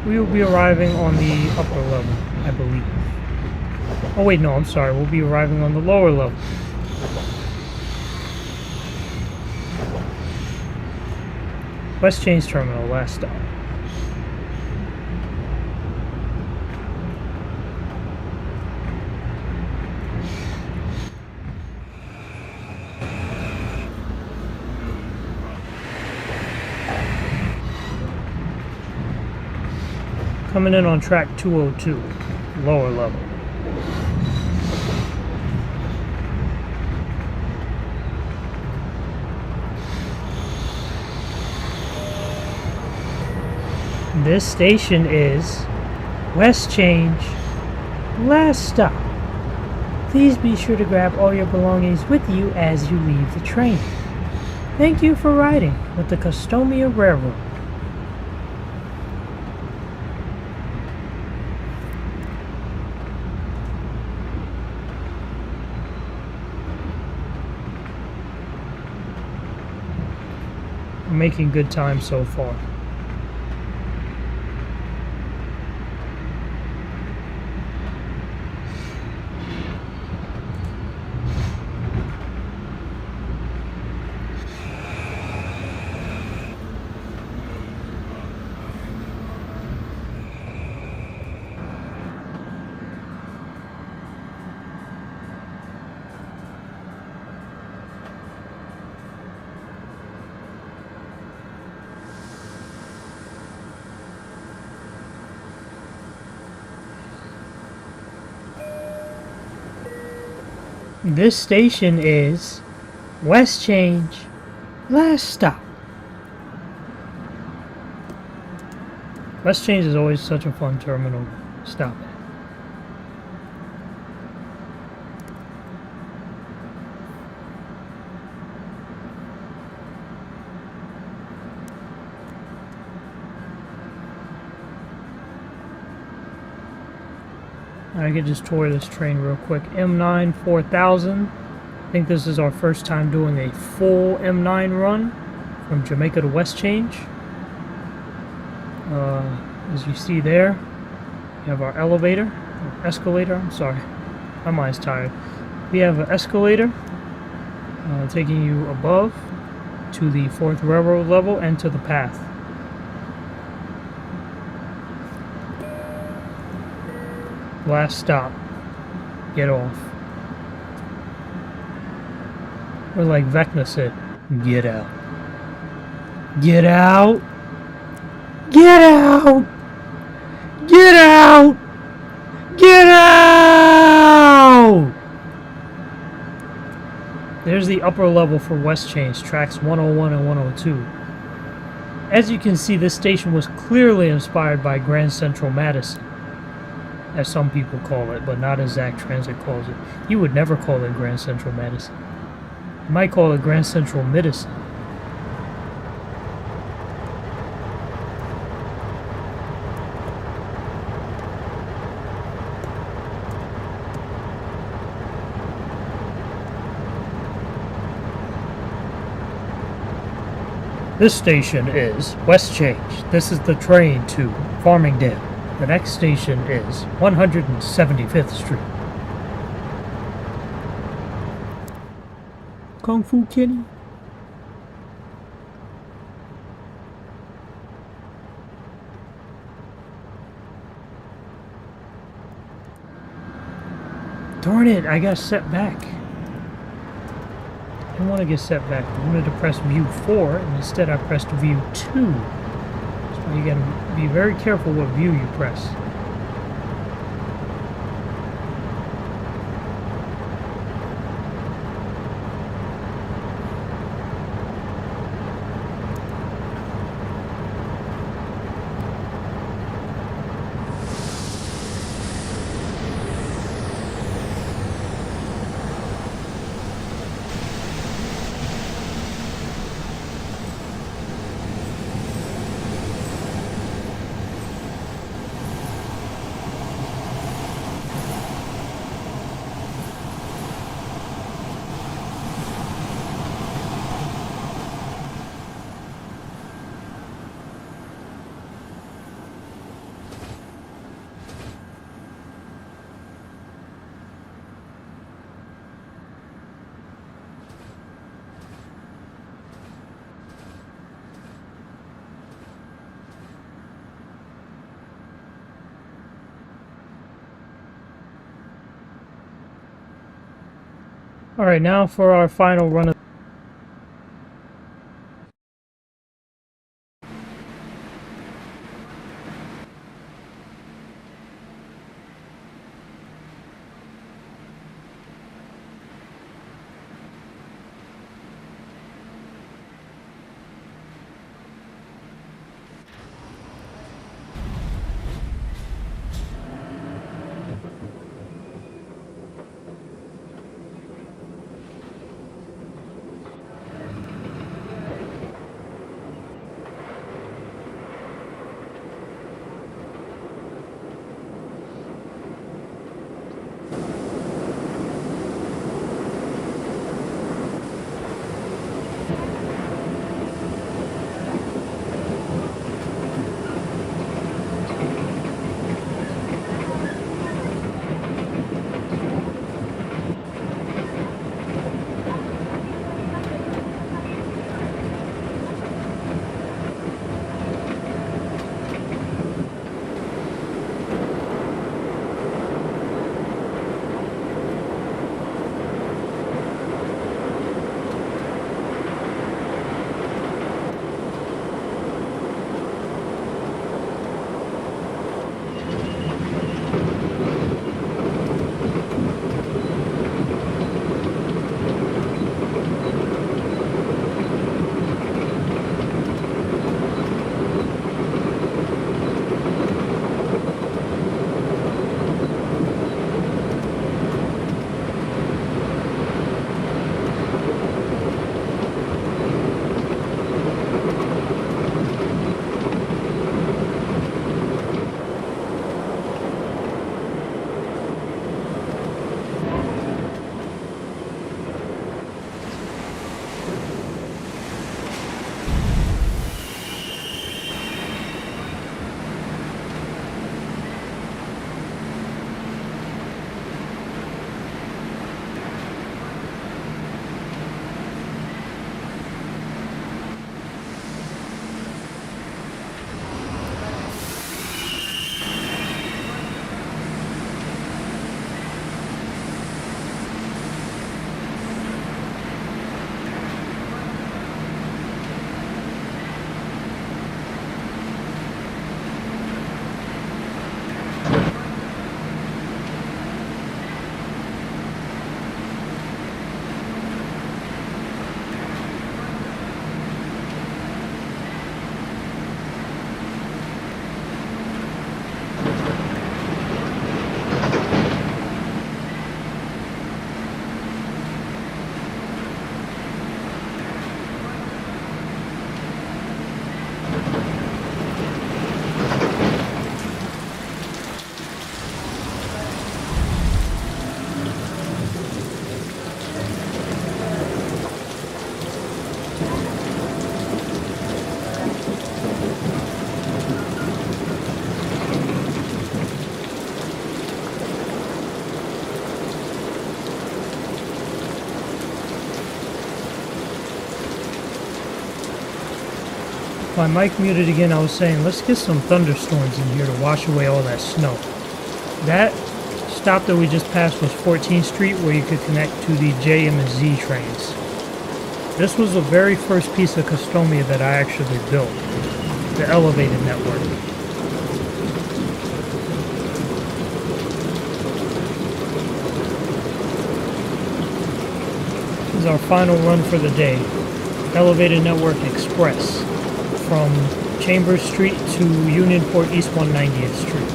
We will be arriving on the upper level, I believe. Oh wait, no, I'm sorry. We'll be arriving on the lower level. West Change Terminal, last stop. Coming in on track 202, lower level. This station is West Change, last stop. Please be sure to grab all your belongings with you as you leave the train. Thank you for riding with the Customia Railroad. We're making good time so far. This station is West Change, last stop. West Change is always such a fun terminal stop. I could just tour this train real quick. M9 4000. I think this is our first time doing a full M9 run from Jamaica to West Change. As you see there, we have our elevator, or escalator, I'm sorry, my mind's tired. We have an escalator taking you above to the 4th railroad level and to the path. Last stop, get off. Or like Vecna said, get out. Get out! Get out! Get out! Get out! There's the upper level for West Change, tracks 101 and 102. As you can see, this station was clearly inspired by Grand Central Madison, as some people call it, but not as Zach Transit calls it. You would never call it Grand Central Madison. You might call it Grand Central Medicine. This station is West Change. This is the train to Farmingdale. The next station is 175th Street. Kung Fu Kitty. Darn it, I got set back. I didn't want to get set back. I wanted to press view 4, and instead I pressed view 2. So you gotta be very careful what view you press. Alright, now for our final run of My mic muted again. I was saying, let's get some thunderstorms in here to wash away all that snow. That stop that we just passed was 14th Street, where you could connect to the J, M, and Z trains. This was the very first piece of Customia that I actually built, the elevated network. This is our final run for the day. Elevated Network Express from Chambers Street to Unionport East 190th Street.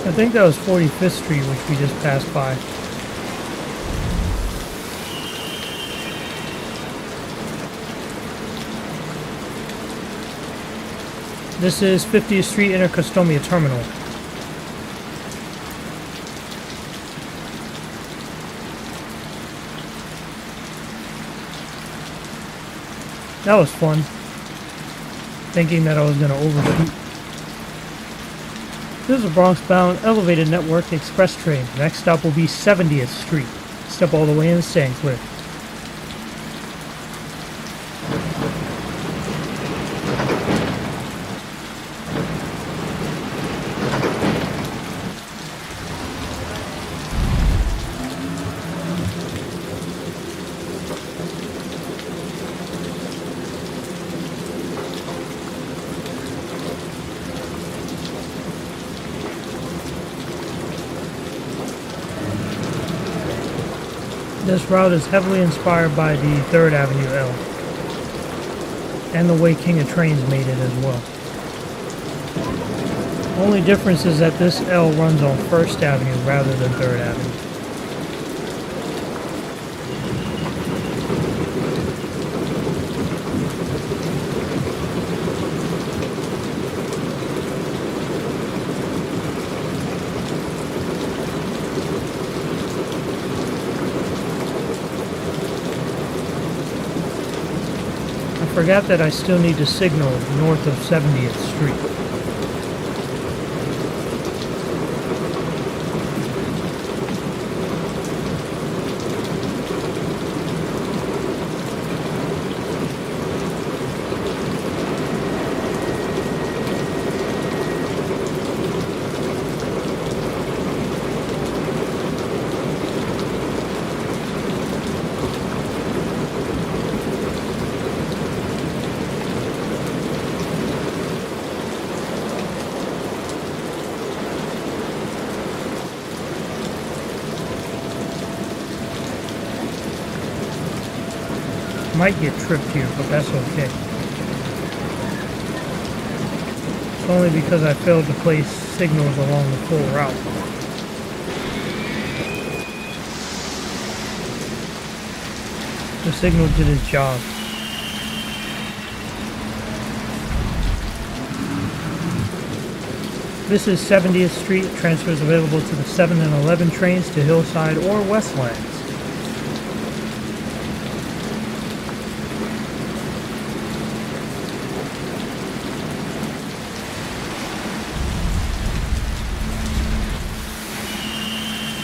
I think that was 45th Street, which we just passed by. This is 50th Street Inner Customia Terminal. That was fun. Thinking that I was going to overshoot. This is a Bronx-bound elevated network express train. The next stop will be 70th Street. Step all the way in, staying clear. This route is heavily inspired by the 3rd Avenue L, and the way King of Trains made it as well. Only difference is that this L runs on 1st Avenue rather than 3rd Avenue. I forgot that I still need to signal north of 70th Street. Might get tripped here, but that's okay. It's only because I failed to place signals along the full route. The signal did its job. This is 70th Street. Transfers available to the 7 and 11 trains to Hillside or Westlands.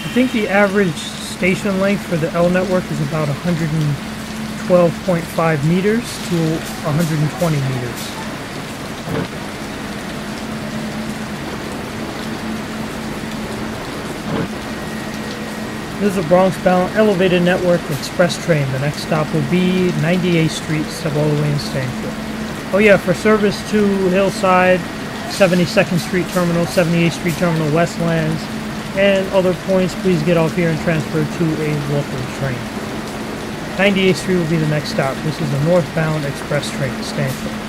I think the average station length for the L network is about 112.5 meters to 120 meters. This is a Bronx-bound elevated network express train. The next stop will be 98th Street, stop all the way in Stanford. Oh yeah, for service to Hillside, 72nd Street Terminal, 78th Street Terminal, Westlands, and other points, please get off here and transfer to a local train. 98th Street will be the next stop. This is a northbound express train to Stanford.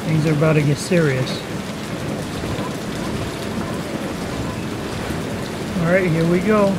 Things are about to get serious. Alright, here we go.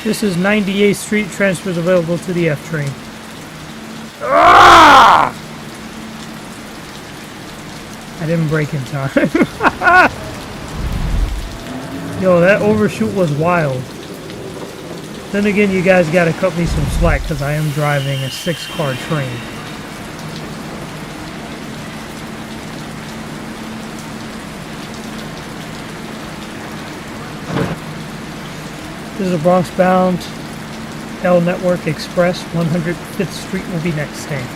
This is 98th Street. Transfers available to the F train. Ah! I didn't brake in time. Yo, that overshoot was wild. Then again, you guys gotta cut me some slack because I am driving a 6-car train. This is a Bronx-bound L Network Express. 105th Street will be next stand.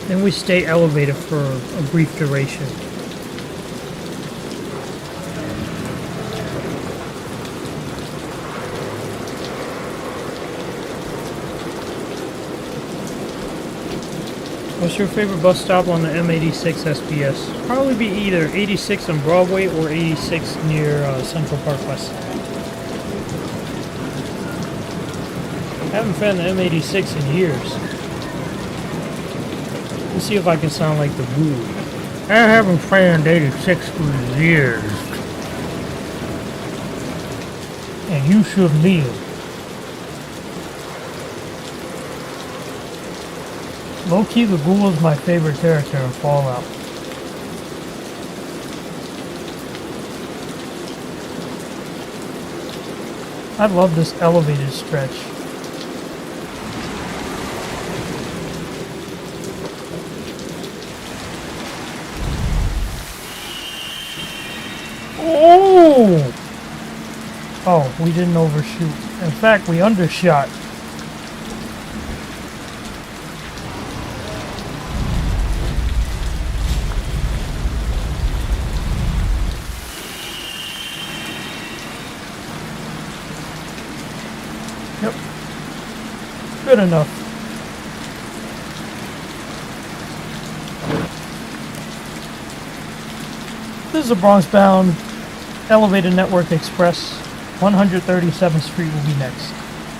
Then we stay elevated for a brief duration. What's your favorite bus stop on the M86 SBS? Probably be either 86 on Broadway or 86 near Central Park West. I haven't found the M86 in years. Let's see if I can sound like the Woo. I haven't found 86 for years. And you should live. Low-key, the Ghoul is my favorite character in Fallout. I love this elevated stretch. Oh! Oh, we didn't overshoot. In fact, we undershot. Yep. Good enough. This is a Bronx-bound elevated network express. 137th Street will be next.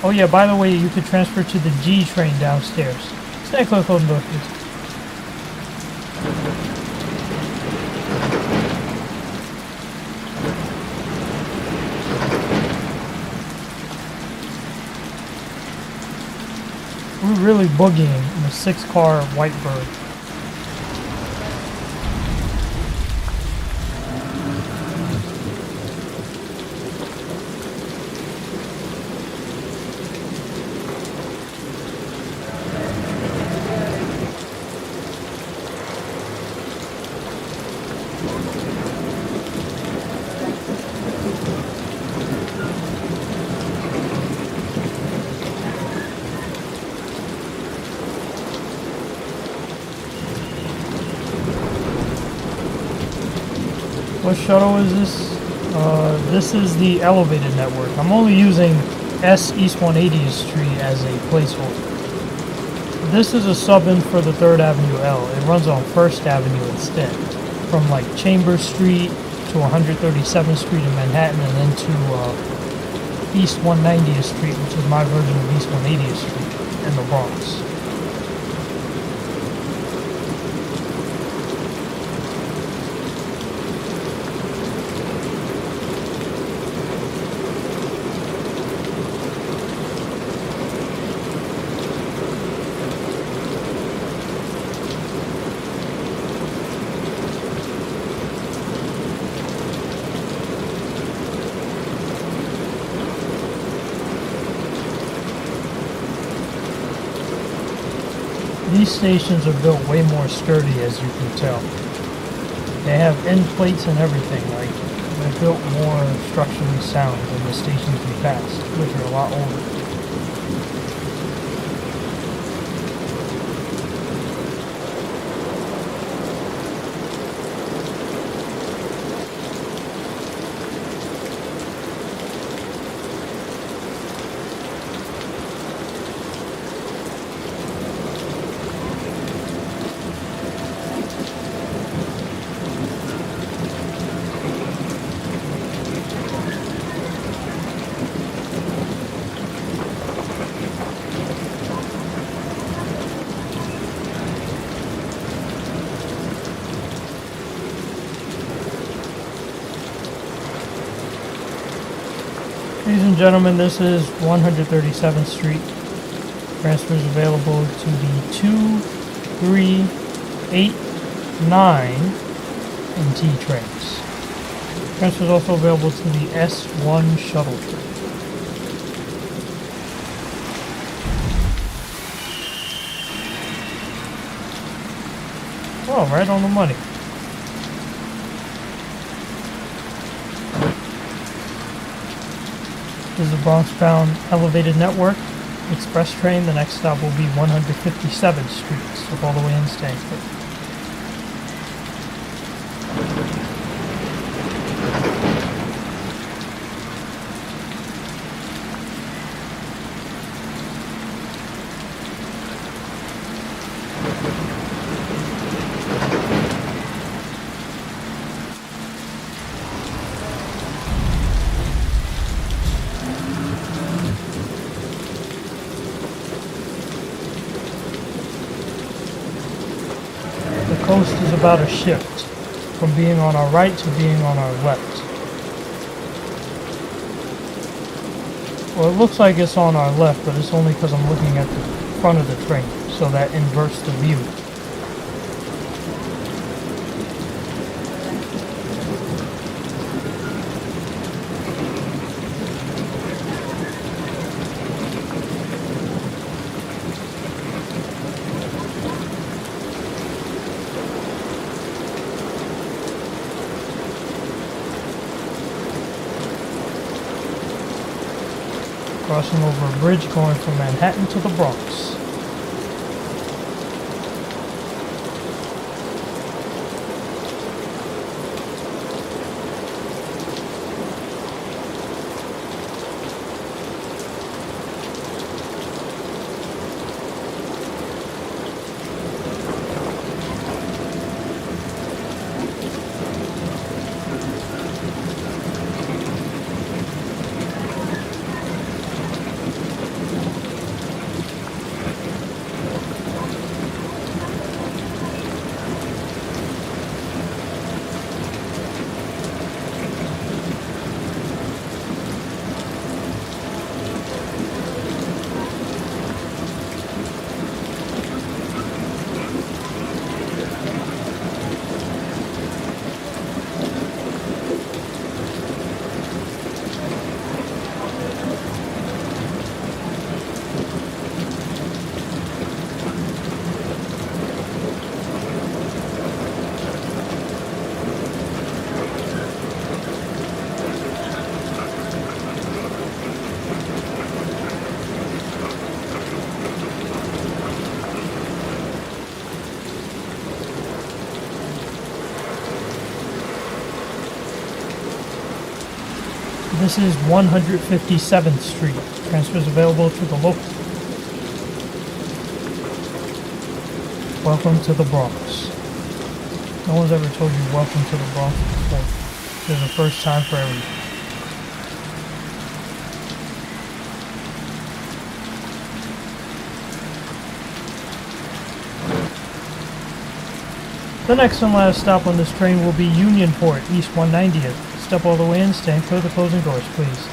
Oh yeah, by the way, you could transfer to the G train downstairs. Stand clear, closing door, please. We're really boogieing in a 6-car white bird. What shuttle is this? This is the elevated network. I'm only using S East 180th Street as a placeholder. This is a sub-in for the 3rd Avenue L. It runs on 1st Avenue instead. From like Chambers Street to 137th Street in Manhattan and then to East 190th Street, which is my version of East 180th Street in the Bronx. These stations are built way more sturdy, as you can tell. They have end plates and everything. Like, they're built more structurally sound than the stations we passed, which are a lot older. Ladies and gentlemen, this is 137th Street. Transfers available to the 2, 3, 8, 9, and T trains. Transfers also available to the S1 shuttle train. Oh, right on the money. This is a Bronx-bound elevated network express train. The next stop will be 157th Street, so all the way in Stanford. The coast is about to shift from being on our right to being on our left. Well, it looks like it's on our left, but it's only because I'm looking at the front of the train, so that inverts the view. Crossing over a bridge going from Manhattan to the Bronx. This is 157th Street. Transfers available to the local. Welcome to the Bronx. No one's ever told you welcome to the Bronx before. There's a first time for everything. The next and last stop on this train will be Unionport, East 190th. Step all the way in, stand clear of the closing doors, please.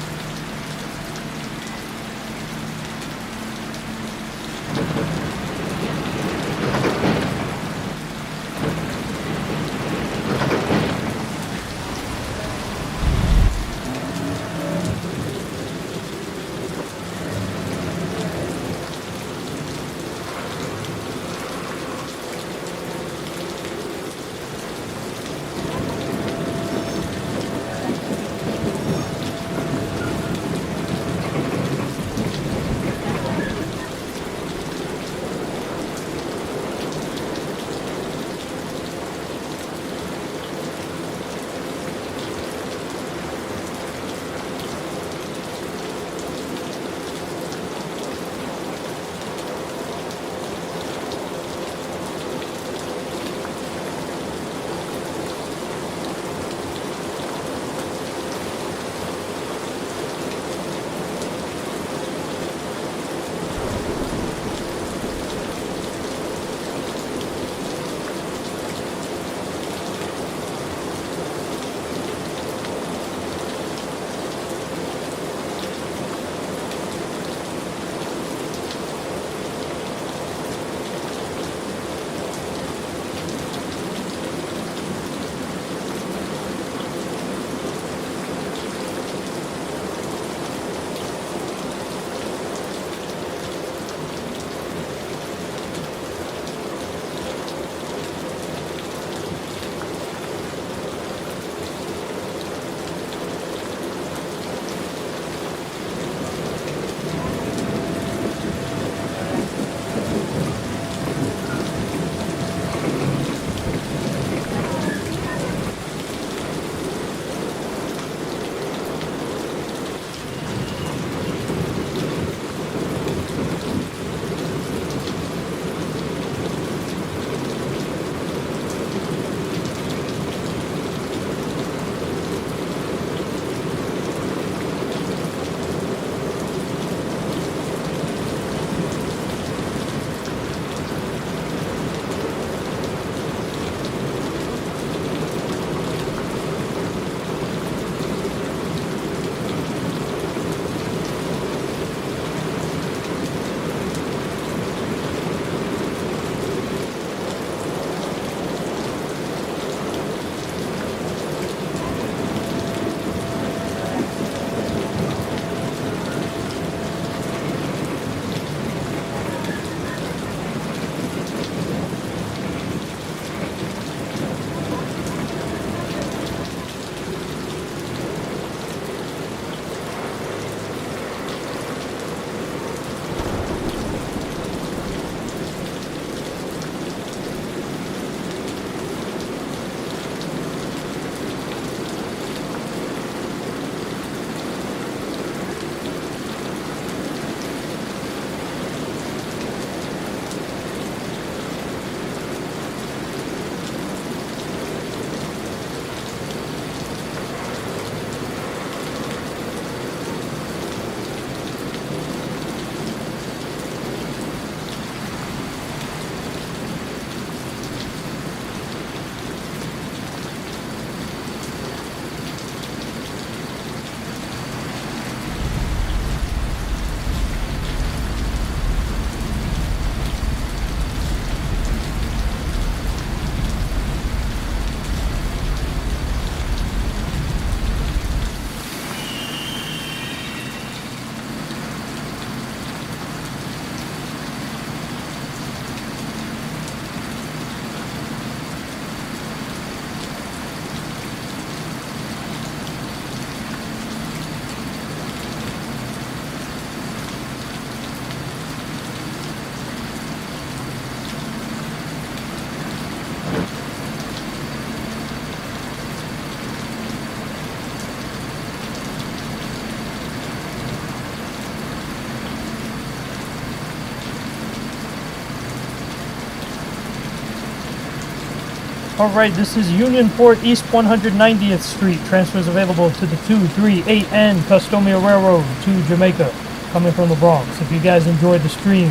Alright, this is Unionport East 190th Street. Transfers available to the 238 and Customia Railroad to Jamaica, coming from the Bronx. If you guys enjoyed the stream,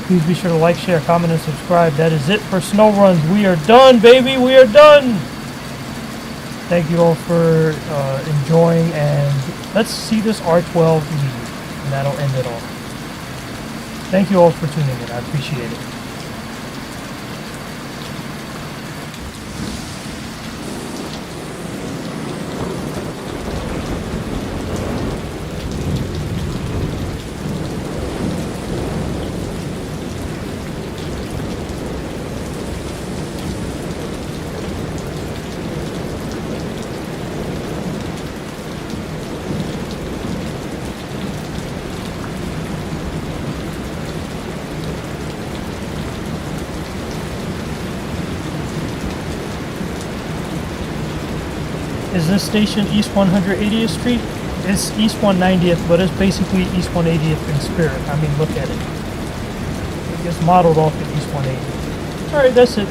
please be sure to like, share, comment, and subscribe. That is it for snow runs. We are done, baby. We are done. Thank you all for enjoying, and let's see this R12 leave, and that'll end it all. Thank you all for tuning in. I appreciate it. Is this station East 180th Street? It's East 190th, but it's basically East 180th in spirit. I mean, look at it. It gets modeled off of East 180. Alright, that's it.